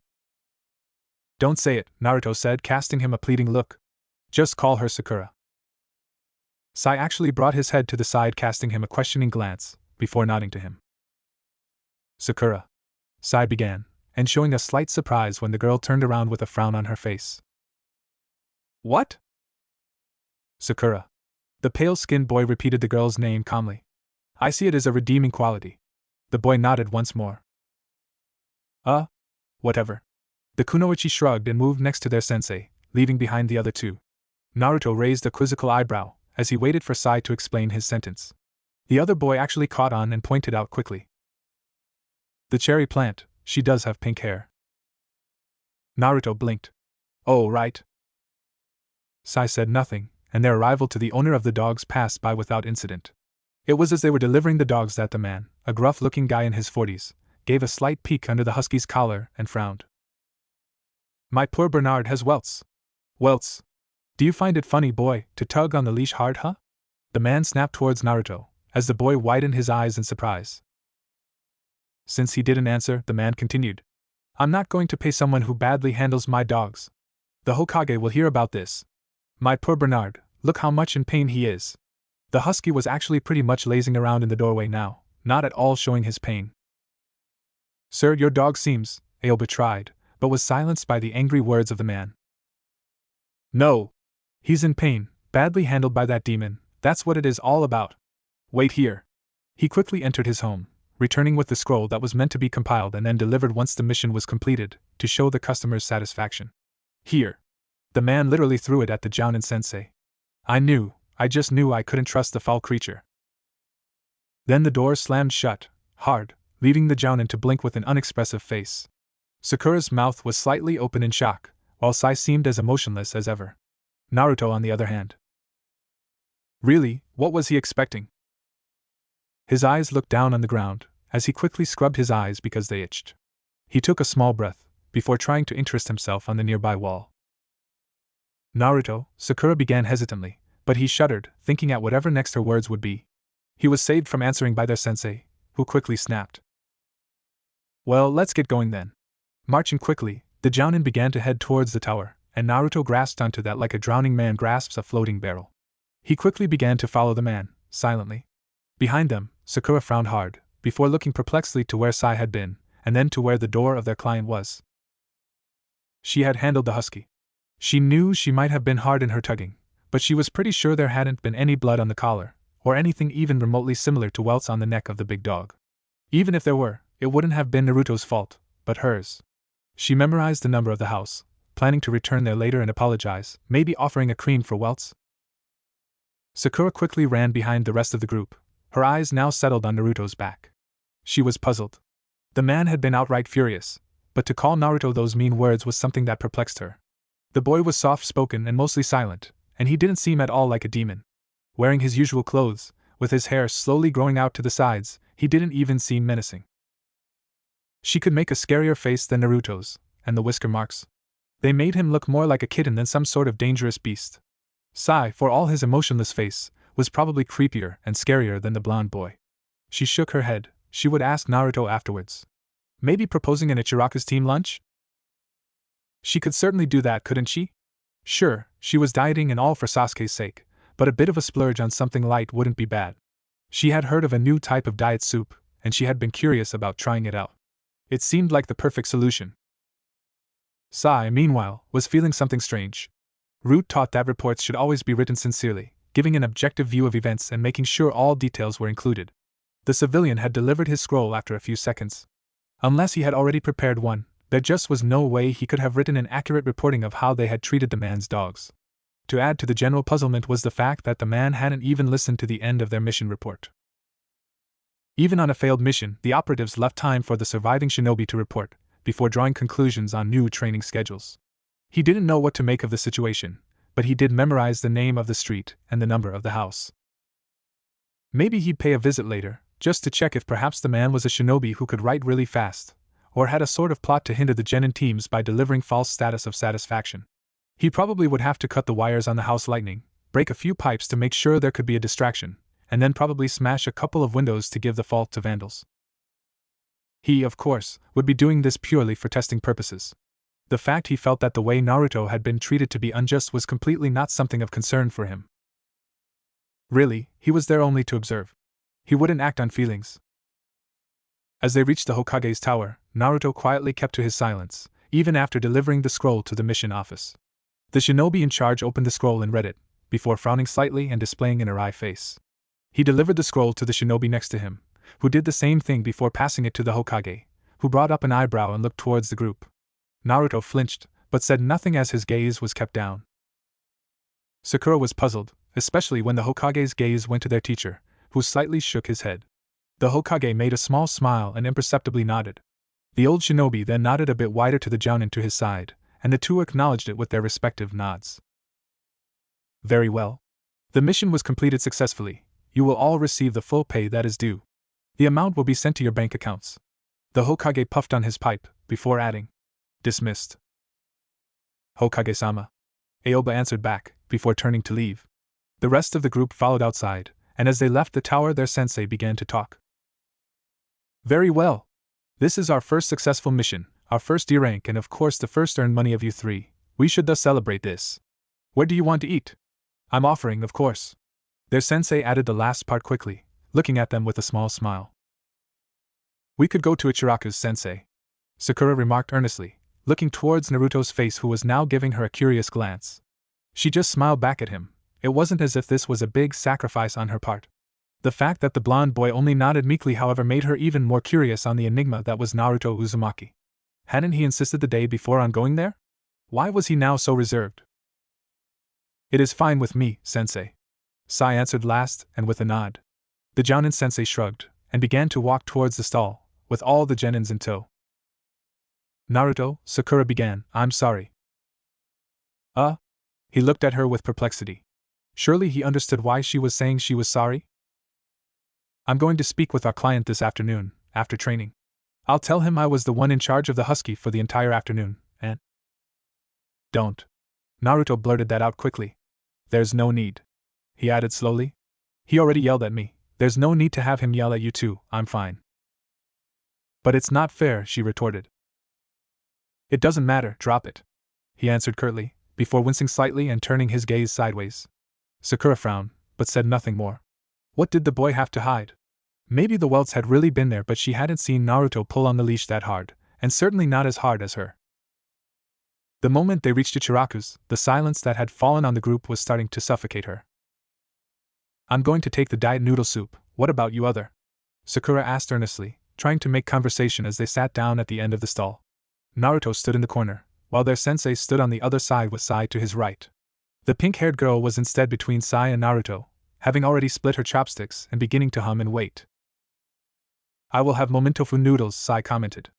Don't say it, Naruto said, casting him a pleading look. Just call her Sakura. Sai actually brought his head to the side, casting him a questioning glance, before nodding to him. Sakura. Sai began, and showing a slight surprise when the girl turned around with a frown on her face. What? Sakura. The pale-skinned boy repeated the girl's name calmly. I see it as a redeeming quality. The boy nodded once more. Whatever. The kunoichi shrugged and moved next to their sensei, leaving behind the other two. Naruto raised a quizzical eyebrow, as he waited for Sai to explain his sentence. The other boy actually caught on and pointed out quickly. The cherry plant, she does have pink hair. Naruto blinked. Oh, right. Sai said nothing, and their arrival to the owner of the dogs passed by without incident. It was as they were delivering the dogs that the man, a gruff-looking guy in his 40s, gave a slight peek under the husky's collar and frowned. My poor Bernard has welts. Welts. Do you find it funny, boy, to tug on the leash hard, huh? The man snapped towards Naruto, as the boy widened his eyes in surprise. Since he didn't answer, the man continued. I'm not going to pay someone who badly handles my dogs. The Hokage will hear about this. My poor Bernard, look how much in pain he is. The husky was actually pretty much lazing around in the doorway now, not at all showing his pain. Sir, your dog seems, Aoba tried, but was silenced by the angry words of the man. No. He's in pain, badly handled by that demon, that's what it is all about. Wait here. He quickly entered his home, returning with the scroll that was meant to be compiled and then delivered once the mission was completed, to show the customer's satisfaction. Here. The man literally threw it at the Jounin-sensei. I just knew I couldn't trust the foul creature. Then the door slammed shut, hard, leaving the Jounin to blink with an unexpressive face. Sakura's mouth was slightly open in shock, while Sai seemed as emotionless as ever. Naruto, on the other hand. Really, what was he expecting? His eyes looked down on the ground, as he quickly scrubbed his eyes because they itched. He took a small breath, before trying to interest himself on the nearby wall. Naruto, Sakura began hesitantly, but he shuddered, thinking at whatever next her words would be. He was saved from answering by their sensei, who quickly snapped. Well, let's get going then. Marching quickly, the Jounin began to head towards the tower, and Naruto grasped onto that like a drowning man grasps a floating barrel. He quickly began to follow the man, silently. Behind them, Sakura frowned hard, before looking perplexedly to where Sai had been, and then to where the door of their client was. She had handled the husky. She knew she might have been hard in her tugging, but she was pretty sure there hadn't been any blood on the collar, or anything even remotely similar to welts on the neck of the big dog. Even if there were, it wouldn't have been Naruto's fault, but hers. She memorized the number of the house, planning to return there later and apologize, maybe offering a cream for welts. Sakura quickly ran behind the rest of the group, Her eyes now settled on Naruto's back. She was puzzled. The man had been outright furious, but to call Naruto those mean words was something that perplexed her. The boy was soft-spoken and mostly silent, and he didn't seem at all like a demon. Wearing his usual clothes, with his hair slowly growing out to the sides, he didn't even seem menacing. She could make a scarier face than Naruto's, and the whisker marks. They made him look more like a kitten than some sort of dangerous beast. Sai, for all his emotionless face, was probably creepier and scarier than the blonde boy. She shook her head. She would ask Naruto afterwards. Maybe proposing an Ichiraku's team lunch? She could certainly do that, couldn't she? Sure, she was dieting and all for Sasuke's sake, but a bit of a splurge on something light wouldn't be bad. She had heard of a new type of diet soup, and she had been curious about trying it out. It seemed like the perfect solution. Sai, meanwhile, was feeling something strange. Root taught that reports should always be written sincerely, giving an objective view of events and making sure all details were included. The civilian had delivered his scroll after a few seconds. Unless he had already prepared one, there just was no way he could have written an accurate reporting of how they had treated the man's dogs. To add to the general puzzlement was the fact that the man hadn't even listened to the end of their mission report. Even on a failed mission, the operatives left time for the surviving shinobi to report, before drawing conclusions on new training schedules. He didn't know what to make of the situation, but he did memorize the name of the street and the number of the house. Maybe he'd pay a visit later, just to check if perhaps the man was a shinobi who could write really fast, or had a sort of plot to hinder the Genin teams by delivering false status of satisfaction. He probably would have to cut the wires on the house lightning, break a few pipes to make sure there could be a distraction, and then probably smash a couple of windows to give the fault to vandals. He, of course, would be doing this purely for testing purposes. The fact he felt that the way Naruto had been treated to be unjust was completely not something of concern for him. Really, he was there only to observe. He wouldn't act on feelings. As they reached the Hokage's tower, Naruto quietly kept to his silence, even after delivering the scroll to the mission office. The shinobi in charge opened the scroll and read it, before frowning slightly and displaying an awry face. He delivered the scroll to the shinobi next to him, who did the same thing before passing it to the Hokage, who brought up an eyebrow and looked towards the group. Naruto flinched, but said nothing as his gaze was kept down. Sakura was puzzled, especially when the Hokage's gaze went to their teacher, who slightly shook his head. The Hokage made a small smile and imperceptibly nodded. The old shinobi then nodded a bit wider to the Jounin to his side, and the two acknowledged it with their respective nods. Very well. The mission was completed successfully. You will all receive the full pay that is due. The amount will be sent to your bank accounts. The Hokage puffed on his pipe, before adding, dismissed. Hokage-sama. Aoba answered back, before turning to leave. The rest of the group followed outside, and as they left the tower their sensei began to talk. Very well. This is our first successful mission, our first D rank and of course the first earned money of you three. We should thus celebrate this. Where do you want to eat? I'm offering, of course. Their sensei added the last part quickly, looking at them with a small smile. We could go to Ichiraku's sensei. Sakura remarked earnestly, looking towards Naruto's face who was now giving her a curious glance. She just smiled back at him. It wasn't as if this was a big sacrifice on her part. The fact that the blonde boy only nodded meekly however made her even more curious on the enigma that was Naruto Uzumaki. Hadn't he insisted the day before on going there? Why was he now so reserved? It is fine with me, sensei. Sai answered last, and with a nod. The Jounin sensei shrugged, and began to walk towards the stall, with all the genins in tow. Naruto, Sakura began, I'm sorry. He looked at her with perplexity. Surely he understood why she was saying she was sorry? I'm going to speak with our client this afternoon, after training. I'll tell him I was the one in charge of the husky for the entire afternoon, and… Don't. Naruto blurted that out quickly. There's no need. He added slowly. He already yelled at me. There's no need to have him yell at you too, I'm fine. But it's not fair, she retorted. It doesn't matter, drop it. He answered curtly, before wincing slightly and turning his gaze sideways. Sakura frowned, but said nothing more. What did the boy have to hide? Maybe the welts had really been there but she hadn't seen Naruto pull on the leash that hard, and certainly not as hard as her. The moment they reached Ichiraku's, the silence that had fallen on the group was starting to suffocate her. I'm going to take the diet noodle soup, what about you other? Sakura asked earnestly, trying to make conversation as they sat down at the end of the stall. Naruto stood in the corner, while their sensei stood on the other side with Sai to his right. The pink-haired girl was instead between Sai and Naruto, having already split her chopsticks and beginning to hum and wait. I will have momentofu noodles, Sai commented.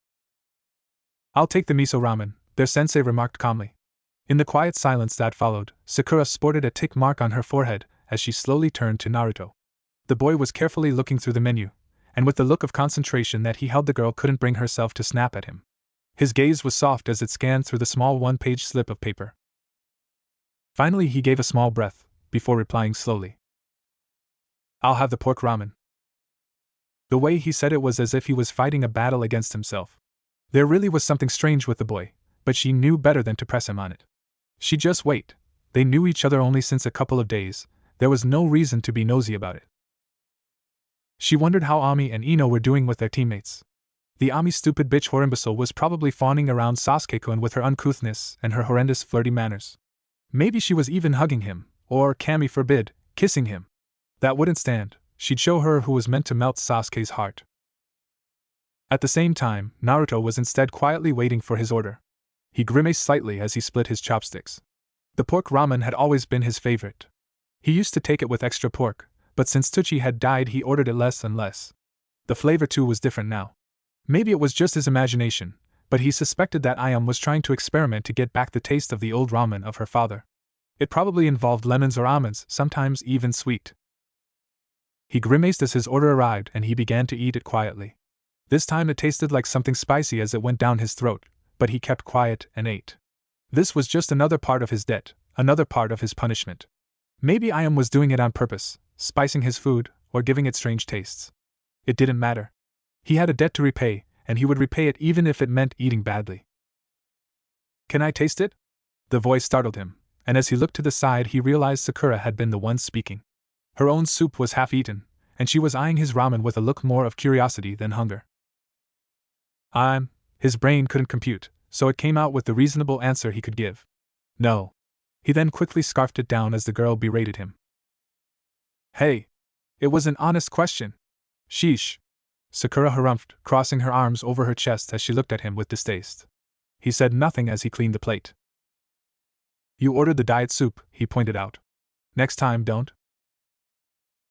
I'll take the miso ramen, their sensei remarked calmly. In the quiet silence that followed, Sakura sported a tick mark on her forehead as she slowly turned to Naruto. The boy was carefully looking through the menu, and with the look of concentration that he held, the girl couldn't bring herself to snap at him. His gaze was soft as it scanned through the small one-page slip of paper. Finally he gave a small breath, before replying slowly. I'll have the pork ramen. The way he said it was as if he was fighting a battle against himself. There really was something strange with the boy, but she knew better than to press him on it. She'd just wait. They knew each other only since a couple of days. There was no reason to be nosy about it. She wondered how Ami and Ino were doing with their teammates. The Ami stupid bitch Horimbasol was probably fawning around Sasuke-kun with her uncouthness and her horrendous flirty manners. Maybe she was even hugging him, or, Kami forbid, kissing him. That wouldn't stand. She'd show her who was meant to melt Sasuke's heart. At the same time, Naruto was instead quietly waiting for his order. He grimaced slightly as he split his chopsticks. The pork ramen had always been his favorite. He used to take it with extra pork, but since Tucci had died he ordered it less and less. The flavor too was different now. Maybe it was just his imagination, but he suspected that Ayam was trying to experiment to get back the taste of the old ramen of her father. It probably involved lemons or almonds, sometimes even sweet. He grimaced as his order arrived and he began to eat it quietly. This time it tasted like something spicy as it went down his throat, but he kept quiet and ate. This was just another part of his debt, another part of his punishment. Maybe Ayam was doing it on purpose, spicing his food, or giving it strange tastes. It didn't matter. He had a debt to repay, and he would repay it even if it meant eating badly. Can I taste it? The voice startled him, and as he looked to the side he realized Sakura had been the one speaking. Her own soup was half eaten, and she was eyeing his ramen with a look more of curiosity than hunger. His brain couldn't compute, so it came out with the reasonable answer he could give. No. He then quickly scarfed it down as the girl berated him. Hey! It was an honest question. Sheesh. Sakura harumphed, crossing her arms over her chest as she looked at him with distaste. He said nothing as he cleaned the plate. You ordered the diet soup, he pointed out. Next time don't.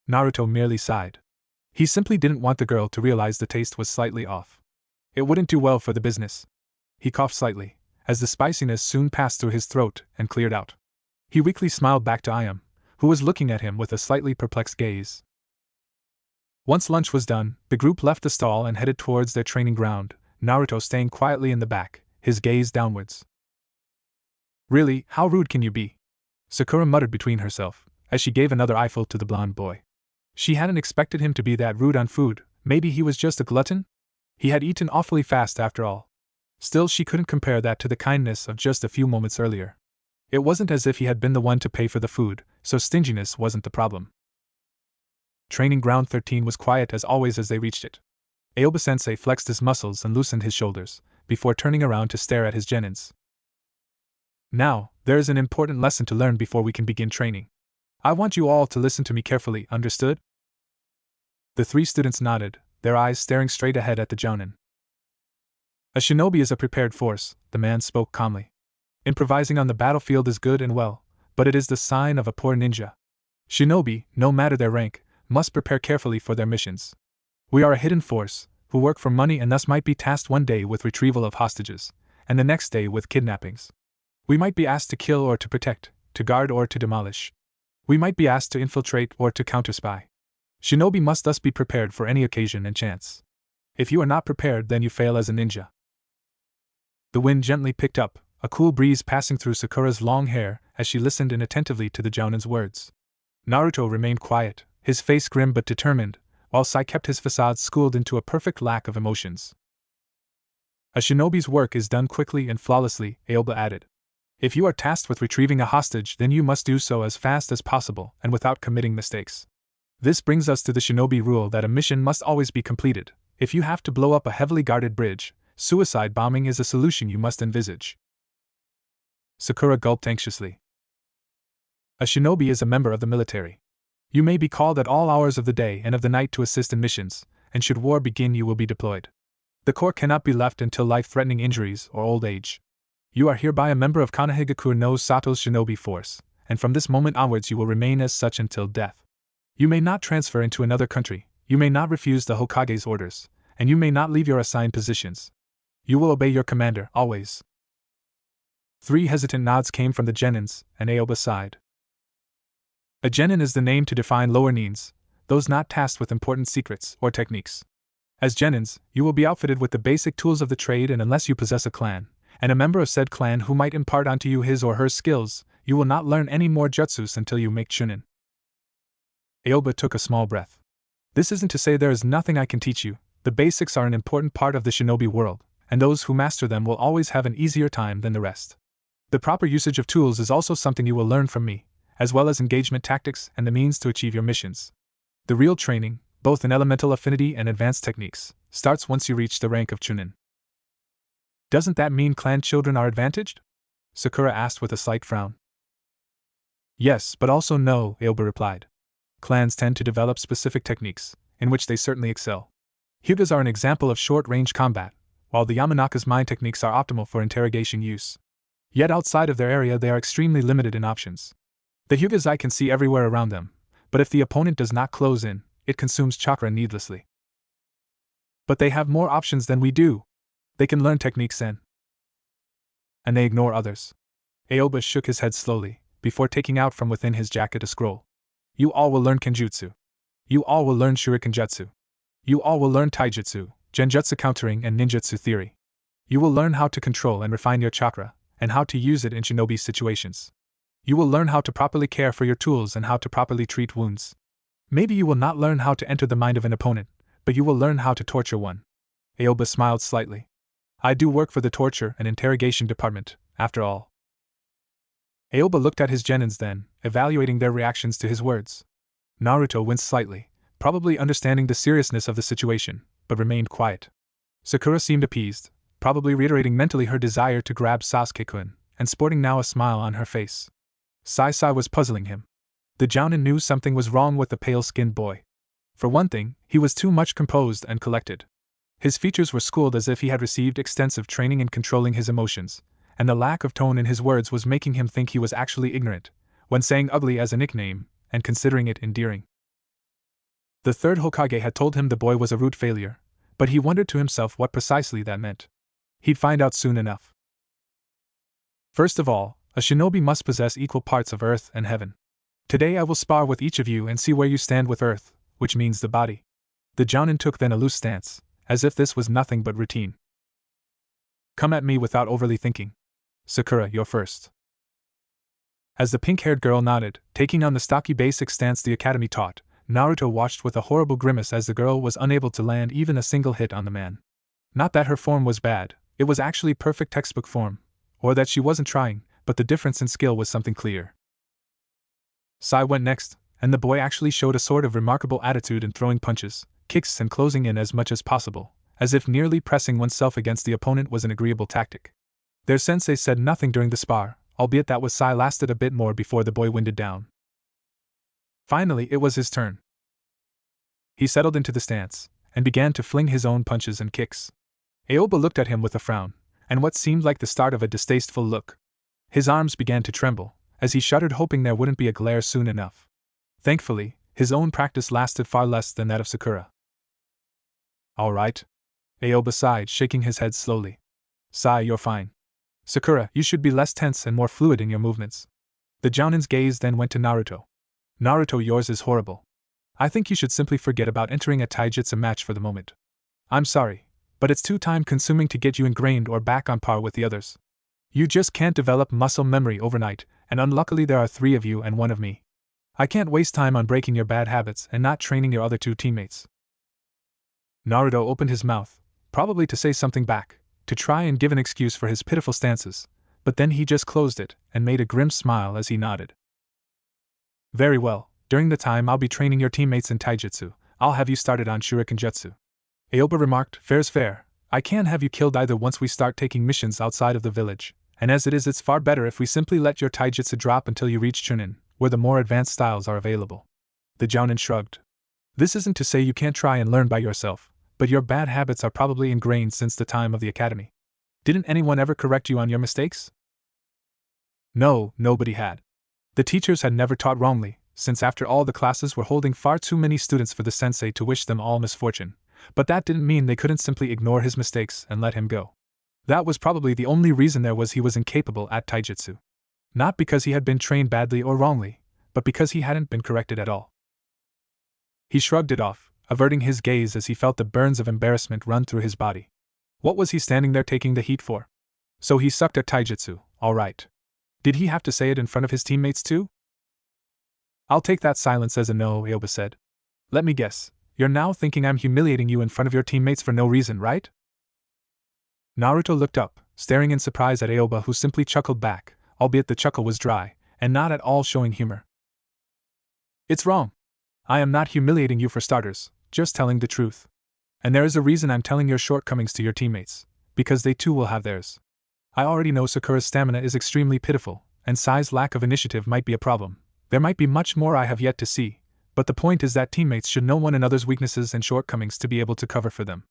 Naruto merely sighed. He simply didn't want the girl to realize the taste was slightly off. It wouldn't do well for the business. He coughed slightly, as the spiciness soon passed through his throat and cleared out. He weakly smiled back to Ayam, who was looking at him with a slightly perplexed gaze. Once lunch was done, the group left the stall and headed towards their training ground, Naruto staying quietly in the back, his gaze downwards. Really, how rude can you be? Sakura muttered between herself, as she gave another eyeful to the blonde boy. She hadn't expected him to be that rude on food. Maybe he was just a glutton? He had eaten awfully fast after all. Still, she couldn't compare that to the kindness of just a few moments earlier. It wasn't as if he had been the one to pay for the food, so stinginess wasn't the problem. Training ground 13 was quiet as always as they reached it. Aoba-sensei flexed his muscles and loosened his shoulders, before turning around to stare at his genins. Now, there is an important lesson to learn before we can begin training. I want you all to listen to me carefully, understood? The three students nodded, their eyes staring straight ahead at the Jonin. A shinobi is a prepared force, the man spoke calmly. Improvising on the battlefield is good and well, but it is the sign of a poor ninja. Shinobi, no matter their rank, must prepare carefully for their missions. We are a hidden force, who work for money and thus might be tasked one day with retrieval of hostages, and the next day with kidnappings. We might be asked to kill or to protect, to guard or to demolish. We might be asked to infiltrate or to counterspy. Shinobi must thus be prepared for any occasion and chance. If you are not prepared, then you fail as a ninja. The wind gently picked up, a cool breeze passing through Sakura's long hair as she listened inattentively to the Jounin's words. Naruto remained quiet, his face grim but determined, while Sai kept his facade schooled into a perfect lack of emotions. A shinobi's work is done quickly and flawlessly, Aoba added. If you are tasked with retrieving a hostage, then you must do so as fast as possible and without committing mistakes. This brings us to the shinobi rule that a mission must always be completed. If you have to blow up a heavily guarded bridge, suicide bombing is a solution you must envisage. Sakura gulped anxiously. A shinobi is a member of the military. You may be called at all hours of the day and of the night to assist in missions, and should war begin you will be deployed. The corps cannot be left until life-threatening injuries or old age. You are hereby a member of Konohagakure no Sato's shinobi force, and from this moment onwards you will remain as such until death. You may not transfer into another country, you may not refuse the Hokage's orders, and you may not leave your assigned positions. You will obey your commander, always. 3 hesitant nods came from the Genins, and Aoba sighed. A Genin is the name to define lower Nins, those not tasked with important secrets or techniques. As Genins, you will be outfitted with the basic tools of the trade, and unless you possess a clan, and a member of said clan who might impart onto you his or her skills, you will not learn any more jutsus until you make Chunin. Aoba took a small breath. This isn't to say there is nothing I can teach you. The basics are an important part of the shinobi world, and those who master them will always have an easier time than the rest. The proper usage of tools is also something you will learn from me, as well as engagement tactics and the means to achieve your missions. The real training, both in elemental affinity and advanced techniques, starts once you reach the rank of Chunin. Doesn't that mean clan children are advantaged? Sakura asked with a slight frown. Yes, but also no, Aoba replied. Clans tend to develop specific techniques, in which they certainly excel. Hyugas are an example of short-range combat, while the Yamanaka's mind techniques are optimal for interrogation use. Yet outside of their area they are extremely limited in options. The Hyugas I can see everywhere around them, but if the opponent does not close in, it consumes chakra needlessly. But they have more options than we do. They can learn techniques and they ignore others. Aoba shook his head slowly, before taking out from within his jacket a scroll. You all will learn Kenjutsu. You all will learn Shuriken Jutsu. You all will learn Taijutsu, Genjutsu countering and ninjutsu theory. You will learn how to control and refine your chakra, and how to use it in shinobi situations. You will learn how to properly care for your tools and how to properly treat wounds. Maybe you will not learn how to enter the mind of an opponent, but you will learn how to torture one. Aoba smiled slightly. I do work for the torture and interrogation department, after all. Aoba looked at his genins then, evaluating their reactions to his words. Naruto winced slightly, probably understanding the seriousness of the situation, but remained quiet. Sakura seemed appeased, probably reiterating mentally her desire to grab Sasuke-kun, and sporting now a smile on her face. Sai was puzzling him. The Jounin knew something was wrong with the pale-skinned boy. For one thing, he was too much composed and collected. His features were schooled as if he had received extensive training in controlling his emotions, and the lack of tone in his words was making him think he was actually ignorant, when saying ugly as a nickname, and considering it endearing. The third Hokage had told him the boy was a root failure, but he wondered to himself what precisely that meant. He'd find out soon enough. First of all, a shinobi must possess equal parts of earth and heaven. Today I will spar with each of you and see where you stand with earth, which means the body. The Jounin took then a loose stance, as if this was nothing but routine. Come at me without overly thinking. Sakura, you're first. As the pink-haired girl nodded, taking on the stocky basic stance the academy taught, Naruto watched with a horrible grimace as the girl was unable to land even a single hit on the man. Not that her form was bad, it was actually perfect textbook form, or that she wasn't trying, but the difference in skill was something clear. Sai went next, and the boy actually showed a sort of remarkable attitude in throwing punches, kicks and closing in as much as possible, as if nearly pressing oneself against the opponent was an agreeable tactic. Their sensei said nothing during the spar, albeit that with Sai lasted a bit more before the boy winded down. Finally, it was his turn. He settled into the stance, and began to fling his own punches and kicks. Aoba looked at him with a frown, and what seemed like the start of a distasteful look. His arms began to tremble, as he shuddered hoping there wouldn't be a glare soon enough. Thankfully, his own practice lasted far less than that of Sakura. All right. Aoba sighed, shaking his head slowly. Sai, you're fine. Sakura, you should be less tense and more fluid in your movements. The Jounin's gaze then went to Naruto. Naruto, yours is horrible. I think you should simply forget about entering a taijutsu match for the moment. I'm sorry, but it's too time-consuming to get you ingrained or back on par with the others. You just can't develop muscle memory overnight, and unluckily there are 3 of you and 1 of me. I can't waste time on breaking your bad habits and not training your other 2 teammates. Naruto opened his mouth, probably to say something back, to try and give an excuse for his pitiful stances, but then he just closed it and made a grim smile as he nodded. Very well, during the time I'll be training your teammates in taijutsu, I'll have you started on Shuriken Jutsu. Aoba remarked, fair's fair, I can't have you killed either once we start taking missions outside of the village, and as it is it's far better if we simply let your taijutsu drop until you reach Chunin, where the more advanced styles are available. The Jounin shrugged. This isn't to say you can't try and learn by yourself, but your bad habits are probably ingrained since the time of the academy. Didn't anyone ever correct you on your mistakes? No, nobody had. The teachers had never taught wrongly, since after all the classes were holding far too many students for the sensei to wish them all misfortune, but that didn't mean they couldn't simply ignore his mistakes and let him go. That was probably the only reason he was incapable at taijutsu. Not because he had been trained badly or wrongly, but because he hadn't been corrected at all. He shrugged it off, averting his gaze as he felt the burns of embarrassment run through his body. What was he standing there taking the heat for? So he sucked at taijutsu, all right. Did he have to say it in front of his teammates too? I'll take that silence as a no, Aoba said. Let me guess, you're now thinking I'm humiliating you in front of your teammates for no reason, right? Naruto looked up, staring in surprise at Aoba, who simply chuckled back, albeit the chuckle was dry, and not at all showing humor. It's wrong. I am not humiliating you for starters, just telling the truth. And there is a reason I'm telling your shortcomings to your teammates, because they too will have theirs. I already know Sakura's stamina is extremely pitiful, and Sai's lack of initiative might be a problem. There might be much more I have yet to see, but the point is that teammates should know one another's weaknesses and shortcomings to be able to cover for them.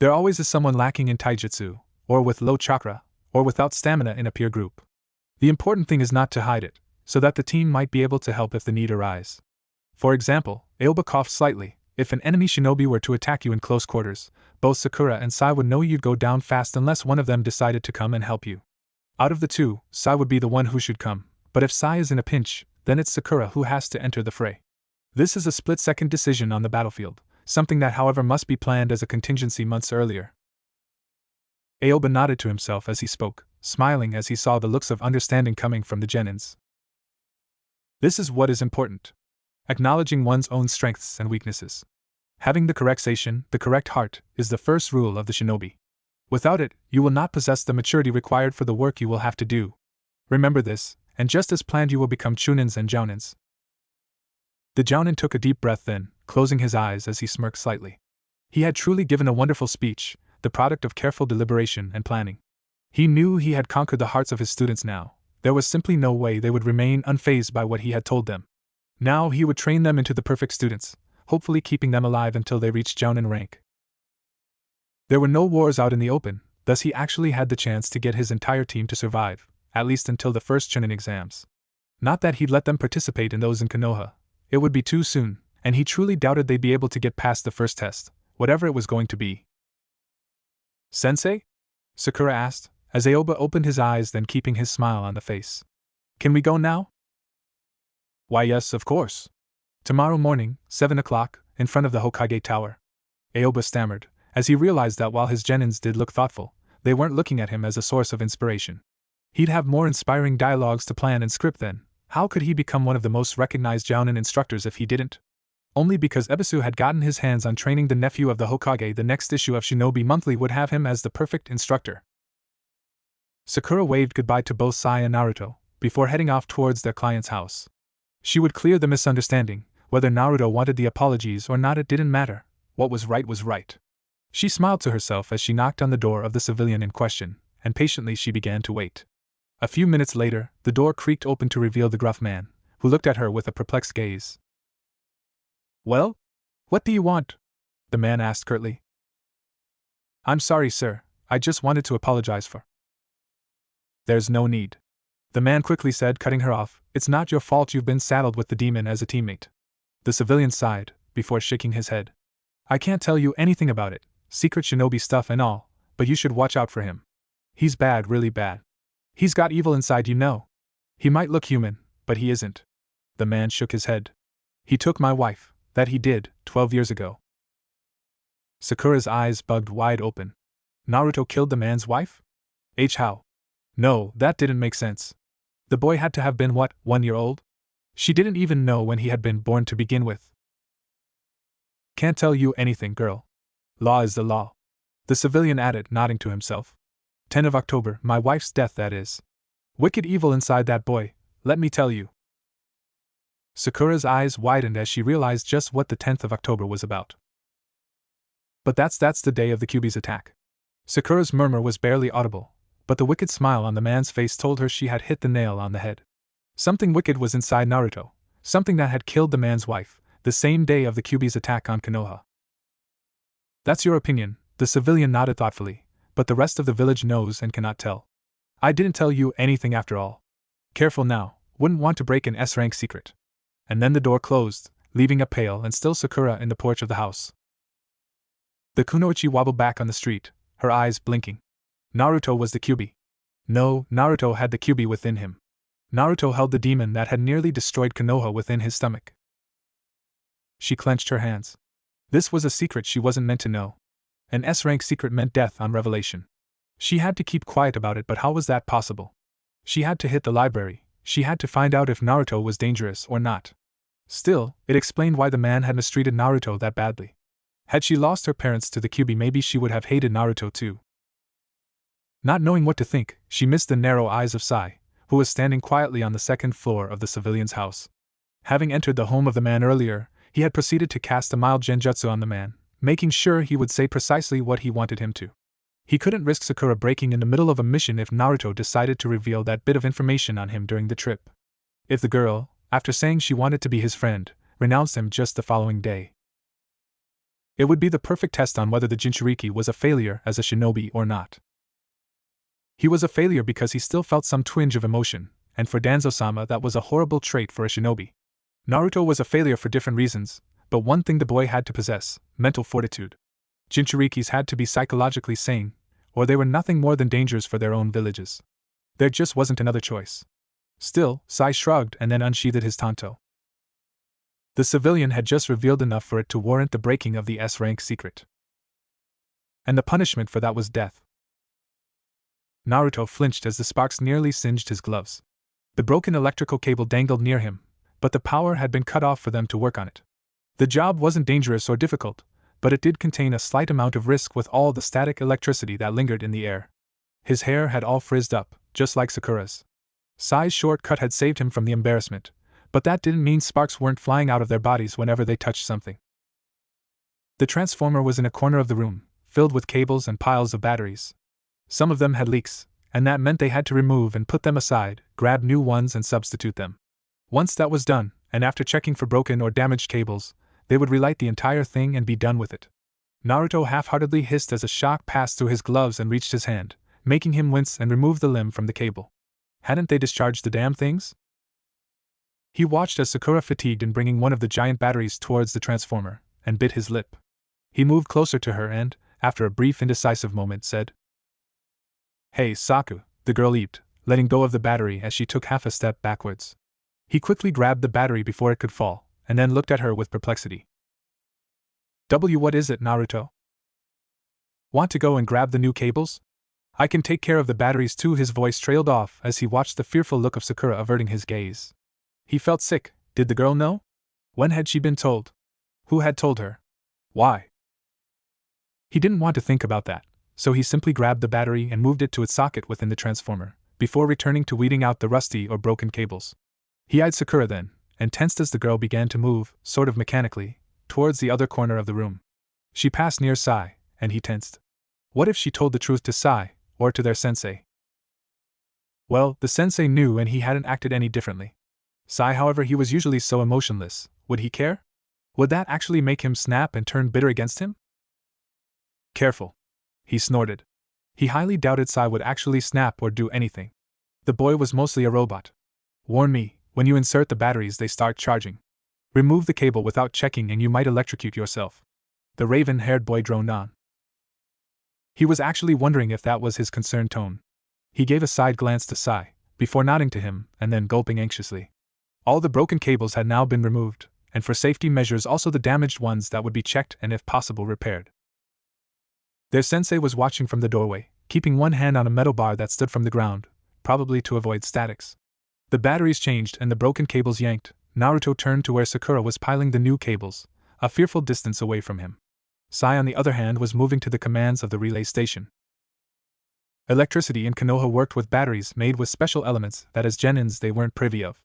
There always is someone lacking in taijutsu, or with low chakra, or without stamina in a peer group. The important thing is not to hide it, so that the team might be able to help if the need arise. For example, Aoba coughed slightly. If an enemy shinobi were to attack you in close quarters, both Sakura and Sai would know you'd go down fast unless one of them decided to come and help you. Out of the two, Sai would be the one who should come, but if Sai is in a pinch, then it's Sakura who has to enter the fray. This is a split-second decision on the battlefield, something that however must be planned as a contingency months earlier. Aoba nodded to himself as he spoke, smiling as he saw the looks of understanding coming from the Genins. This is what is important. Acknowledging one's own strengths and weaknesses. Having the correct station, the correct heart, is the first rule of the shinobi. Without it, you will not possess the maturity required for the work you will have to do. Remember this, and just as planned you will become chunins and jounins. The jounin took a deep breath then, closing his eyes as he smirked slightly. He had truly given a wonderful speech, the product of careful deliberation and planning. He knew he had conquered the hearts of his students now. There was simply no way they would remain unfazed by what he had told them. Now he would train them into the perfect students, hopefully keeping them alive until they reached jounin rank. There were no wars out in the open, thus he actually had the chance to get his entire team to survive, at least until the first chunin exams. Not that he'd let them participate in those in Konoha. It would be too soon, and he truly doubted they'd be able to get past the first test, whatever it was going to be. Sensei? Sakura asked, as Aoba opened his eyes, then keeping his smile on the face. Can we go now? Why yes, of course. Tomorrow morning, 7 o'clock, in front of the Hokage Tower. Aoba stammered, as he realized that while his genins did look thoughtful, they weren't looking at him as a source of inspiration. He'd have more inspiring dialogues to plan and script then. How could he become one of the most recognized jounin instructors if he didn't? Only because Ebisu had gotten his hands on training the nephew of the Hokage, the next issue of Shinobi Monthly would have him as the perfect instructor. Sakura waved goodbye to both Sai and Naruto, before heading off towards their client's house. She would clear the misunderstanding. Whether Naruto wanted the apologies or not, it didn't matter. What was right was right. She smiled to herself as she knocked on the door of the civilian in question, and patiently she began to wait. A few minutes later, the door creaked open to reveal the gruff man, who looked at her with a perplexed gaze. Well? What do you want? The man asked curtly. I'm sorry, sir. I just wanted to apologize for. There's no need. The man quickly said, cutting her off. It's not your fault you've been saddled with the demon as a teammate. The civilian sighed, before shaking his head. I can't tell you anything about it, secret shinobi stuff and all, but you should watch out for him. He's bad, really bad. He's got evil inside, you know. He might look human, but he isn't. The man shook his head. He took my wife, that he did, 12 years ago. Sakura's eyes bugged wide open. Naruto killed the man's wife? How? No, that didn't make sense. The boy had to have been what, 1 year old? She didn't even know when he had been born to begin with. Can't tell you anything, girl. Law is the law. The civilian added, nodding to himself. 10 of October, my wife's death, that is. Wicked evil inside that boy, let me tell you. Sakura's eyes widened as she realized just what the 10th of October was about. But that's the day of the Kyuubi's attack. Sakura's murmur was barely audible, but the wicked smile on the man's face told her she had hit the nail on the head. Something wicked was inside Naruto, something that had killed the man's wife, the same day of the Kyuubi's attack on Konoha. That's your opinion, the civilian nodded thoughtfully, but the rest of the village knows and cannot tell. I didn't tell you anything after all. Careful now, wouldn't want to break an S-rank secret. and then the door closed, leaving a pale and still Sakura in the porch of the house. The kunoichi wobbled back on the street, her eyes blinking. Naruto was the Kyuubi. No, Naruto had the Kyuubi within him. Naruto held the demon that had nearly destroyed Konoha within his stomach. She clenched her hands. This was a secret she wasn't meant to know. An S-rank secret meant death on revelation. She had to keep quiet about it, but how was that possible? She had to hit the library. She had to find out if Naruto was dangerous or not. Still, it explained why the man had mistreated Naruto that badly. Had she lost her parents to the Kyuubi, maybe she would have hated Naruto too. Not knowing what to think, she missed the narrow eyes of Sai, who was standing quietly on the second floor of the civilian's house. Having entered the home of the man earlier, he had proceeded to cast a mild genjutsu on the man, making sure he would say precisely what he wanted him to. He couldn't risk Sakura breaking in the middle of a mission if Naruto decided to reveal that bit of information on him during the trip. If the girl, after saying she wanted to be his friend, renounced him just the following day, it would be the perfect test on whether the Jinchuriki was a failure as a shinobi or not. He was a failure because he still felt some twinge of emotion, and for Danzo-sama that was a horrible trait for a shinobi. Naruto was a failure for different reasons, but one thing the boy had to possess: mental fortitude. Jinchurikis had to be psychologically sane, or they were nothing more than dangers for their own villages. There just wasn't another choice. Still, Sai shrugged and then unsheathed his tanto. The civilian had just revealed enough for it to warrant the breaking of the S-rank secret. And the punishment for that was death. Naruto flinched as the sparks nearly singed his gloves. The broken electrical cable dangled near him, but the power had been cut off for them to work on it. The job wasn't dangerous or difficult, but it did contain a slight amount of risk with all the static electricity that lingered in the air. His hair had all frizzed up, just like Sakura's. Sai's short cut had saved him from the embarrassment, but that didn't mean sparks weren't flying out of their bodies whenever they touched something. The transformer was in a corner of the room, filled with cables and piles of batteries. Some of them had leaks, and that meant they had to remove and put them aside, grab new ones and substitute them. Once that was done, and after checking for broken or damaged cables, they would relight the entire thing and be done with it. Naruto half-heartedly hissed as a shock passed through his gloves and reached his hand, making him wince and remove the limb from the cable. Hadn't they discharged the damn things? He watched as Sakura fatigued in bringing one of the giant batteries towards the transformer, and bit his lip. He moved closer to her and, after a brief indecisive moment, said, "Hey, Saku," the girl leaped, letting go of the battery as she took half a step backwards. He quickly grabbed the battery before it could fall, and then looked at her with perplexity. What is it, Naruto? Want to go and grab the new cables? I can take care of the batteries too. His voice trailed off as he watched the fearful look of Sakura averting his gaze. He felt sick. Did the girl know? When had she been told? Who had told her? Why? He didn't want to think about that, so he simply grabbed the battery and moved it to its socket within the transformer, before returning to weeding out the rusty or broken cables. He eyed Sakura then, and tensed as the girl began to move, sort of mechanically, towards the other corner of the room. She passed near Sai, and he tensed. What if she told the truth to Sai, or to their sensei? Well, the sensei knew and he hadn't acted any differently. Sai, however, he was usually so emotionless. Would he care? Would that actually make him snap and turn bitter against him? Careful. He snorted. He highly doubted Sai would actually snap or do anything. The boy was mostly a robot. Warn me, when you insert the batteries they start charging. Remove the cable without checking and you might electrocute yourself. The raven-haired boy droned on. He was actually wondering if that was his concerned tone. He gave a side glance to Sai, before nodding to him and then gulping anxiously. All the broken cables had now been removed, and for safety measures also the damaged ones that would be checked and if possible repaired. Their sensei was watching from the doorway, keeping one hand on a metal bar that stood from the ground, probably to avoid statics. The batteries changed and the broken cables yanked. Naruto turned to where Sakura was piling the new cables, a fearful distance away from him. Sai, on the other hand, was moving to the commands of the relay station. Electricity in Konoha worked with batteries made with special elements that as Genins they weren't privy of.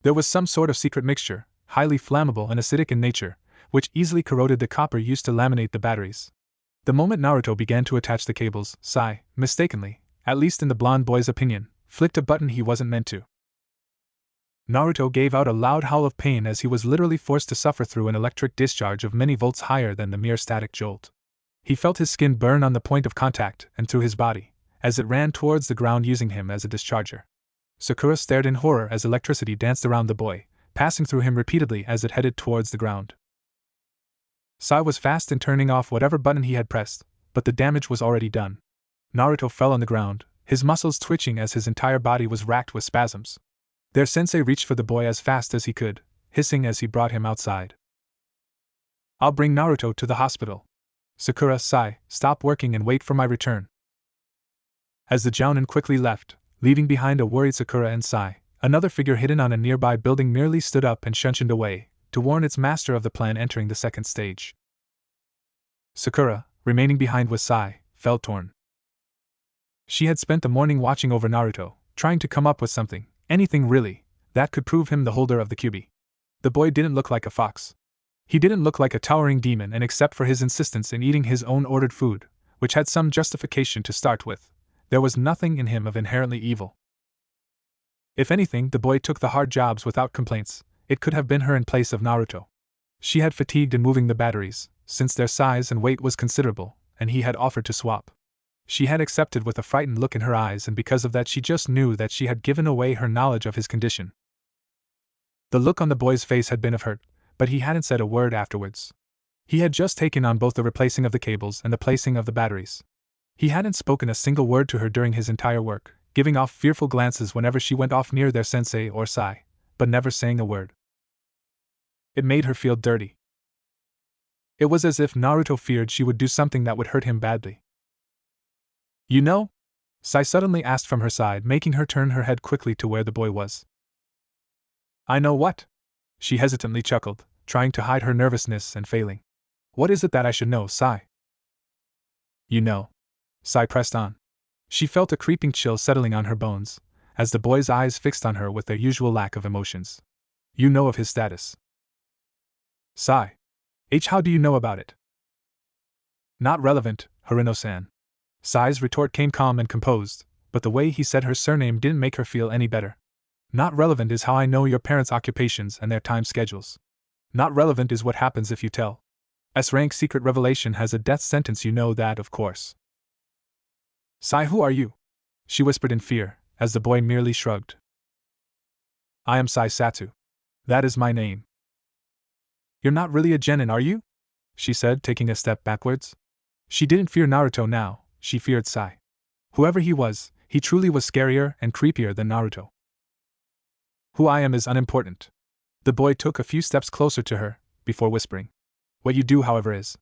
There was some sort of secret mixture, highly flammable and acidic in nature, which easily corroded the copper used to laminate the batteries. The moment Naruto began to attach the cables, Sai, mistakenly, at least in the blonde boy's opinion, flicked a button he wasn't meant to. Naruto gave out a loud howl of pain as he was literally forced to suffer through an electric discharge of many volts higher than the mere static jolt. He felt his skin burn on the point of contact and through his body, as it ran towards the ground using him as a discharger. Sakura stared in horror as electricity danced around the boy, passing through him repeatedly as it headed towards the ground. Sai was fast in turning off whatever button he had pressed, but the damage was already done. Naruto fell on the ground, his muscles twitching as his entire body was racked with spasms. Their sensei reached for the boy as fast as he could, hissing as he brought him outside. "I'll bring Naruto to the hospital. Sakura, Sai, stop working and wait for my return." As the Jounin quickly left, leaving behind a worried Sakura and Sai, another figure hidden on a nearby building merely stood up and shunshined away, to warn its master of the plan entering the second stage. Sakura, remaining behind with Sai, felt torn. She had spent the morning watching over Naruto, trying to come up with something, anything really, that could prove him the holder of the Kyuubi. The boy didn't look like a fox. He didn't look like a towering demon, and except for his insistence in eating his own ordered food, which had some justification to start with, there was nothing in him of inherently evil. If anything, the boy took the hard jobs without complaints. It could have been her in place of Naruto. She had fatigued in moving the batteries, since their size and weight was considerable, and he had offered to swap. She had accepted with a frightened look in her eyes, and because of that she just knew that she had given away her knowledge of his condition. The look on the boy's face had been of hurt, but he hadn't said a word afterwards. He had just taken on both the replacing of the cables and the placing of the batteries. He hadn't spoken a single word to her during his entire work, giving off fearful glances whenever she went off near their sensei or Sai, but never saying a word. It made her feel dirty. It was as if Naruto feared she would do something that would hurt him badly. "You know?" Sai suddenly asked from her side, making her turn her head quickly to where the boy was. "I know what?" She hesitantly chuckled, trying to hide her nervousness and failing. "What is it that I should know, Sai?" "You know." Sai pressed on. She felt a creeping chill settling on her bones, as the boy's eyes fixed on her with their usual lack of emotions. "You know of his status." "Sai. How do you know about it?" "Not relevant, Harino-san." Sai's retort came calm and composed, but the way he said her surname didn't make her feel any better. "Not relevant is how I know your parents' occupations and their time schedules. Not relevant is what happens if you tell. S-rank secret revelation has a death sentence, you know that, of course." "Sai, who are you?" she whispered in fear, as the boy merely shrugged. "I am Sai Satsu. That is my name." "You're not really a genin, are you?" she said, taking a step backwards. She didn't fear Naruto now, she feared Sai. Whoever he truly was scarier and creepier than Naruto. "Who I am is unimportant." The boy took a few steps closer to her, before whispering. "What you do, however, is."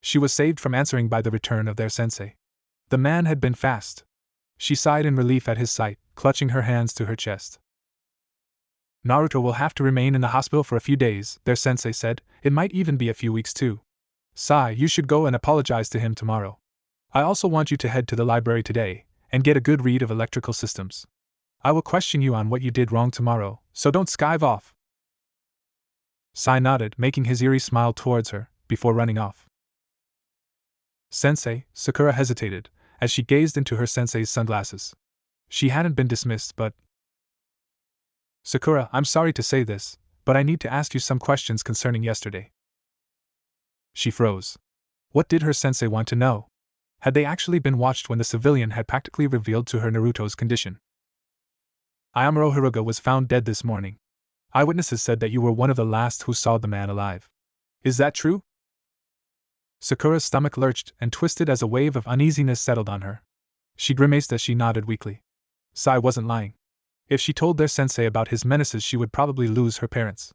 She was saved from answering by the return of their sensei. The man had been fast. She sighed in relief at his sight, clutching her hands to her chest. "Naruto will have to remain in the hospital for a few days," their sensei said. "It might even be a few weeks too. Sai, you should go and apologize to him tomorrow. I also want you to head to the library today, and get a good read of electrical systems. I will question you on what you did wrong tomorrow, so don't skive off." Sai nodded, making his eerie smile towards her, before running off. "Sensei," Sakura hesitated, as she gazed into her sensei's sunglasses. She hadn't been dismissed, but... "Sakura, I'm sorry to say this, but I need to ask you some questions concerning yesterday." She froze. What did her sensei want to know? Had they actually been watched when the civilian had practically revealed to her Naruto's condition? "Ayamaro Hiruga was found dead this morning. Eyewitnesses said that you were one of the last who saw the man alive. Is that true?" Sakura's stomach lurched and twisted as a wave of uneasiness settled on her. She grimaced as she nodded weakly. Sai wasn't lying. If she told their sensei about his menaces, she would probably lose her parents.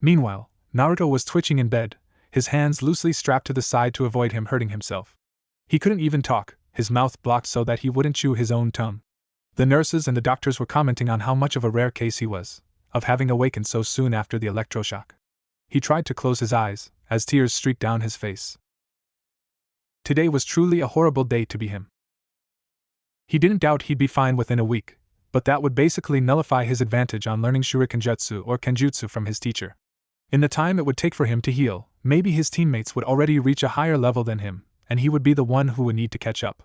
Meanwhile, Naruto was twitching in bed, his hands loosely strapped to the side to avoid him hurting himself. He couldn't even talk, his mouth blocked so that he wouldn't chew his own tongue. The nurses and the doctors were commenting on how much of a rare case he was, of having awakened so soon after the electroshock. He tried to close his eyes, as tears streaked down his face. Today was truly a horrible day to be him. He didn't doubt he'd be fine within a week, but that would basically nullify his advantage on learning shurikenjutsu or kenjutsu from his teacher. In the time it would take for him to heal, maybe his teammates would already reach a higher level than him, and he would be the one who would need to catch up.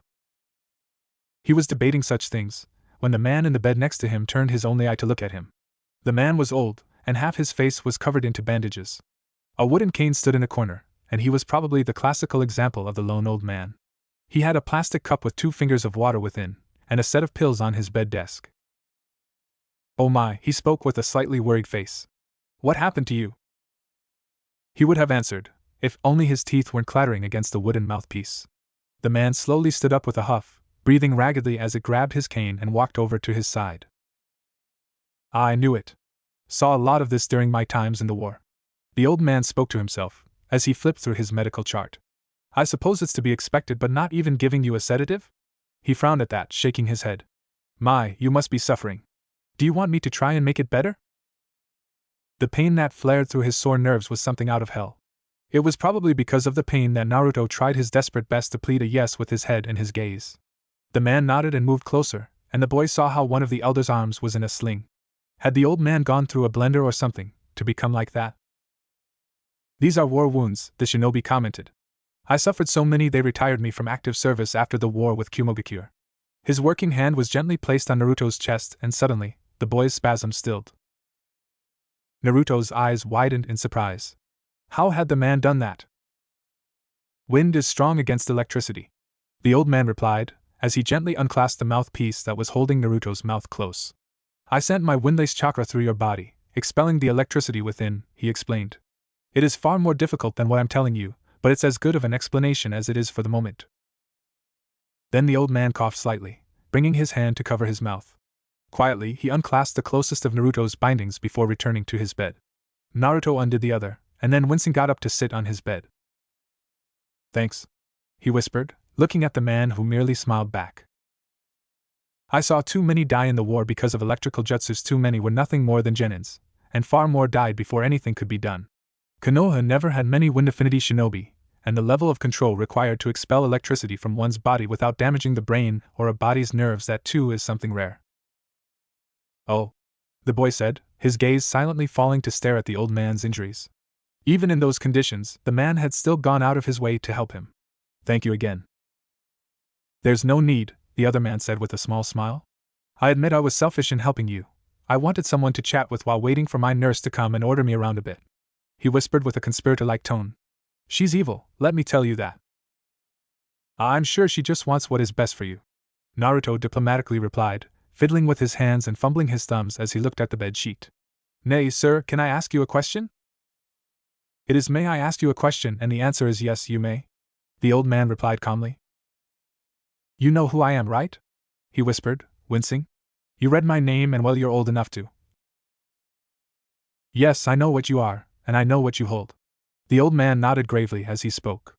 He was debating such things, when the man in the bed next to him turned his only eye to look at him. The man was old, and half his face was covered into bandages. A wooden cane stood in a corner, and he was probably the classical example of the lone old man. He had a plastic cup with 2 fingers of water within, and a set of pills on his bed desk. Oh my, he spoke with a slightly worried face. What happened to you? He would have answered, if only his teeth weren't clattering against the wooden mouthpiece. The man slowly stood up with a huff, breathing raggedly as it grabbed his cane and walked over to his side. I knew it. Saw a lot of this during my times in the war. The old man spoke to himself, as he flipped through his medical chart. I suppose it's to be expected, but not even giving you a sedative? He frowned at that, shaking his head. My, you must be suffering. Do you want me to try and make it better? The pain that flared through his sore nerves was something out of hell. It was probably because of the pain that Naruto tried his desperate best to plead a yes with his head and his gaze. The man nodded and moved closer, and the boy saw how one of the elder's arms was in a sling. Had the old man gone through a blender or something, to become like that? These are war wounds, the shinobi commented. I suffered so many they retired me from active service after the war with Kumogakure. His working hand was gently placed on Naruto's chest, and suddenly, the boy's spasms stilled. Naruto's eyes widened in surprise. How had the man done that? Wind is strong against electricity, the old man replied, as he gently unclasped the mouthpiece that was holding Naruto's mouth close. I sent my windlace chakra through your body, expelling the electricity within, he explained. It is far more difficult than what I'm telling you, but it's as good of an explanation as it is for the moment. Then the old man coughed slightly, bringing his hand to cover his mouth. Quietly, he unclasped the closest of Naruto's bindings before returning to his bed. Naruto undid the other, and then wincing got up to sit on his bed. Thanks, he whispered, looking at the man who merely smiled back. I saw too many die in the war because of electrical jutsus. Too many were nothing more than genins, and far more died before anything could be done. Konoha never had many wind affinity shinobi, and the level of control required to expel electricity from one's body without damaging the brain or a body's nerves, that too is something rare. Oh, the boy said, his gaze silently falling to stare at the old man's injuries. Even in those conditions, the man had still gone out of his way to help him. Thank you again. There's no need, the other man said with a small smile. I admit I was selfish in helping you. I wanted someone to chat with while waiting for my nurse to come and order me around a bit. He whispered with a conspirator-like tone. She's evil, let me tell you that. I'm sure she just wants what is best for you, Naruto diplomatically replied, fiddling with his hands and fumbling his thumbs as he looked at the bed sheet. Nay, sir, can I ask you a question? It is may I ask you a question, and the answer is yes, you may, the old man replied calmly. You know who I am, right? He whispered, wincing. You read my name, and well, you're old enough to. Yes, I know what you are, and I know what you hold. The old man nodded gravely as he spoke.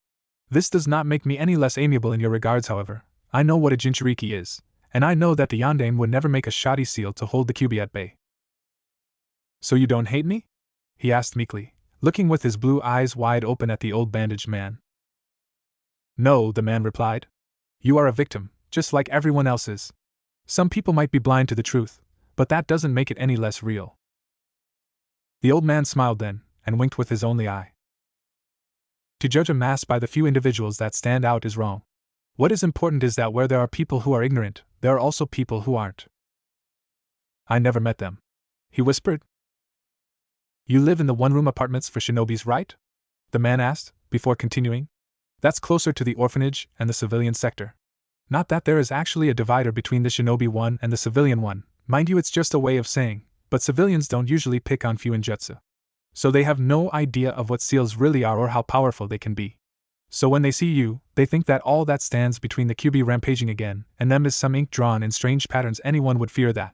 This does not make me any less amiable in your regards, however. I know what a Jinchuriki is, and I know that the Yondaime would never make a shoddy seal to hold the Kyuubi at bay. So you don't hate me? He asked meekly, looking with his blue eyes wide open at the old bandaged man. No, the man replied. You are a victim, just like everyone else is. Some people might be blind to the truth, but that doesn't make it any less real. The old man smiled then, and winked with his only eye. To judge a mass by the few individuals that stand out is wrong. What is important is that where there are people who are ignorant, there are also people who aren't. I never met them, he whispered. You live in the one-room apartments for shinobis, right? The man asked, before continuing. That's closer to the orphanage and the civilian sector. Not that there is actually a divider between the shinobi one and the civilian one, mind you, it's just a way of saying, but civilians don't usually pick on Fuinjutsu. So they have no idea of what seals really are or how powerful they can be. So when they see you, they think that all that stands between the Kyuubi rampaging again and them is some ink drawn in strange patterns. Anyone would fear that.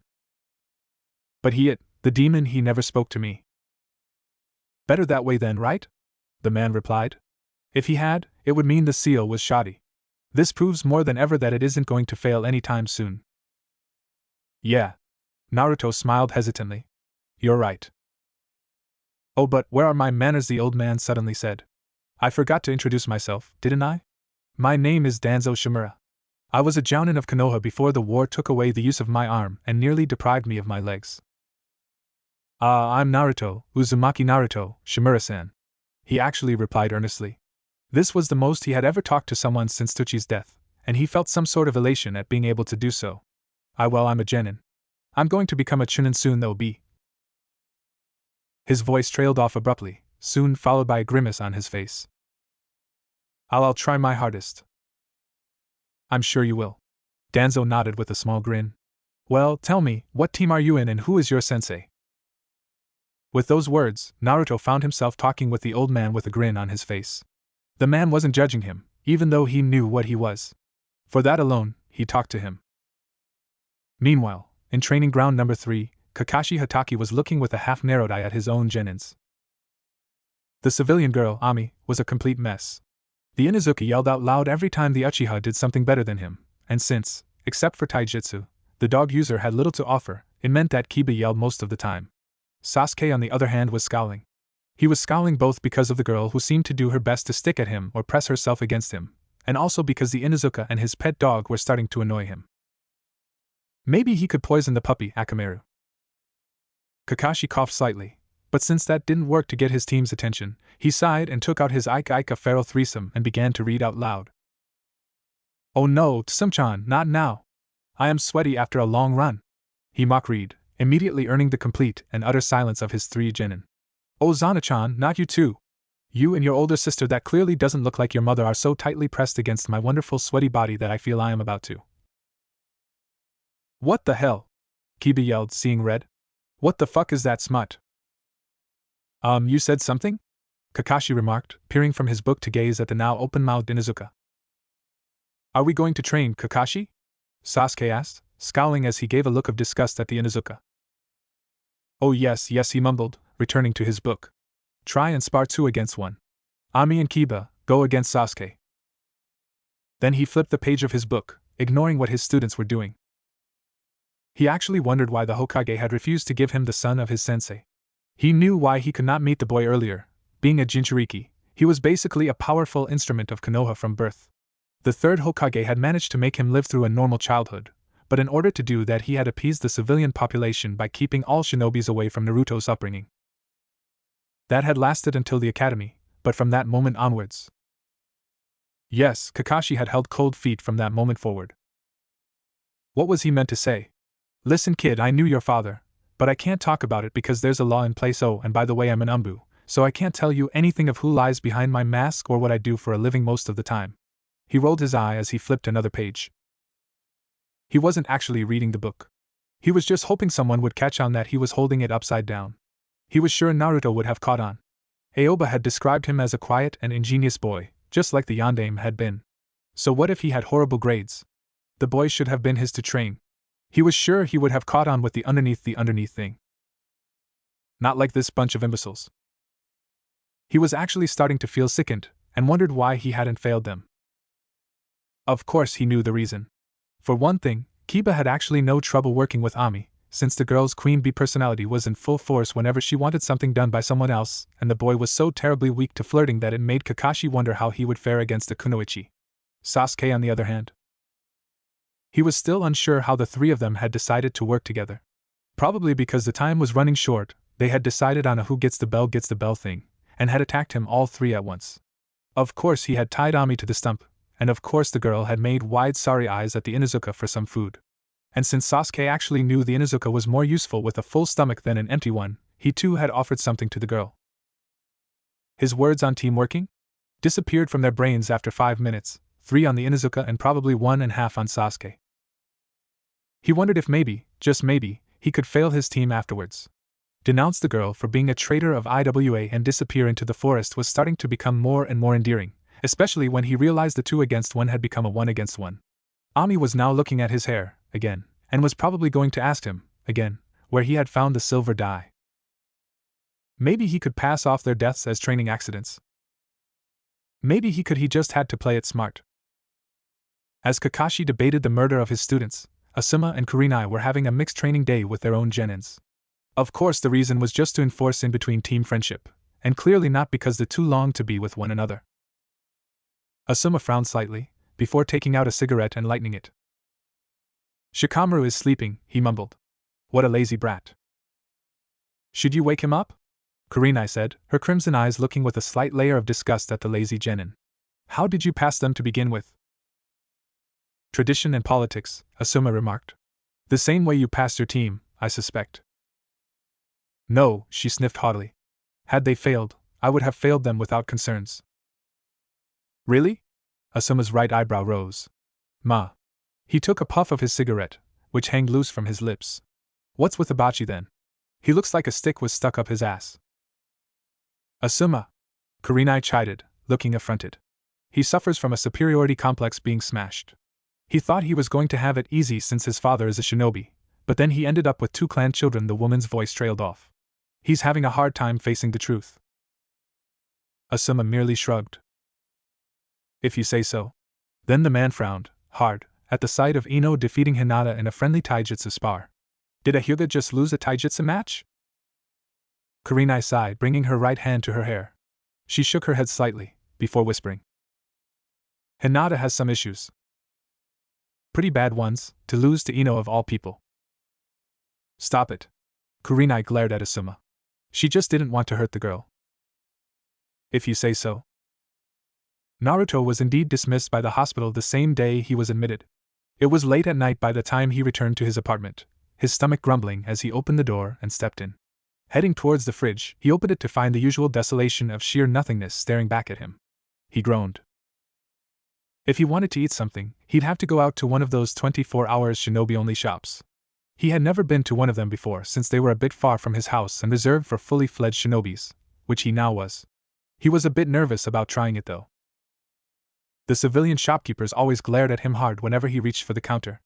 But the demon, he never spoke to me. Better that way then, right? The man replied. If he had, it would mean the seal was shoddy. This proves more than ever that it isn't going to fail anytime soon. Yeah. Naruto smiled hesitantly. You're right. Oh, but where are my manners? The old man suddenly said. I forgot to introduce myself, didn't I? My name is Danzo Shimura. I was a jounin of Konoha before the war took away the use of my arm and nearly deprived me of my legs. I'm Naruto, Uzumaki Naruto, Shimura-san. He actually replied earnestly. This was the most he had ever talked to someone since Tsuchi's death, and he felt some sort of elation at being able to do so. I'm a genin. I'm going to become a chunin soon though, His voice trailed off abruptly, soon followed by a grimace on his face. I'll try my hardest. I'm sure you will. Danzo nodded with a small grin. Well, tell me, what team are you in and who is your sensei? With those words, Naruto found himself talking with the old man with a grin on his face. The man wasn't judging him, even though he knew what he was. For that alone, he talked to him. Meanwhile, in training ground number 3, Kakashi Hatake was looking with a half-narrowed eye at his own genins. The civilian girl, Ami, was a complete mess. The Inuzuka yelled out loud every time the Uchiha did something better than him, and since, except for taijutsu, the dog user had little to offer, it meant that Kiba yelled most of the time. Sasuke on the other hand was scowling. He was scowling both because of the girl who seemed to do her best to stick at him or press herself against him, and also because the Inuzuka and his pet dog were starting to annoy him. Maybe he could poison the puppy, Akamaru. Kakashi coughed slightly, but since that didn't work to get his team's attention, he sighed and took out his Ika feral threesome and began to read out loud. Oh no, Tsum-chan, not now. I am sweaty after a long run. He mock-read, immediately earning the complete and utter silence of his 3 genin. Oh Zana-chan, not you too. You and your older sister that clearly doesn't look like your mother are so tightly pressed against my wonderful sweaty body that I feel I am about to. What the hell? Kiba yelled, seeing red. What the fuck is that smut? You said something? Kakashi remarked, peering from his book to gaze at the now open-mouthed Inuzuka. Are we going to train, Kakashi? Sasuke asked, scowling as he gave a look of disgust at the Inuzuka. Oh yes, he mumbled, returning to his book. Try and spar 2 against 1. Ami and Kiba, go against Sasuke. Then he flipped the page of his book, ignoring what his students were doing. He actually wondered why the Hokage had refused to give him the son of his sensei. He knew why he could not meet the boy earlier. Being a Jinchuriki, he was basically a powerful instrument of Konoha from birth. The 3rd Hokage had managed to make him live through a normal childhood, but in order to do that he had appeased the civilian population by keeping all shinobis away from Naruto's upbringing. That had lasted until the academy, but from that moment onwards. Yes, Kakashi had held cold feet from that moment forward. What was he meant to say? Listen kid, I knew your father, but I can't talk about it because there's a law in place. Oh, and by the way I'm an umbu, so I can't tell you anything of who lies behind my mask or what I do for a living most of the time. He rolled his eye as he flipped another page. He wasn't actually reading the book. He was just hoping someone would catch on that he was holding it upside down. He was sure Naruto would have caught on. Aoba had described him as a quiet and ingenious boy, just like the Yondaime had been. So what if he had horrible grades? The boy should have been his to train. He was sure he would have caught on with the underneath thing. Not like this bunch of imbeciles. He was actually starting to feel sickened, and wondered why he hadn't failed them. Of course he knew the reason. For one thing, Kiba had actually no trouble working with Ami, since the girl's queen bee personality was in full force whenever she wanted something done by someone else, and the boy was so terribly weak to flirting that it made Kakashi wonder how he would fare against a kunoichi. Sasuke on the other hand. He was still unsure how the 3 of them had decided to work together. Probably because the time was running short, they had decided on a who gets the bell thing, and had attacked him all 3 at once. Of course he had tied Ami to the stump, and of course the girl had made wide sorry eyes at the Inuzuka for some food. And since Sasuke actually knew the Inuzuka was more useful with a full stomach than an empty one, he too had offered something to the girl. His words on team working? Disappeared from their brains after 5 minutes, 3 on the Inuzuka and probably 1.5 on Sasuke. He wondered if maybe, just maybe, he could fail his team afterwards. Denounce the girl for being a traitor of IWA and disappear into the forest was starting to become more and more endearing, especially when he realized the 2 against 1 had become a 1 against 1. Ami was now looking at his hair, again, and was probably going to ask him, again, where he had found the silver dye. Maybe he could pass off their deaths as training accidents. Maybe he just had to play it smart. As Kakashi debated the murder of his students, Asuma and Kurenai were having a mixed training day with their own genins. Of course the reason was just to enforce in-between team friendship, and clearly not because the 2 longed to be with one another. Asuma frowned slightly, before taking out a cigarette and lighting it. Shikamaru is sleeping, he mumbled. What a lazy brat. Should you wake him up? Kurenai said, her crimson eyes looking with a slight layer of disgust at the lazy genin. How did you pass them to begin with? Tradition and politics, Asuma remarked. The same way you passed your team, I suspect. No, she sniffed haughtily. Had they failed, I would have failed them without concerns. Really? Asuma's right eyebrow rose. Ma. He took a puff of his cigarette, which hang loose from his lips. What's with Hibachi then? He looks like a stick was stuck up his ass. Asuma, Kurenai chided, looking affronted. He suffers from a superiority complex being smashed. He thought he was going to have it easy since his father is a shinobi, but then he ended up with 2 clan children. The woman's voice trailed off. He's having a hard time facing the truth. Asuma merely shrugged. If you say so. Then the man frowned, hard, at the sight of Ino defeating Hinata in a friendly taijutsu spar. Did a Hyuga just lose a taijutsu match? Kurenai sighed, bringing her right hand to her hair. She shook her head slightly, before whispering. Hinata has some issues. Pretty bad ones, to lose to Ino of all people. Stop it. Kurenai glared at Asuma. She just didn't want to hurt the girl. If you say so. Naruto was indeed dismissed by the hospital the same day he was admitted. It was late at night by the time he returned to his apartment, his stomach grumbling as he opened the door and stepped in. Heading towards the fridge, he opened it to find the usual desolation of sheer nothingness staring back at him. He groaned. If he wanted to eat something, he'd have to go out to one of those 24-hour shinobi-only shops. He had never been to one of them before since they were a bit far from his house and reserved for fully fledged shinobis, which he now was. He was a bit nervous about trying it though. The civilian shopkeepers always glared at him hard whenever he reached for the counter.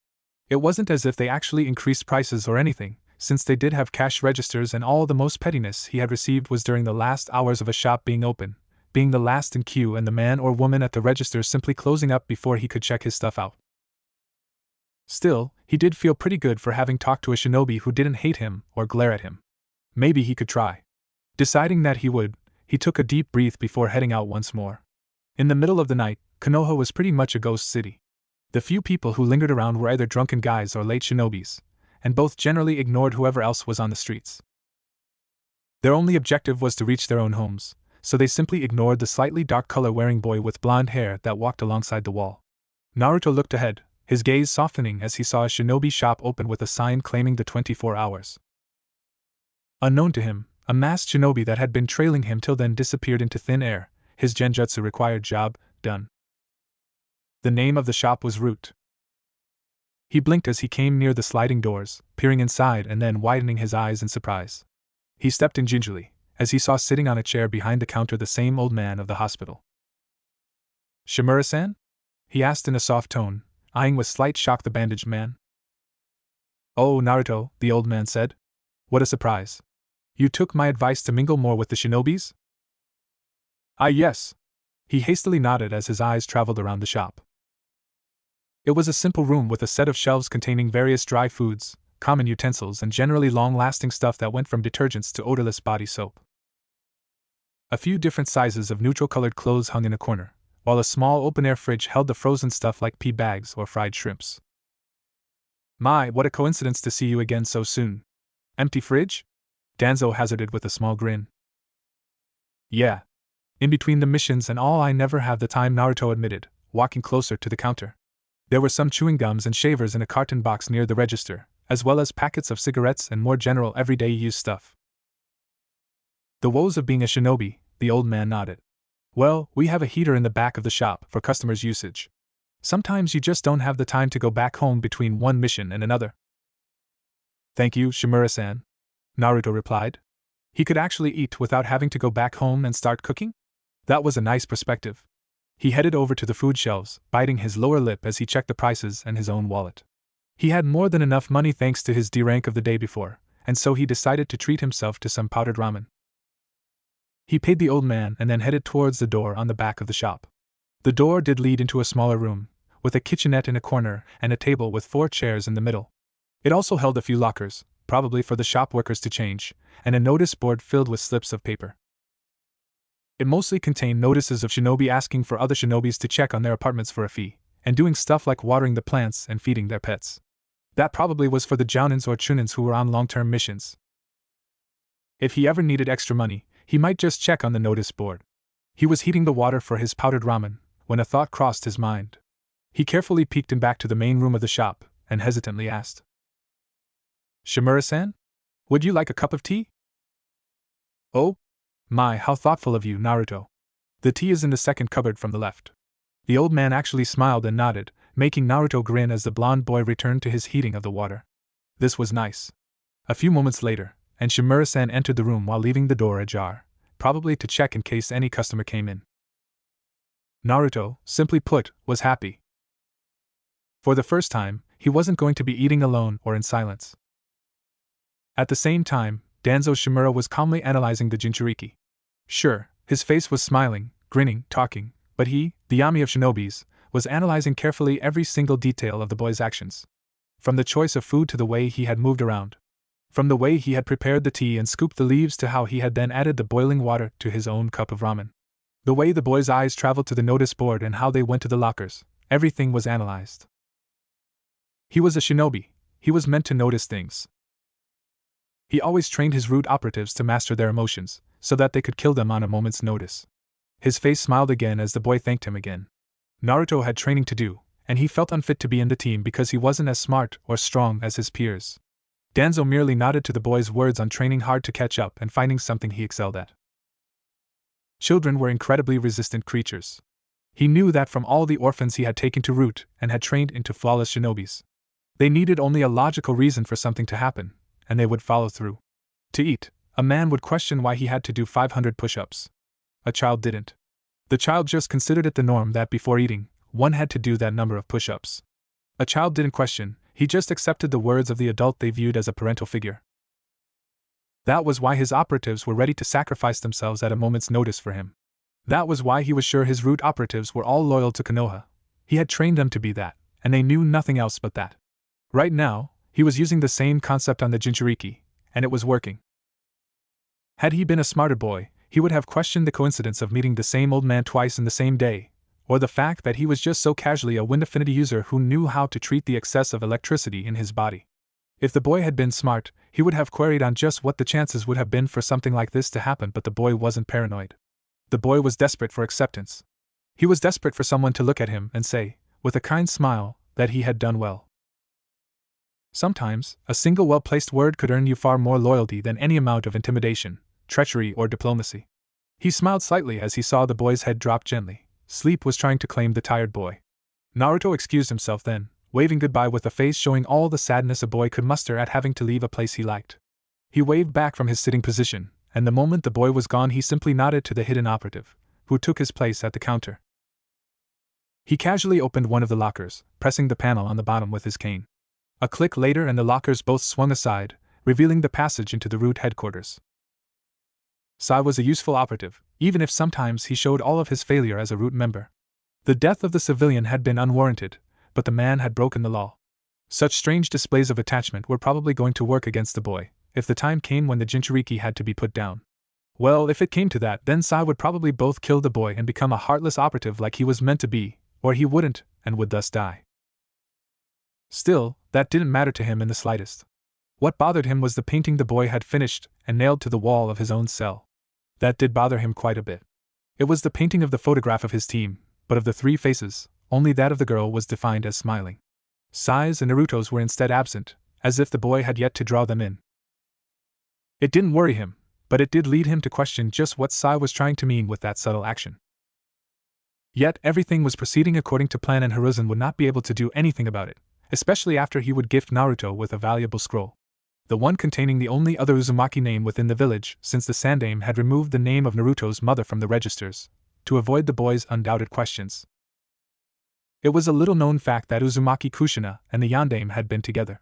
It wasn't as if they actually increased prices or anything, since they did have cash registers, and all the most pettiness he had received was during the last hours of a shop being open, being the last in queue and the man or woman at the register simply closing up before he could check his stuff out. Still, he did feel pretty good for having talked to a shinobi who didn't hate him or glare at him. Maybe he could try. Deciding that he would, he took a deep breath before heading out once more. In the middle of the night, Konoha was pretty much a ghost city. The few people who lingered around were either drunken guys or late shinobis, and both generally ignored whoever else was on the streets. Their only objective was to reach their own homes, so they simply ignored the slightly dark color-wearing boy with blonde hair that walked alongside the wall. Naruto looked ahead, his gaze softening as he saw a shinobi shop open with a sign claiming the 24 hours. Unknown to him, a masked shinobi that had been trailing him till then disappeared into thin air, his genjutsu-required job done. The name of the shop was Root. He blinked as he came near the sliding doors, peering inside and then widening his eyes in surprise. He stepped in gingerly, as he saw sitting on a chair behind the counter the same old man of the hospital. Shimura-san? He asked in a soft tone, eyeing with slight shock the bandaged man. Oh, Naruto, the old man said. What a surprise. You took my advice to mingle more with the shinobis? Ah, yes. He hastily nodded as his eyes traveled around the shop. It was a simple room with a set of shelves containing various dry foods, common utensils, and generally long-lasting stuff that went from detergents to odorless body soap. A few different sizes of neutral-colored clothes hung in a corner, while a small open-air fridge held the frozen stuff like pea bags or fried shrimps. My, what a coincidence to see you again so soon. Empty fridge? Danzo hazarded with a small grin. Yeah. In between the missions and all, I never have the time, Naruto admitted, walking closer to the counter. There were some chewing gums and shavers in a carton box near the register, as well as packets of cigarettes and more general everyday use stuff. The woes of being a shinobi, the old man nodded. Well, we have a heater in the back of the shop for customers' usage. Sometimes you just don't have the time to go back home between one mission and another. Thank you, Shimura-san, Naruto replied. He could actually eat without having to go back home and start cooking? That was a nice perspective. He headed over to the food shelves, biting his lower lip as he checked the prices and his own wallet. He had more than enough money thanks to his D rank of the day before, and so he decided to treat himself to some powdered ramen. He paid the old man and then headed towards the door on the back of the shop. The door did lead into a smaller room, with a kitchenette in a corner and a table with 4 chairs in the middle. It also held a few lockers, probably for the shop workers to change, and a notice board filled with slips of paper. It mostly contained notices of shinobi asking for other shinobis to check on their apartments for a fee, and doing stuff like watering the plants and feeding their pets. That probably was for the jounins or chunins who were on long-term missions. If he ever needed extra money, he might just check on the notice board. He was heating the water for his powdered ramen, when a thought crossed his mind. He carefully peeked in back to the main room of the shop, and hesitantly asked. Shimura-san? Would you like a cup of tea? Oh? My, how thoughtful of you, Naruto. The tea is in the second cupboard from the left. The old man actually smiled and nodded, making Naruto grin as the blonde boy returned to his heating of the water. This was nice. A few moments later, and Shimura-san entered the room while leaving the door ajar, probably to check in case any customer came in. Naruto, simply put, was happy. For the first time, he wasn't going to be eating alone or in silence. At the same time, Danzo Shimura was calmly analyzing the Jinchuriki. Sure, his face was smiling, grinning, talking, but he, the Yami of shinobis, was analyzing carefully every single detail of the boy's actions. From the choice of food to the way he had moved around. From the way he had prepared the tea and scooped the leaves to how he had then added the boiling water to his own cup of ramen. The way the boy's eyes traveled to the notice board and how they went to the lockers, everything was analyzed. He was a shinobi, he was meant to notice things. He always trained his root operatives to master their emotions, so that they could kill them on a moment's notice. His face smiled again as the boy thanked him again. Naruto had training to do, and he felt unfit to be in the team because he wasn't as smart or strong as his peers. Danzo merely nodded to the boy's words on training hard to catch up and finding something he excelled at. Children were incredibly resistant creatures. He knew that from all the orphans he had taken to root and had trained into flawless shinobis. They needed only a logical reason for something to happen, and they would follow through. To eat, a man would question why he had to do 500 push-ups. A child didn't. The child just considered it the norm that before eating, one had to do that number of push-ups. A child didn't question, he just accepted the words of the adult they viewed as a parental figure. That was why his operatives were ready to sacrifice themselves at a moment's notice for him. That was why he was sure his root operatives were all loyal to Konoha. He had trained them to be that, and they knew nothing else but that. Right now, he was using the same concept on the Jinchuriki, and it was working. Had he been a smarter boy, he would have questioned the coincidence of meeting the same old man twice in the same day, or the fact that he was just so casually a wind affinity user who knew how to treat the excess of electricity in his body. If the boy had been smart, he would have queried on just what the chances would have been for something like this to happen, but the boy wasn't paranoid. The boy was desperate for acceptance. He was desperate for someone to look at him and say, with a kind smile, that he had done well. Sometimes, a single well-placed word could earn you far more loyalty than any amount of intimidation, treachery, or diplomacy. He smiled slightly as he saw the boy's head drop gently. Sleep was trying to claim the tired boy. Naruto excused himself then, waving goodbye with a face showing all the sadness a boy could muster at having to leave a place he liked. He waved back from his sitting position, and the moment the boy was gone he simply nodded to the hidden operative, who took his place at the counter. He casually opened one of the lockers, pressing the panel on the bottom with his cane. A click later and the lockers both swung aside, revealing the passage into the root headquarters. Sai was a useful operative, even if sometimes he showed all of his failure as a root member. The death of the civilian had been unwarranted, but the man had broken the law. Such strange displays of attachment were probably going to work against the boy, if the time came when the Jinchuriki had to be put down. Well, if it came to that, then Sai would probably both kill the boy and become a heartless operative like he was meant to be, or he wouldn't, and would thus die. Still, that didn't matter to him in the slightest. What bothered him was the painting the boy had finished and nailed to the wall of his own cell. That did bother him quite a bit. It was the painting of the photograph of his team, but of the three faces, only that of the girl was defined as smiling. Sai's and Naruto's were instead absent, as if the boy had yet to draw them in. It didn't worry him, but it did lead him to question just what Sai was trying to mean with that subtle action. Yet everything was proceeding according to plan and Hiruzen would not be able to do anything about it, especially after he would gift Naruto with a valuable scroll. The one containing the only other Uzumaki name within the village, since the Sandaime had removed the name of Naruto's mother from the registers, to avoid the boy's undoubted questions. It was a little-known fact that Uzumaki Kushina and the Yondaime had been together.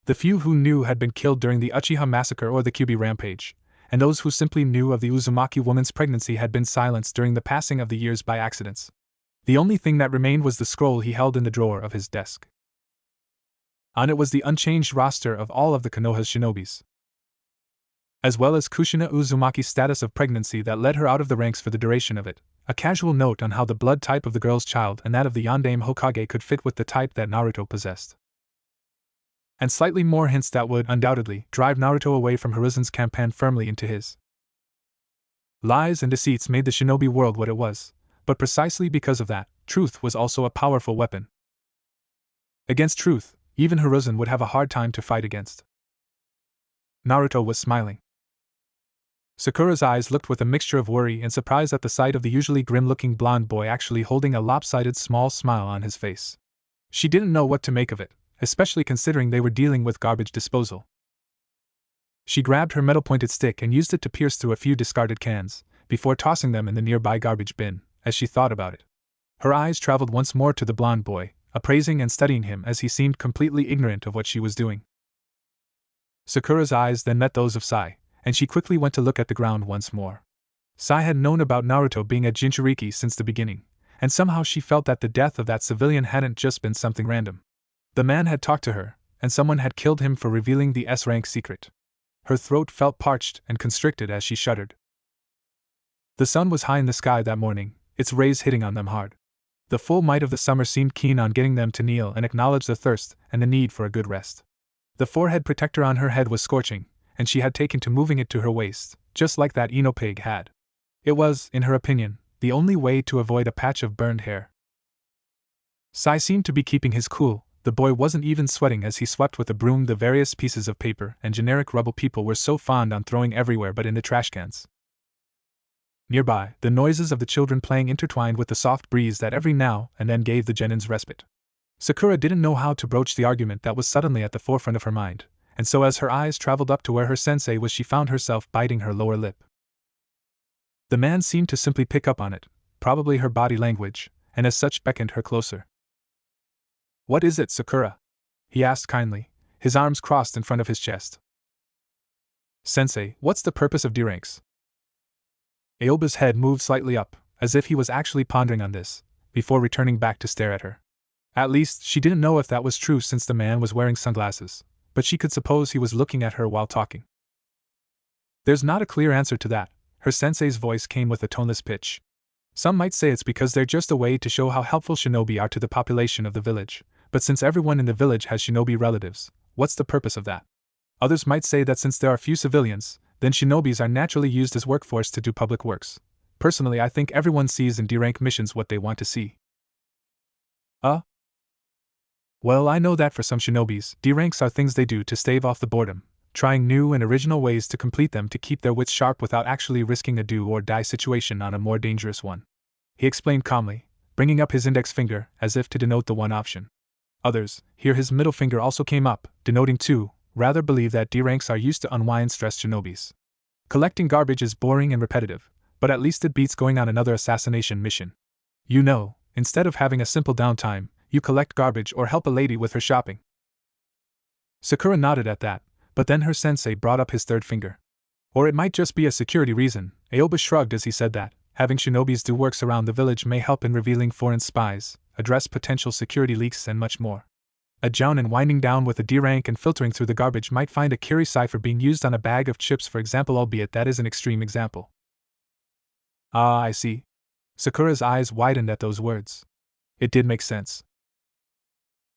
The few who knew had been killed during the Uchiha massacre or the Kyubi rampage, and those who simply knew of the Uzumaki woman's pregnancy had been silenced during the passing of the years by accidents. The only thing that remained was the scroll he held in the drawer of his desk. On it was the unchanged roster of all of the Konoha's shinobis, as well as Kushina Uzumaki's status of pregnancy that led her out of the ranks for the duration of it, a casual note on how the blood type of the girl's child and that of the Yondaime Hokage could fit with the type that Naruto possessed. And slightly more hints that would, undoubtedly, drive Naruto away from Hiruzen's campaign firmly into his. Lies and deceits made the shinobi world what it was, but precisely because of that, truth was also a powerful weapon. Against truth, even Hiruzen would have a hard time to fight against. Naruto was smiling. Sakura's eyes looked with a mixture of worry and surprise at the sight of the usually grim-looking blonde boy actually holding a lopsided small smile on his face. She didn't know what to make of it, especially considering they were dealing with garbage disposal. She grabbed her metal-pointed stick and used it to pierce through a few discarded cans, before tossing them in the nearby garbage bin. As she thought about it, her eyes traveled once more to the blond boy, appraising and studying him as he seemed completely ignorant of what she was doing. Sakura's eyes then met those of Sai, and she quickly went to look at the ground once more. Sai had known about Naruto being at Jinchuriki since the beginning, and somehow she felt that the death of that civilian hadn't just been something random. The man had talked to her, and someone had killed him for revealing the S-rank secret. Her throat felt parched and constricted as she shuddered. The sun was high in the sky that morning, its rays hitting on them hard. The full might of the summer seemed keen on getting them to kneel and acknowledge the thirst and the need for a good rest. The forehead protector on her head was scorching, and she had taken to moving it to her waist, just like that Ino pig had. It was, in her opinion, the only way to avoid a patch of burned hair. Sai seemed to be keeping his cool. The boy wasn't even sweating as he swept with a broom the various pieces of paper and generic rubble people were so fond on throwing everywhere but in the trash cans. Nearby, the noises of the children playing intertwined with the soft breeze that every now and then gave the Genins respite. Sakura didn't know how to broach the argument that was suddenly at the forefront of her mind, and so as her eyes traveled up to where her sensei was, she found herself biting her lower lip. The man seemed to simply pick up on it, probably her body language, and as such beckoned her closer. "What is it, Sakura?" he asked kindly, his arms crossed in front of his chest. "Sensei, what's the purpose of D-ranks?" Aoba's head moved slightly up, as if he was actually pondering on this, before returning back to stare at her. At least, she didn't know if that was true since the man was wearing sunglasses, but she could suppose he was looking at her while talking. "There's not a clear answer to that," her sensei's voice came with a toneless pitch. "Some might say it's because they're just a way to show how helpful shinobi are to the population of the village, but since everyone in the village has shinobi relatives, what's the purpose of that? Others might say that since there are few civilians, then shinobis are naturally used as workforce to do public works. Personally, I think everyone sees in D-rank missions what they want to see." Well, I know that for some shinobis, D-ranks are things they do to stave off the boredom, trying new and original ways to complete them to keep their wits sharp without actually risking a do-or-die situation on a more dangerous one. He explained calmly, bringing up his index finger as if to denote the one option. Others, here his middle finger also came up, denoting two, rather believe that D-ranks are used to unwind stressed shinobis. Collecting garbage is boring and repetitive, but at least it beats going on another assassination mission. You know, instead of having a simple downtime, you collect garbage or help a lady with her shopping. Sakura nodded at that, but then her sensei brought up his third finger. Or it might just be a security reason. Aoba shrugged as he said that. Having shinobis do works around the village may help in revealing foreign spies, address potential security leaks and much more. A jounin winding down with a D-rank and filtering through the garbage might find a Kiri cipher being used on a bag of chips, for example, albeit that is an extreme example. Ah, I see. Sakura's eyes widened at those words. It did make sense.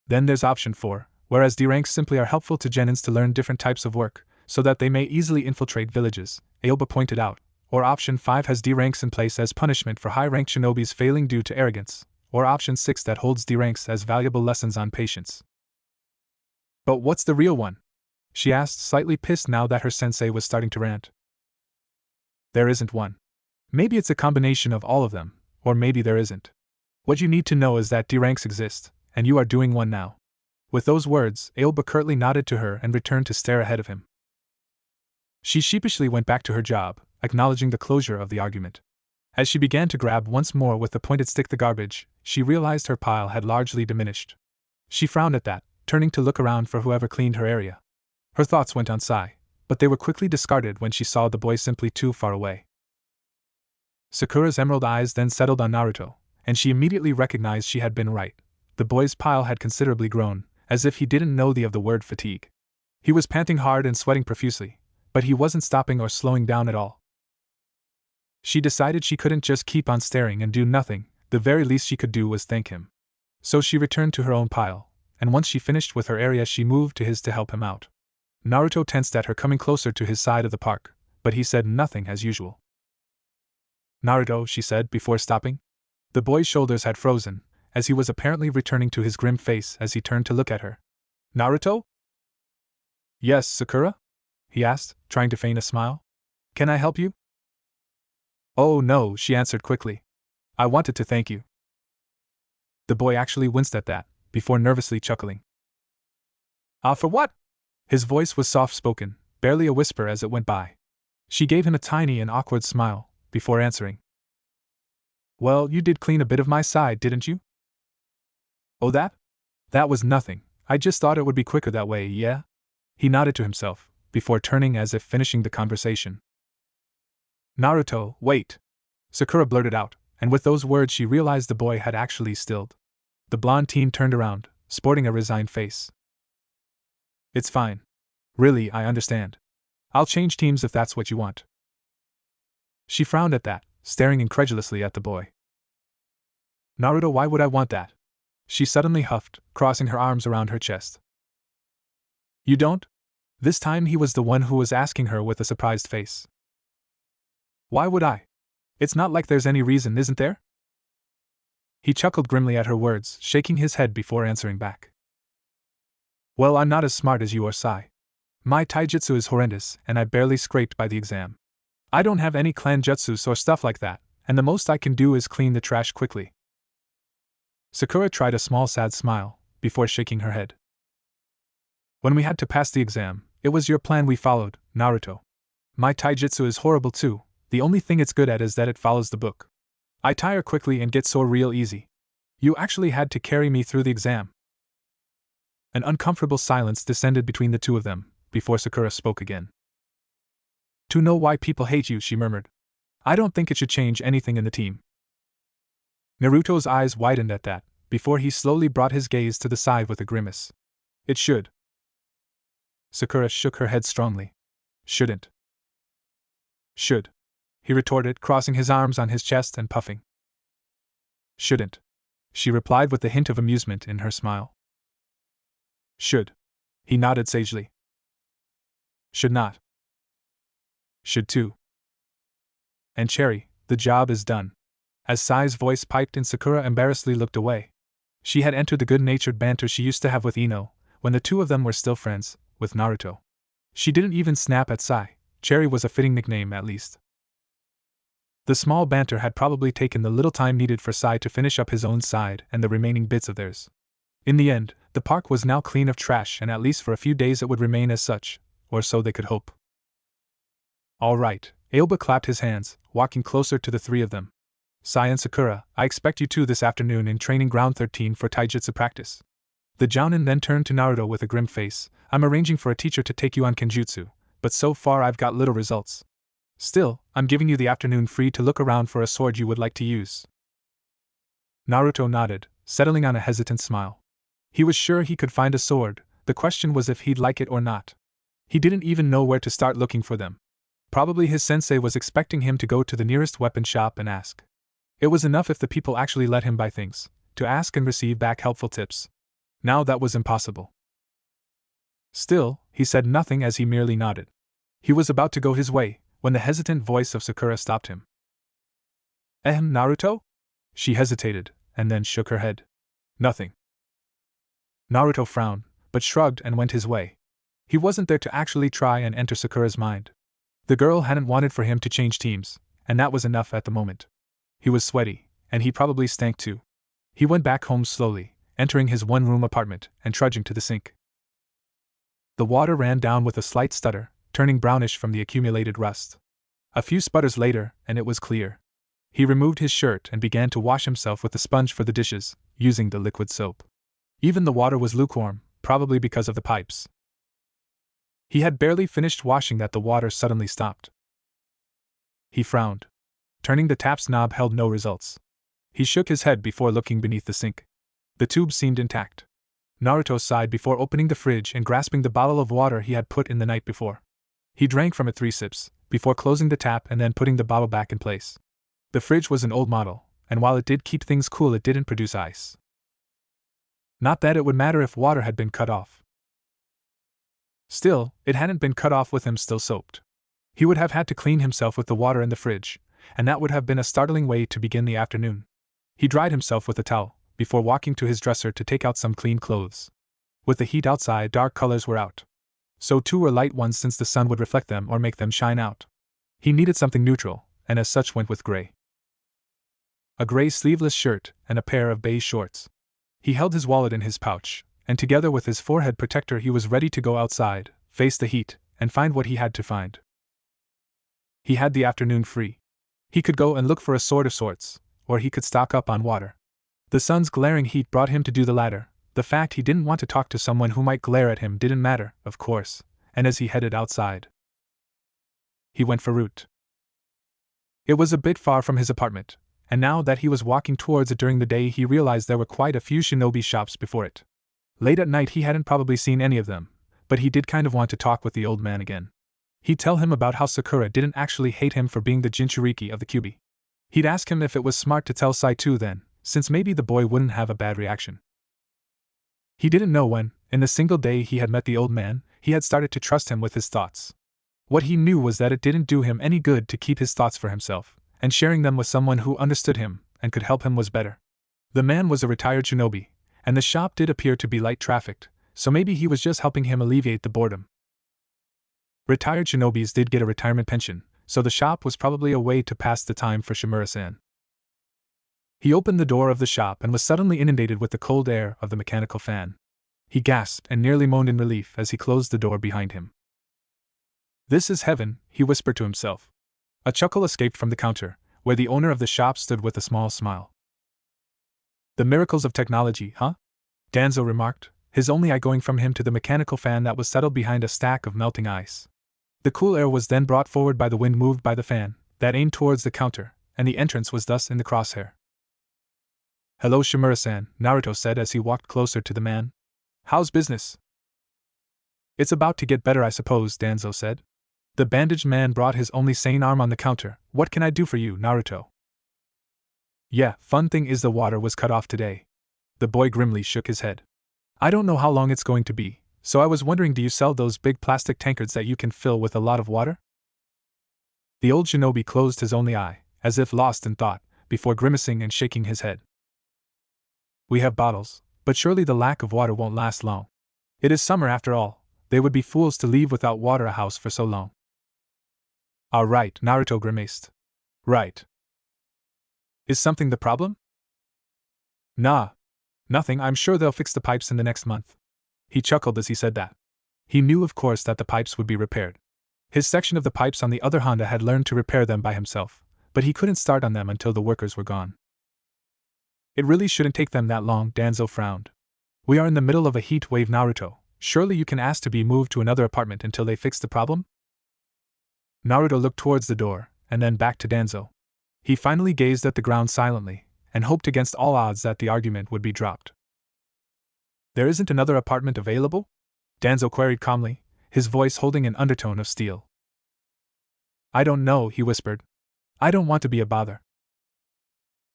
Then there's option 4, whereas D-ranks simply are helpful to Genins to learn different types of work, so that they may easily infiltrate villages, Aoba pointed out. Or option 5 has D-ranks in place as punishment for high-ranked shinobis failing due to arrogance, or option 6 that holds D-ranks as valuable lessons on patience. But what's the real one? She asked, slightly pissed now that her sensei was starting to rant. There isn't one. Maybe it's a combination of all of them, or maybe there isn't. What you need to know is that D-ranks exist, and you are doing one now. With those words, Aoba curtly nodded to her and returned to stare ahead of him. She sheepishly went back to her job, acknowledging the closure of the argument. As she began to grab once more with the pointed stick the garbage, she realized her pile had largely diminished. She frowned at that, turning to look around for whoever cleaned her area. Her thoughts went on Sai, but they were quickly discarded when she saw the boy simply too far away. Sakura's emerald eyes then settled on Naruto, and she immediately recognized she had been right. The boy's pile had considerably grown, as if he didn't know of the word fatigue. He was panting hard and sweating profusely, but he wasn't stopping or slowing down at all. She decided she couldn't just keep on staring and do nothing. The very least she could do was thank him. So she returned to her own pile, and once she finished with her area she moved to his to help him out. Naruto tensed at her coming closer to his side of the park, but he said nothing as usual. "Naruto," she said before stopping. The boy's shoulders had frozen, as he was apparently returning to his grim face as he turned to look at her. "Naruto?" "Yes, Sakura?" he asked, trying to feign a smile. "Can I help you?" "Oh no," she answered quickly. "I wanted to thank you." The boy actually winced at that, before nervously chuckling. Ah, for what? His voice was soft-spoken, barely a whisper as it went by. She gave him a tiny and awkward smile, before answering. Well, you did clean a bit of my side, didn't you? Oh, that? That was nothing. I just thought it would be quicker that way, yeah? He nodded to himself, before turning as if finishing the conversation. Naruto, wait! Sakura blurted out, and with those words she realized the boy had actually stilled. The blonde teen turned around, sporting a resigned face. It's fine. Really, I understand. I'll change teams if that's what you want. She frowned at that, staring incredulously at the boy. Naruto, why would I want that? She suddenly huffed, crossing her arms around her chest. You don't? This time he was the one who was asking her with a surprised face. Why would I? It's not like there's any reason, isn't there? He chuckled grimly at her words, shaking his head before answering back. Well, I'm not as smart as you or Sai. My taijutsu is horrendous, and I barely scraped by the exam. I don't have any clan jutsus or stuff like that, and the most I can do is clean the trash quickly. Sakura tried a small sad smile, before shaking her head. When we had to pass the exam, it was your plan we followed, Naruto. My taijutsu is horrible too, the only thing it's good at is that it follows the book. I tire quickly and get sore real easy. You actually had to carry me through the exam. An uncomfortable silence descended between the two of them, before Sakura spoke again. To know why people hate you, she murmured. I don't think it should change anything in the team. Naruto's eyes widened at that, before he slowly brought his gaze to the side with a grimace. It should. Sakura shook her head strongly. Shouldn't. Should. He retorted, crossing his arms on his chest and puffing. Shouldn't. She replied with a hint of amusement in her smile. Should. He nodded sagely. Should not. Should too. And Cherry, the job is done. As Sai's voice piped in, Sakura embarrassedly looked away. She had entered the good-natured banter she used to have with Ino, when the two of them were still friends, with Naruto. She didn't even snap at Sai. Cherry was a fitting nickname, at least. The small banter had probably taken the little time needed for Sai to finish up his own side and the remaining bits of theirs. In the end, the park was now clean of trash, and at least for a few days it would remain as such, or so they could hope. All right, Aoba clapped his hands, walking closer to the three of them. Sai and Sakura, I expect you two this afternoon in Training Ground 13 for taijutsu practice. The Jounin then turned to Naruto with a grim face. I'm arranging for a teacher to take you on kenjutsu, but so far I've got little results. Still, I'm giving you the afternoon free to look around for a sword you would like to use. Naruto nodded, settling on a hesitant smile. He was sure he could find a sword, the question was if he'd like it or not. He didn't even know where to start looking for them. Probably his sensei was expecting him to go to the nearest weapon shop and ask. It was enough if the people actually let him buy things, to ask and receive back helpful tips. Now that was impossible. Still, he said nothing as he merely nodded. He was about to go his way, when the hesitant voice of Sakura stopped him. Naruto? She hesitated, and then shook her head. Nothing. Naruto frowned, but shrugged and went his way. He wasn't there to actually try and enter Sakura's mind. The girl hadn't wanted for him to change teams, and that was enough at the moment. He was sweaty, and he probably stank too. He went back home slowly, entering his one-room apartment and trudging to the sink. The water ran down with a slight stutter, turning brownish from the accumulated rust. A few sputters later, and it was clear. He removed his shirt and began to wash himself with the sponge for the dishes, using the liquid soap. Even the water was lukewarm, probably because of the pipes. He had barely finished washing that the water suddenly stopped. He frowned. Turning the tap's knob held no results. He shook his head before looking beneath the sink. The tube seemed intact. Naruto sighed before opening the fridge and grasping the bottle of water he had put in the night before. He drank from it 3 sips, before closing the tap and then putting the bottle back in place. The fridge was an old model, and while it did keep things cool, it didn't produce ice. Not that it would matter if water had been cut off. Still, it hadn't been cut off with him still soaked. He would have had to clean himself with the water in the fridge, and that would have been a startling way to begin the afternoon. He dried himself with a towel, before walking to his dresser to take out some clean clothes. With the heat outside, dark colors were out. So too were light ones, since the sun would reflect them or make them shine out. He needed something neutral, and as such went with gray. A gray sleeveless shirt and a pair of beige shorts. He held his wallet in his pouch, and together with his forehead protector he was ready to go outside, face the heat, and find what he had to find. He had the afternoon free. He could go and look for a sword of sorts, or he could stock up on water. The sun's glaring heat brought him to do the latter. The fact he didn't want to talk to someone who might glare at him didn't matter, of course, and as he headed outside, he went for route. It was a bit far from his apartment, and now that he was walking towards it during the day he realized there were quite a few shinobi shops before it. Late at night he hadn't probably seen any of them, but he did kind of want to talk with the old man again. He'd tell him about how Sakura didn't actually hate him for being the Jinchuriki of the Kyuubi. He'd ask him if it was smart to tell Saito then, since maybe the boy wouldn't have a bad reaction. He didn't know when, in the single day he had met the old man, he had started to trust him with his thoughts. What he knew was that it didn't do him any good to keep his thoughts for himself, and sharing them with someone who understood him and could help him was better. The man was a retired shinobi, and the shop did appear to be light trafficked, so maybe he was just helping him alleviate the boredom. Retired shinobis did get a retirement pension, so the shop was probably a way to pass the time for Shimura-san. He opened the door of the shop and was suddenly inundated with the cold air of the mechanical fan. He gasped and nearly moaned in relief as he closed the door behind him. "This is heaven," he whispered to himself. A chuckle escaped from the counter, where the owner of the shop stood with a small smile. "The miracles of technology, huh?" Danzo remarked, his only eye going from him to the mechanical fan that was settled behind a stack of melting ice. The cool air was then brought forward by the wind moved by the fan, that aimed towards the counter, and the entrance was thus in the crosshair. "Hello Shimura-san," Naruto said as he walked closer to the man. "How's business?" "It's about to get better I suppose," Danzo said. The bandaged man brought his only sane arm on the counter. "What can I do for you, Naruto?" "Yeah, fun thing is the water was cut off today." The boy grimly shook his head. "I don't know how long it's going to be, so I was wondering, do you sell those big plastic tankards that you can fill with a lot of water?" The old shinobi closed his only eye, as if lost in thought, before grimacing and shaking his head. "We have bottles, but surely the lack of water won't last long. It is summer after all, they would be fools to leave without water a house for so long." "Ah, right," Naruto grimaced. "Right. Is something the problem?" "Nah. Nothing, I'm sure they'll fix the pipes in the next month." He chuckled as he said that. He knew of course that the pipes would be repaired. His section of the pipes on the other Honda had learned to repair them by himself, but he couldn't start on them until the workers were gone. "It really shouldn't take them that long," Danzo frowned. "We are in the middle of a heat wave, Naruto. Surely you can ask to be moved to another apartment until they fix the problem?" Naruto looked towards the door, and then back to Danzo. He finally gazed at the ground silently, and hoped against all odds that the argument would be dropped. "There isn't another apartment available?" Danzo queried calmly, his voice holding an undertone of steel. "I don't know," he whispered. "I don't want to be a bother."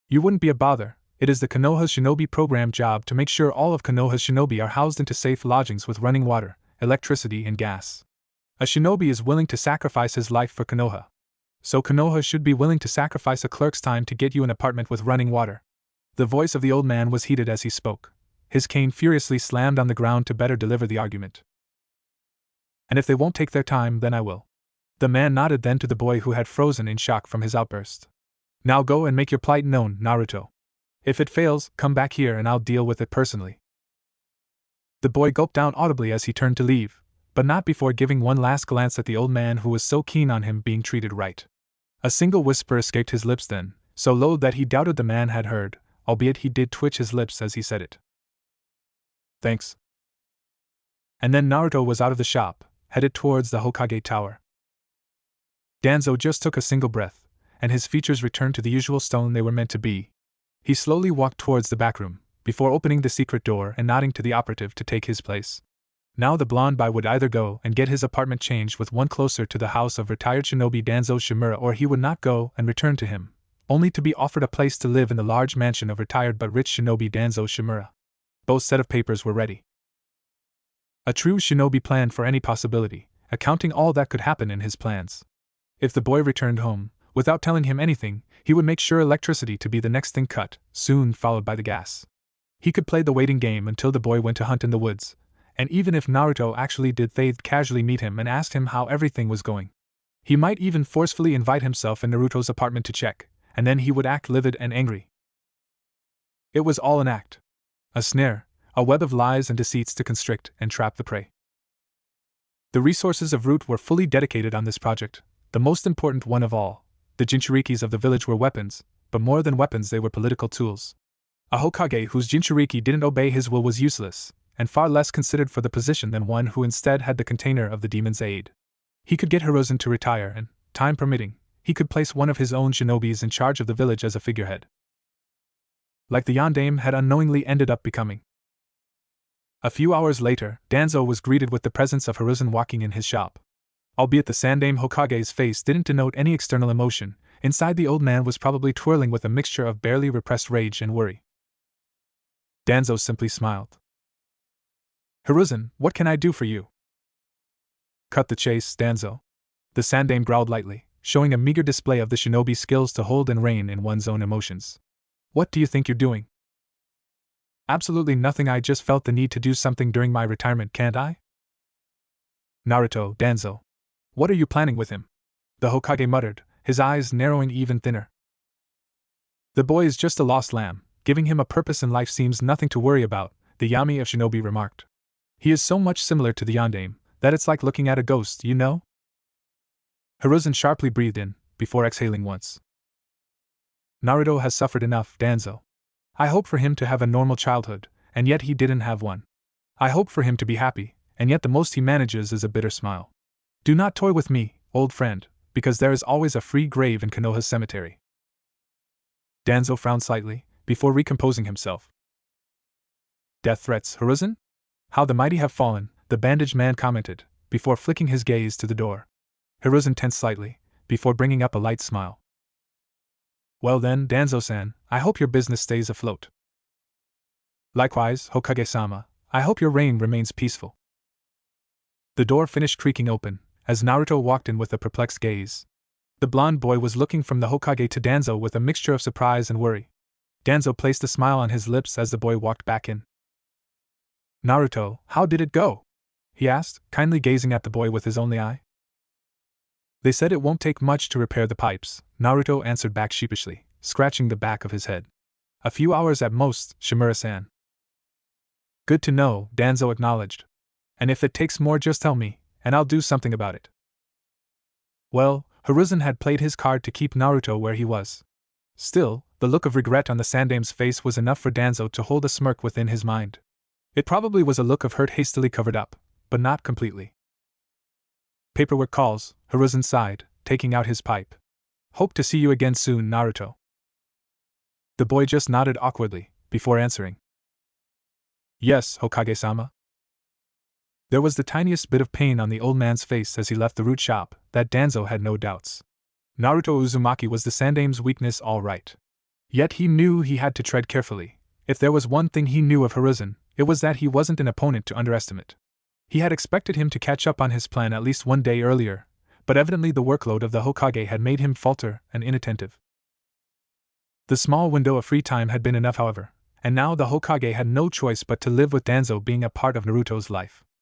"You wouldn't be a bother. It is the Konoha's shinobi program job to make sure all of Konoha's shinobi are housed into safe lodgings with running water, electricity and gas. A shinobi is willing to sacrifice his life for Konoha. So Konoha should be willing to sacrifice a clerk's time to get you an apartment with running water." The voice of the old man was heated as he spoke. His cane furiously slammed on the ground to better deliver the argument. "And if they won't take their time, then I will." The man nodded then to the boy who had frozen in shock from his outburst. "Now go and make your plight known, Naruto. If it fails, come back here and I'll deal with it personally." The boy gulped down audibly as he turned to leave, but not before giving one last glance at the old man who was so keen on him being treated right. A single whisper escaped his lips then, so low that he doubted the man had heard, albeit he did twitch his lips as he said it. "Thanks." And then Naruto was out of the shop, headed towards the Hokage tower. Danzo just took a single breath, and his features returned to the usual stone they were meant to be. He slowly walked towards the back room, before opening the secret door and nodding to the operative to take his place. Now the blonde boy would either go and get his apartment changed with one closer to the house of retired shinobi Danzo Shimura, or he would not go and return to him, only to be offered a place to live in the large mansion of retired but rich shinobi Danzo Shimura. Both set of papers were ready. A true shinobi planned for any possibility, accounting all that could happen in his plans. If the boy returned home, without telling him anything, he would make sure electricity to be the next thing cut, soon followed by the gas. He could play the waiting game until the boy went to hunt in the woods, and even if Naruto actually did, they'd casually meet him and ask him how everything was going. He might even forcefully invite himself in Naruto's apartment to check, and then he would act livid and angry. It was all an act. A snare, a web of lies and deceits to constrict and trap the prey. The resources of Root were fully dedicated on this project, the most important one of all. The Jinchurikis of the village were weapons, but more than weapons they were political tools. A Hokage whose Jinchuriki didn't obey his will was useless, and far less considered for the position than one who instead had the container of the demon's aid. He could get Hiruzen to retire and, time permitting, he could place one of his own shinobis in charge of the village as a figurehead. Like the Yondaime had unknowingly ended up becoming. A few hours later, Danzo was greeted with the presence of Hiruzen walking in his shop. Albeit the Sandaime Hokage's face didn't denote any external emotion, inside the old man was probably twirling with a mixture of barely repressed rage and worry. Danzo simply smiled. Hiruzen, what can I do for you? Cut the chase, Danzo. The Sandaime growled lightly, showing a meager display of the shinobi skills to hold and rein in one's own emotions. What do you think you're doing? Absolutely nothing. I just felt the need to do something during my retirement, can't I? Naruto, Danzo. What are you planning with him? The Hokage muttered, his eyes narrowing even thinner. The boy is just a lost lamb. Giving him a purpose in life seems nothing to worry about, the Yami of Shinobi remarked. He is so much similar to the Yondaime that it's like looking at a ghost, you know? Hiruzen sharply breathed in, before exhaling once. Naruto has suffered enough, Danzo. I hope for him to have a normal childhood, and yet he didn't have one. I hope for him to be happy, and yet the most he manages is a bitter smile. Do not toy with me, old friend, because there is always a free grave in Konoha's cemetery. Danzo frowned slightly, before recomposing himself. Death threats, Hiruzen? How the mighty have fallen, the bandaged man commented, before flicking his gaze to the door. Hiruzen tensed slightly, before bringing up a light smile. Well then, Danzo-san, I hope your business stays afloat. Likewise, Hokage-sama, I hope your reign remains peaceful. The door finished creaking open, as Naruto walked in with a perplexed gaze. The blonde boy was looking from the Hokage to Danzo with a mixture of surprise and worry. Danzo placed a smile on his lips as the boy walked back in. Naruto, how did it go? He asked, kindly gazing at the boy with his only eye. They said it won't take much to repair the pipes, Naruto answered back sheepishly, scratching the back of his head. A few hours at most, Shimura-san. Good to know, Danzo acknowledged. And if it takes more, just tell me, and I'll do something about it. Well, Hiruzen had played his card to keep Naruto where he was. Still, the look of regret on the Sandaime's face was enough for Danzo to hold a smirk within his mind. It probably was a look of hurt hastily covered up, but not completely. Paperwork calls, Hiruzen sighed, taking out his pipe. Hope to see you again soon, Naruto. The boy just nodded awkwardly, before answering. Yes, Hokage-sama. There was the tiniest bit of pain on the old man's face as he left the root shop, that Danzo had no doubts. Naruto Uzumaki was the Sandaime's weakness all right. Yet he knew he had to tread carefully. If there was one thing he knew of Hiruzen, it was that he wasn't an opponent to underestimate. He had expected him to catch up on his plan at least one day earlier, but evidently the workload of the Hokage had made him falter and inattentive. The small window of free time had been enough, however, and now the Hokage had no choice but to live with Danzo being a part of Naruto's life.